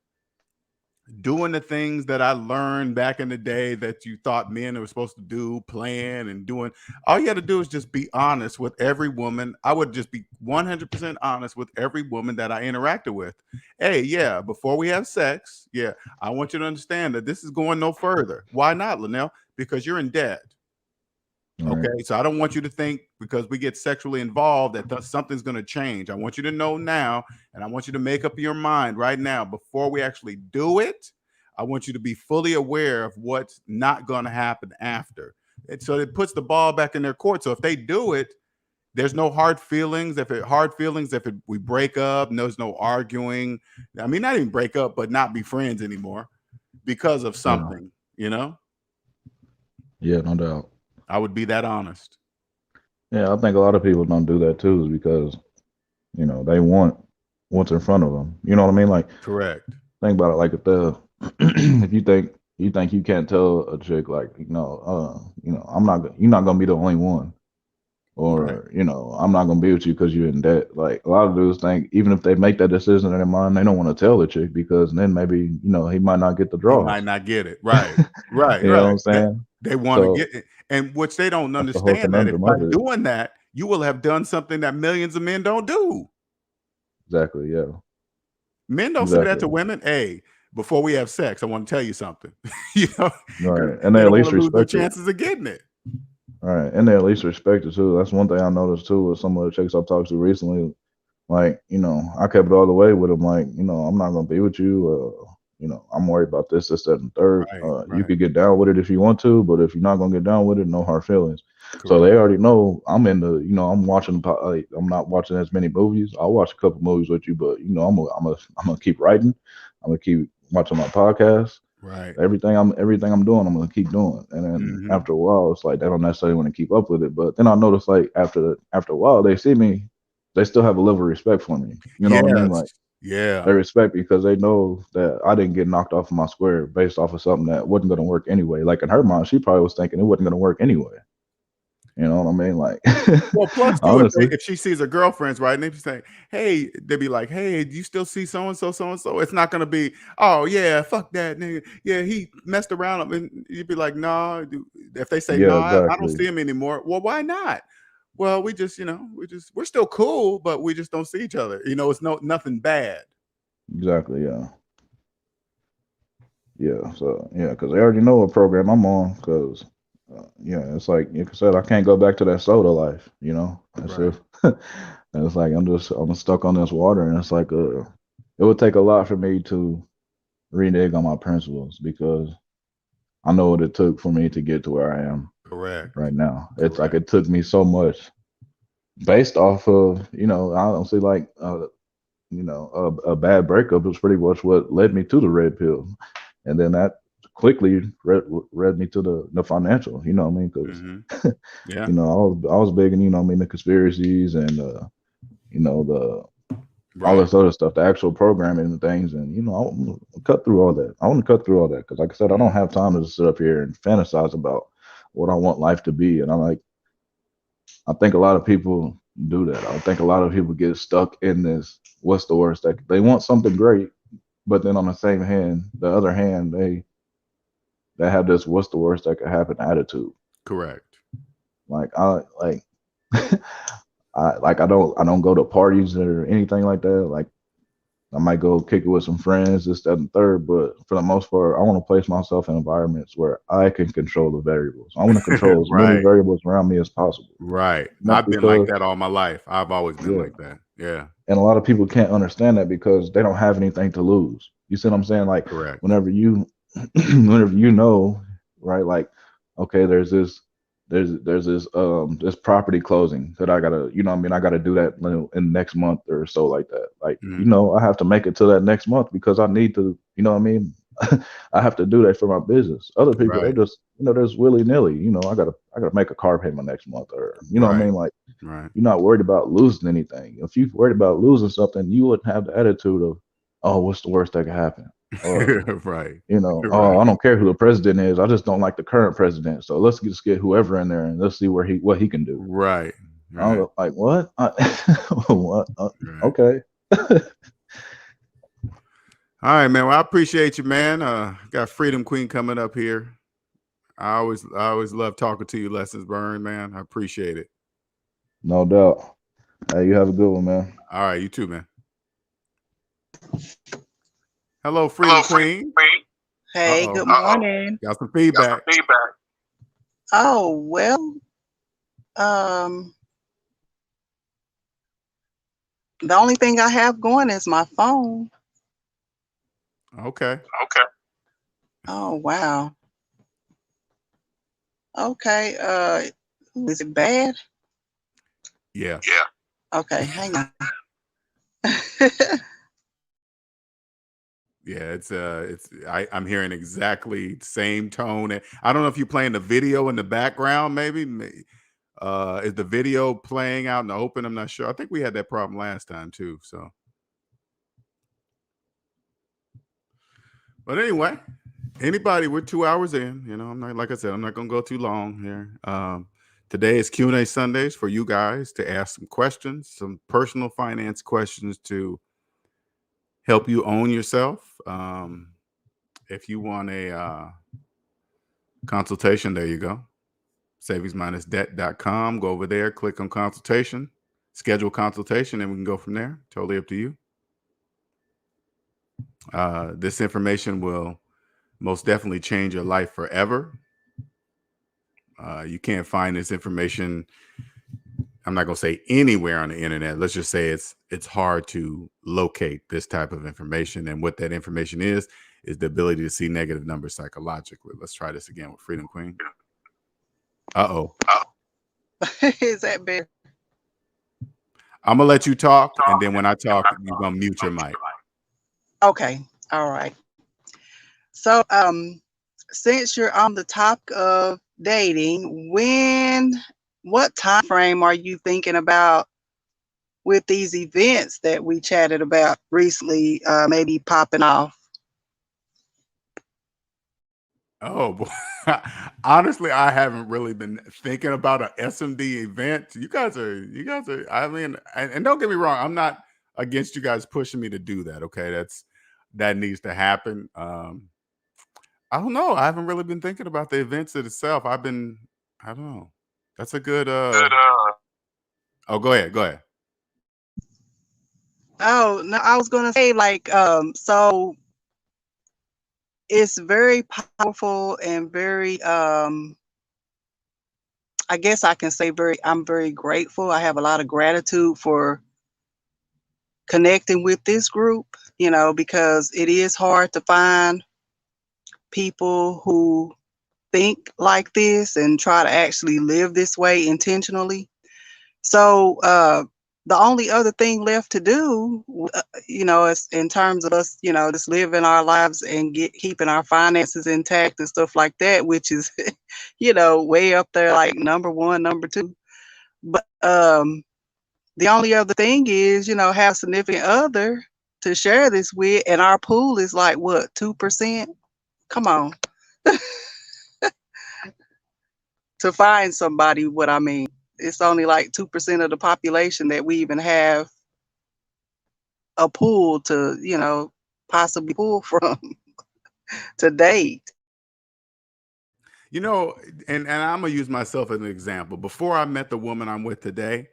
doing the things that I learned back in the day that you thought men were supposed to do, plan and doing. All you got to do is just be honest with every woman. I would just be 100% honest with every woman that I interacted with. Hey, yeah, before we have sex, yeah, I want you to understand that this is going no further. Why not, Linnell? Because you're in debt. Okay, so I don't want you to think because we get sexually involved that something's going to change. I want you to know now, and I want you to make up your mind right now before we actually do it. I want you to be fully aware of what's not going to happen after. And so it puts the ball back in their court. So if they do it, there's no hard feelings. If we break up, there's no arguing. I mean, not even break up, but not be friends anymore because of something, you know? Yeah, no doubt. I would be that honest. Yeah, I think a lot of people don't do that too, is because, you know, they want what's in front of them. You know what I mean? Like, correct. Think about it. Like if you think you can't tell a chick, like, you're not gonna be the only one, or right. I'm not gonna be with you because you're in debt. Like, a lot of dudes think even if they make that decision in their mind, they don't want to tell the chick because then maybe he might not get the draws. He might not get it. Right. Right. You know what I'm saying? They want to get it, and which they don't understand that if by doing that, you will have done something that millions of men don't do. Exactly. Yeah. Men don't say that to women. Hey, before we have sex, I want to tell you something. Right? And they at least respect their chances of getting it. Right, and they at least respect it too. That's one thing I noticed too with some of the chicks I've talked to recently. Like, I kept it all the way with them. Like, I'm not gonna be with you. I'm worried about this, that, and third. You could get down with it if you want to, but if you're not gonna get down with it, no hard feelings. Correct. So they already know I'm in the. I'm watching. I'm not watching as many movies. I'll watch a couple movies with you, but I'm gonna keep writing. I'm gonna keep watching my podcast. Right. Everything I'm doing, I'm gonna keep doing. And then after a while, it's like they don't necessarily want to keep up with it. But then I notice, like, after a while, they see me, they still have a level of respect for me. You know what I mean? Like, they respect me because they know that I didn't get knocked off of my square based off of something that wasn't gonna work anyway. Like, in her mind, she probably was thinking it wasn't gonna work anyway. You know what I mean? Like, well, plus honestly, if she sees her girlfriends, right, and they be saying, "Hey," they be like, "Hey, do you still see so and so, so and so?" It's not gonna be, "Oh yeah, fuck that nigga. Yeah, he messed around," and you'd be like, "No." If they say, "No, exactly. I don't see him anymore," well, why not? Well, we just, we're still cool, but we just don't see each other. It's nothing bad. Exactly. Yeah. Yeah. So yeah, because they already know what program I'm on. Because it's like I said, I can't go back to that soda life. That's right. And it's like I'm stuck on this water, and it's like it would take a lot for me to renege on my principles because I know what it took for me to get to where I am. Correct. Right now, it's like it took me so much based off of I don't see like a bad breakup was pretty much what led me to the red pill, and then that quickly read me to the financial, you know what I mean? Because I was big in the conspiracies and all this other stuff, the actual programming and things, and I want to cut through all that. I want to cut through all that because, like I said, I don't have time to just sit up here and fantasize about what I want life to be. And I think a lot of people do that. I think a lot of people get stuck in this. What's the worst that they want something great, but then on the other hand, they have this what's the worst that could happen attitude. Correct. Like I don't go to parties or anything like that. Like I might go kick it with some friends, this, that, and third. But for the most part, I want to place myself in environments where I can control the variables. I want to control as many variables around me as possible. Right. I've been like that all my life. I've always been like that. Yeah. And a lot of people can't understand that because they don't have anything to lose. You see what I'm saying? Like, correct. Whenever you right? Like, okay, there's this property closing that I gotta, I gotta do that in next month or so like that. Like, I have to make it to that next month because I need to, I have to do that for my business. Other people, they just, they're just willy nilly. I gotta make a car payment next month, or what I mean. Like, you're not worried about losing anything. If you're worried about losing something, you wouldn't have the attitude of, oh, what's the worst that could happen? Or, oh, I don't care who the president is. I just don't like the current president. So let's just get whoever in there and let's see what he can do. Right. I'm like, what? What? Okay. All right, man. Well, I appreciate you, man. Got Freedom Queen coming up here. I always love talking to you, Lessons Burned, man. I appreciate it. No doubt. Hey, you have a good one, man. All right, you too, man. Hello, Freedom Queen. Hey, good morning. Got some feedback. Oh, well, um, the only thing I have going is my phone. Okay. Oh, wow. Okay, is it bad? Yeah. Okay, hang on. Yeah, I'm hearing exactly the same tone. I don't know if you're playing the video in the background, maybe. Is the video playing out in the open? I'm not sure. I think we had that problem last time too. So, but anyway, anybody, we're 2 hours in. I'm not, like I said, I'm not gonna go too long here. Today is Q&A Sundays for you guys to ask some questions, some personal finance questions to help you own yourself. If you want a consultation, there you go. SavingsMinusDebt.com. Go over there, click on consultation, schedule consultation, and we can go from there. Totally up to you. This information will most definitely change your life forever. You can't find this information, I'm not going to say anywhere on the internet. Let's just say it's hard to locate this type of information. And what that information is the ability to see negative numbers psychologically. Let's try this again with Freedom Queen. Uh-oh. Is that better? I'm going to let you talk, and then when I talk, you're going to mute your mic. Okay, all right. So, since you're on the topic of dating, what time frame are you thinking about with these events that we chatted about recently, maybe popping off? Oh, boy. Honestly, I haven't really been thinking about an SMD event. You guys are, I mean, and don't get me wrong, I'm not against you guys pushing me to do that. Okay. That needs to happen. I don't know. I haven't really been thinking about the events itself. I don't know. That's a good, oh, go ahead. Oh, no, I was gonna say, like, so it's very powerful and very, I guess I can say I'm very grateful. I have a lot of gratitude for connecting with this group, because it is hard to find people who think like this and try to actually live this way intentionally. So, the only other thing left to do, is in terms of us, just living our lives and keeping our finances intact and stuff like that, which is, way up there, like number one, number two. But the only other thing is, have a significant other to share this with, and our pool is like what, 2%? Come on. To find somebody, what I mean. It's only like 2% of the population that we even have a pool to, possibly pull from to date. And I'm going to use myself as an example. Before I met the woman I'm with today,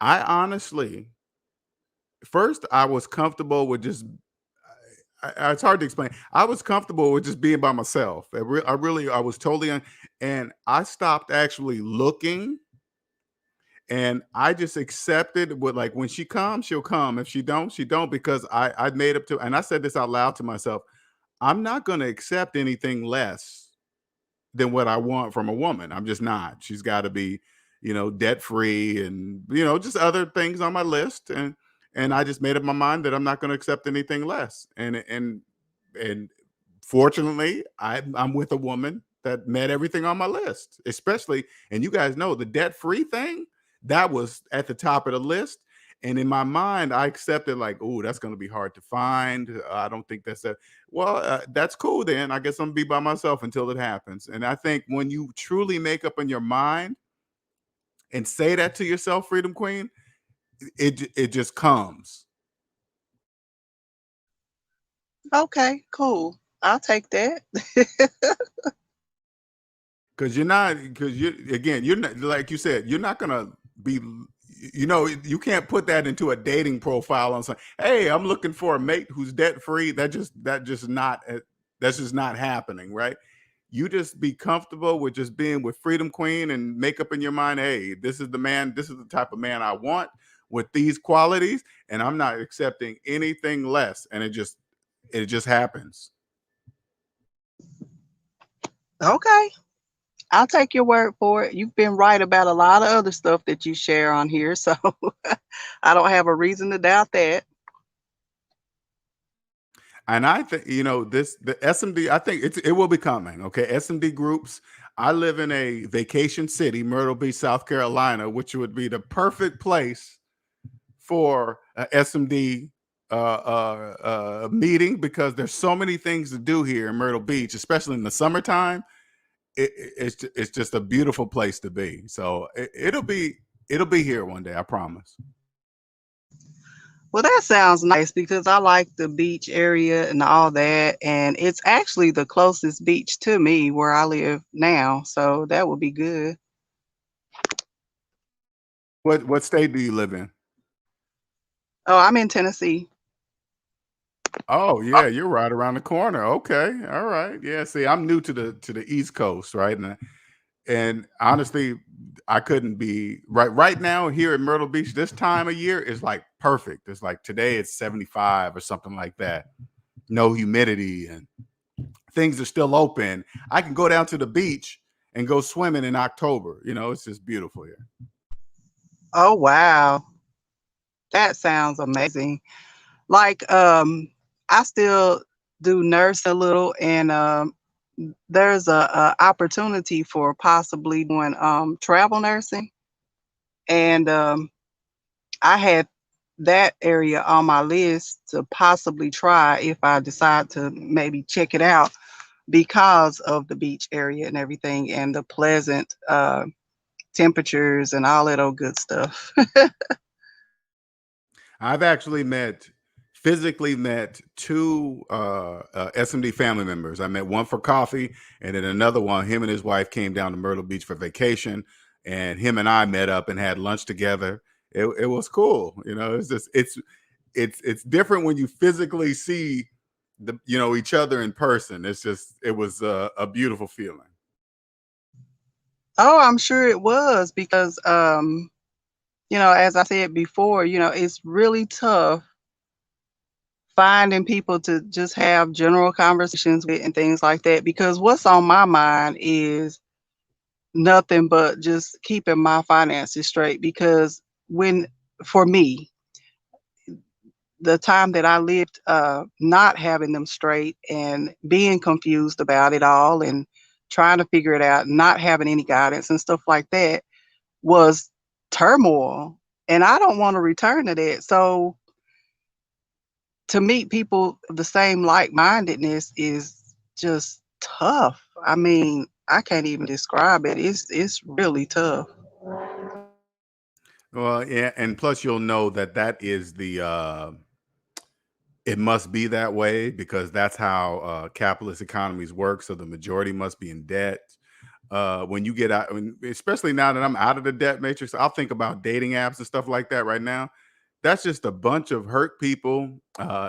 I honestly, first, I was comfortable with just, it's hard to explain. I was comfortable with just being by myself. I was totally, and I stopped actually looking. And I just accepted with, like, when she comes, she'll come. If she don't, she don't, because I made up to, and I said this out loud to myself, I'm not going to accept anything less than what I want from a woman. I'm just not. She's got to be, debt free and, just other things on my list. And I just made up my mind that I'm not going to accept anything less. And fortunately, I'm with a woman that met everything on my list, especially, and you guys know the debt free thing, that was at the top of the list. And in my mind, I accepted, like, oh, that's going to be hard to find. I don't think that's that's cool. Then I guess I'm gonna be by myself until it happens. And I think when you truly make up in your mind and say that to yourself, Freedom Queen, it just comes. Okay, cool. I'll take that. Because you're not, like you said, you're not gonna be, you can't put that into a dating profile on saying, hey, I'm looking for a mate who's debt free. That's just not happening, right? You just be comfortable with just being with Freedom Queen and make up in your mind, hey, this is the man, this is the type of man I want with these qualities, and I'm not accepting anything less. And it just happens. Okay. I'll take your word for it. You've been right about a lot of other stuff that you share on here, so I don't have a reason to doubt that. And I think, the SMD, I think it will be coming. Okay. SMD groups. I live in a vacation city, Myrtle Beach, South Carolina, which would be the perfect place for a SMD meeting, because there's so many things to do here in Myrtle Beach, especially in the summertime. It's just a beautiful place to be. So it'll be here one day. I promise. Well, that sounds nice because I like the beach area and all that, and it's actually the closest beach to me where I live now, so that would be good. What state do you live in? Oh, I'm in Tennessee. Oh yeah, you're right around the corner. Okay, all right. Yeah, see, I'm new to the East Coast, right? And honestly, I couldn't be right now here in Myrtle Beach. This time of year is like perfect. It's like today it's 75 or something like that. No humidity and things are still open. I can go down to the beach and go swimming in October. It's just beautiful here. Oh, wow. That sounds amazing. Like, I still do nurse a little, and there's a opportunity for possibly doing travel nursing, and I had that area on my list to possibly try if I decide to maybe check it out because of the beach area and everything and the pleasant temperatures and all that old good stuff. I've actually physically met two SMD family members. I met one for coffee, and then another one, him and his wife came down to Myrtle Beach for vacation, and him and I met up and had lunch together. It was cool. It's different when you physically see each other in person. It was a beautiful feeling. Oh, I'm sure it was because as I said before, it's really tough finding people to just have general conversations with and things like that, because what's on my mind is nothing but just keeping my finances straight, because for me, the time that I lived not having them straight and being confused about it all and trying to figure it out, not having any guidance and stuff like that was turmoil. And I don't want to return to that. So to meet people of the same like-mindedness is just tough. I mean, I can't even describe it. It's really tough. Well, yeah, and plus you'll know that is it must be that way because that's how capitalist economies work. So the majority must be in debt. When you get out, especially now that I'm out of the debt matrix, I'll think about dating apps and stuff like that right now. That's just a bunch of hurt people,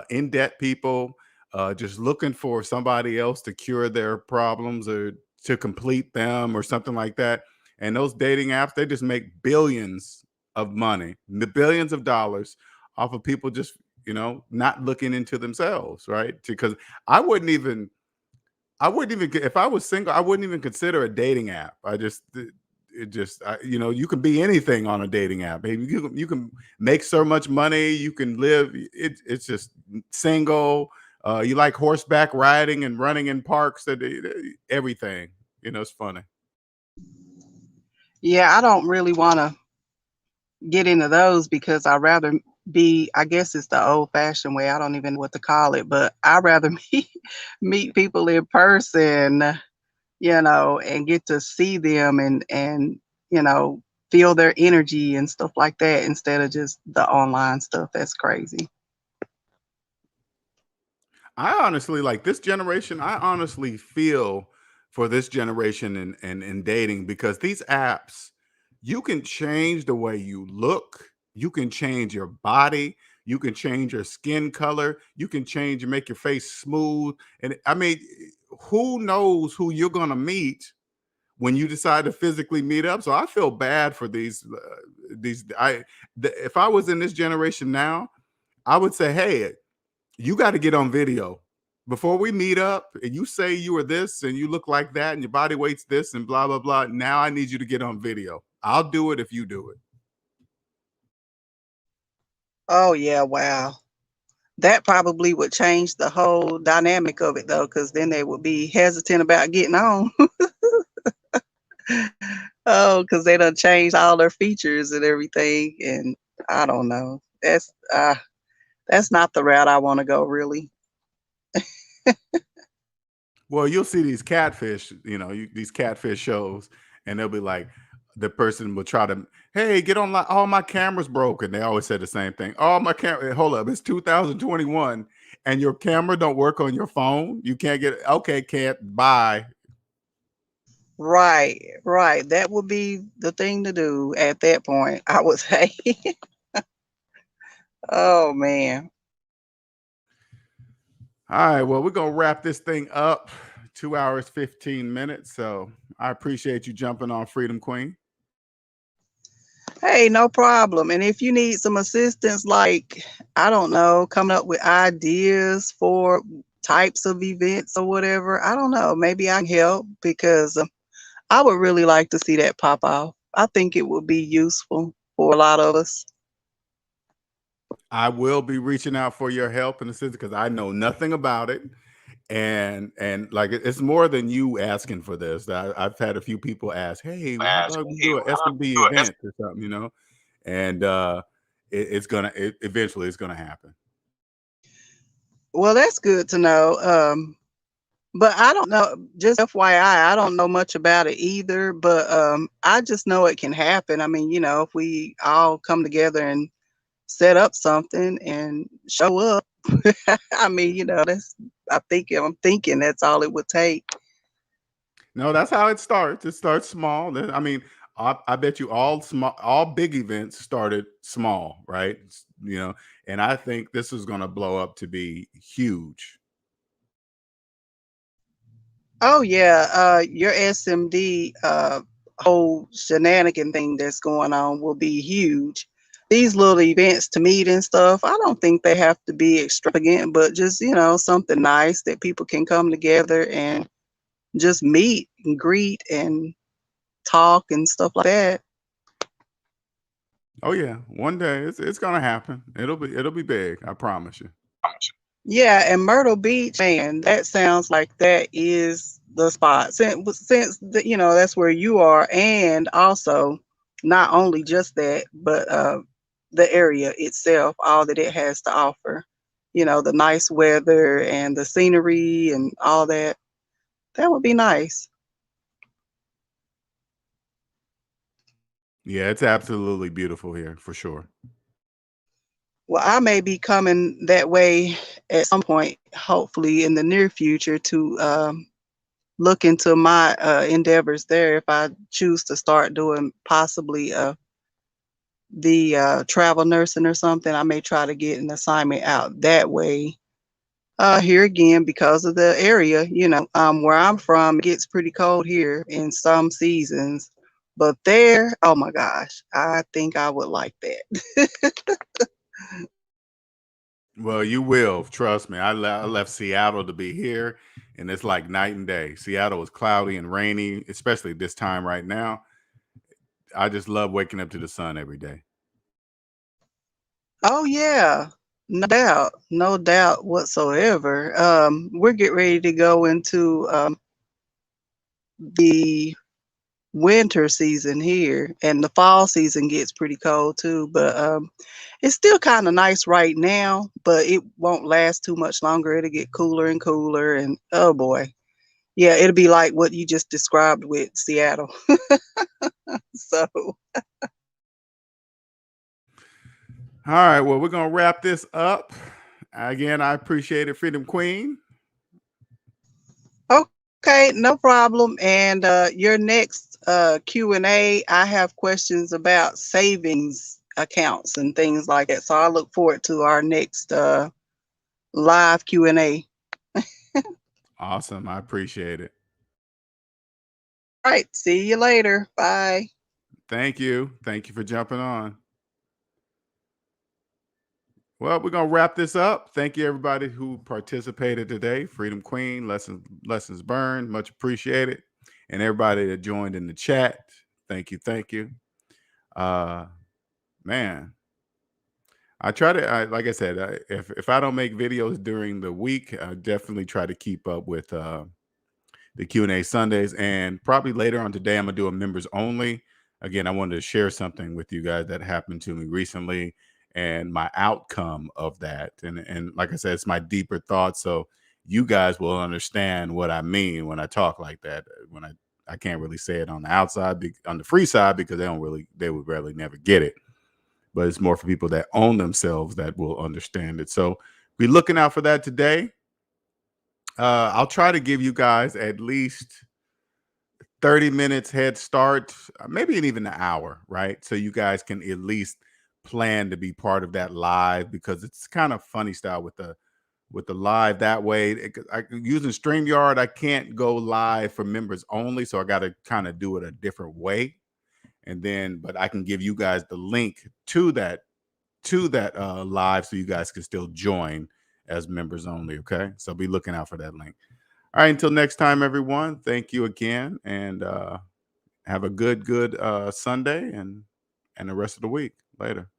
in debt people, just looking for somebody else to cure their problems or to complete them or something like that. And those dating apps, they just make billions of money, the billions of dollars off of people just, not looking into themselves, right? Because I wouldn't even if I was single, I wouldn't even consider a dating app. You can be anything on a dating app. Maybe you can make so much money, you can live. It's just single. You like horseback riding and running in parks. Everything. It's funny. Yeah, I don't really want to get into those because I rather I guess it's the old fashioned way. I don't even know what to call it, but I rather meet people in person, and get to see them and feel their energy and stuff like that instead of just the online stuff. That's crazy. I honestly like this generation. I honestly feel for this generation in dating, because these apps, you can change the way you look, you can change your body, you can change your skin color, you can change and make your face smooth. And I mean, who knows who you're gonna meet when you decide to physically meet up? So I feel bad for these. If I was in this generation now, I would say, hey, you got to get on video before we meet up, and you say you are this and you look like that and your body weight's this and blah blah blah. Now I need you to get on video. I'll do it if you do it. Oh yeah, wow. That probably would change the whole dynamic of it though, because then they would be hesitant about getting on. Oh, because they done changed all their features and everything, and I don't know. That's not the route I want to go, really. Well, you'll see these catfish, these catfish shows, and they'll be like, the person will try to, hey, get on, all my cameras broke. And they always say the same thing. Oh, my camera, hold up, it's 2021 and your camera don't work on your phone. You can't get, okay, can't, bye. Right, right. That would be the thing to do at that point, I would say. Oh man. All right, well, we're going to wrap this thing up. 2 hours, 15 minutes. So I appreciate you jumping on, Freedom Queen. Hey, no problem. And if you need some assistance, like, I don't know, coming up with ideas for types of events or whatever, I don't know, maybe I can help, because I would really like to see that pop off. I think it would be useful for a lot of us. I will be reaching out for your help and assistance, because I know nothing about it. And like, it's more than you asking for this. I've had a few people ask, hey, well, how about we do an SMB event or something, and eventually it's gonna happen. Well, that's good to know. But I don't know, just FYI, I don't know much about it either, but I just know it can happen. I mean, if we all come together and set up something and show up, I mean, I'm thinking that's all it would take. No, that's how it starts. It starts small. I mean, I bet you all big events started small, right? And I think this is going to blow up to be huge. Oh yeah, your SMD whole shenanigan thing that's going on will be huge. These little events to meet and stuff, I don't think they have to be extravagant, but just, something nice that people can come together and just meet and greet and talk and stuff like that. Oh yeah, one day it's gonna happen. It'll be big. I promise you. Yeah, and Myrtle Beach, man, that sounds like that is the spot. Since that's where you are, and also not only just that, but the area itself, all that it has to offer. The nice weather and the scenery and all that. That would be nice. Yeah, it's absolutely beautiful here for sure. Well, I may be coming that way at some point, hopefully in the near future, to look into my endeavors there if I choose to start doing possibly the travel nursing or something. I may try to get an assignment out that way. Here again, because of the area, where I'm from, it gets pretty cold here in some seasons. But there, oh my gosh, I think I would like that. Well, you will, trust me. I left Seattle to be here, and it's like night and day. Seattle was cloudy and rainy, especially this time right now. I just love waking up to the sun every day. Oh yeah, no doubt whatsoever. We're getting ready to go into the winter season here, and the fall season gets pretty cold too. But it's still kind of nice right now, but it won't last too much longer. It'll get cooler and cooler, and oh boy, yeah, it'll be like what you just described with Seattle. So. All right, well, we're gonna wrap this up. Again, I appreciate it, Freedom Queen. Okay, no problem. And your next Q&A, I have questions about savings accounts and things like that. So I look forward to our next live Q&A. Awesome. I appreciate it. All right. See you later. Bye. Thank you. Thank you for jumping on. Well, we're going to wrap this up. Thank you, everybody who participated today. Freedom Queen, Lessons Burned, much appreciated. And everybody that joined in the chat, thank you. Thank you. Man, I try to, like I said, if I don't make videos during the week, I definitely try to keep up with the Q&A Sundays. And probably later on today, I'm going to do a members only. Again, I wanted to share something with you guys that happened to me recently and my outcome of that. And like I said, it's my deeper thoughts. So you guys will understand what I mean when I talk like that. When I can't really say it on the outside, on the free side, because they would rarely never get it. But it's more for people that own themselves that will understand it. So be looking out for that today. I'll try to give you guys at least 30 minutes head start, maybe even an hour, right? So you guys can at least plan to be part of that live, because it's kind of funny style with the live that way. Using StreamYard, I can't go live for members only, so I got to kind of do it a different way. And then, but I can give you guys the link to that live, so you guys can still join as members only. Okay, so be looking out for that link. All right, until next time, everyone, thank you again, and have a good Sunday and the rest of the week. Later.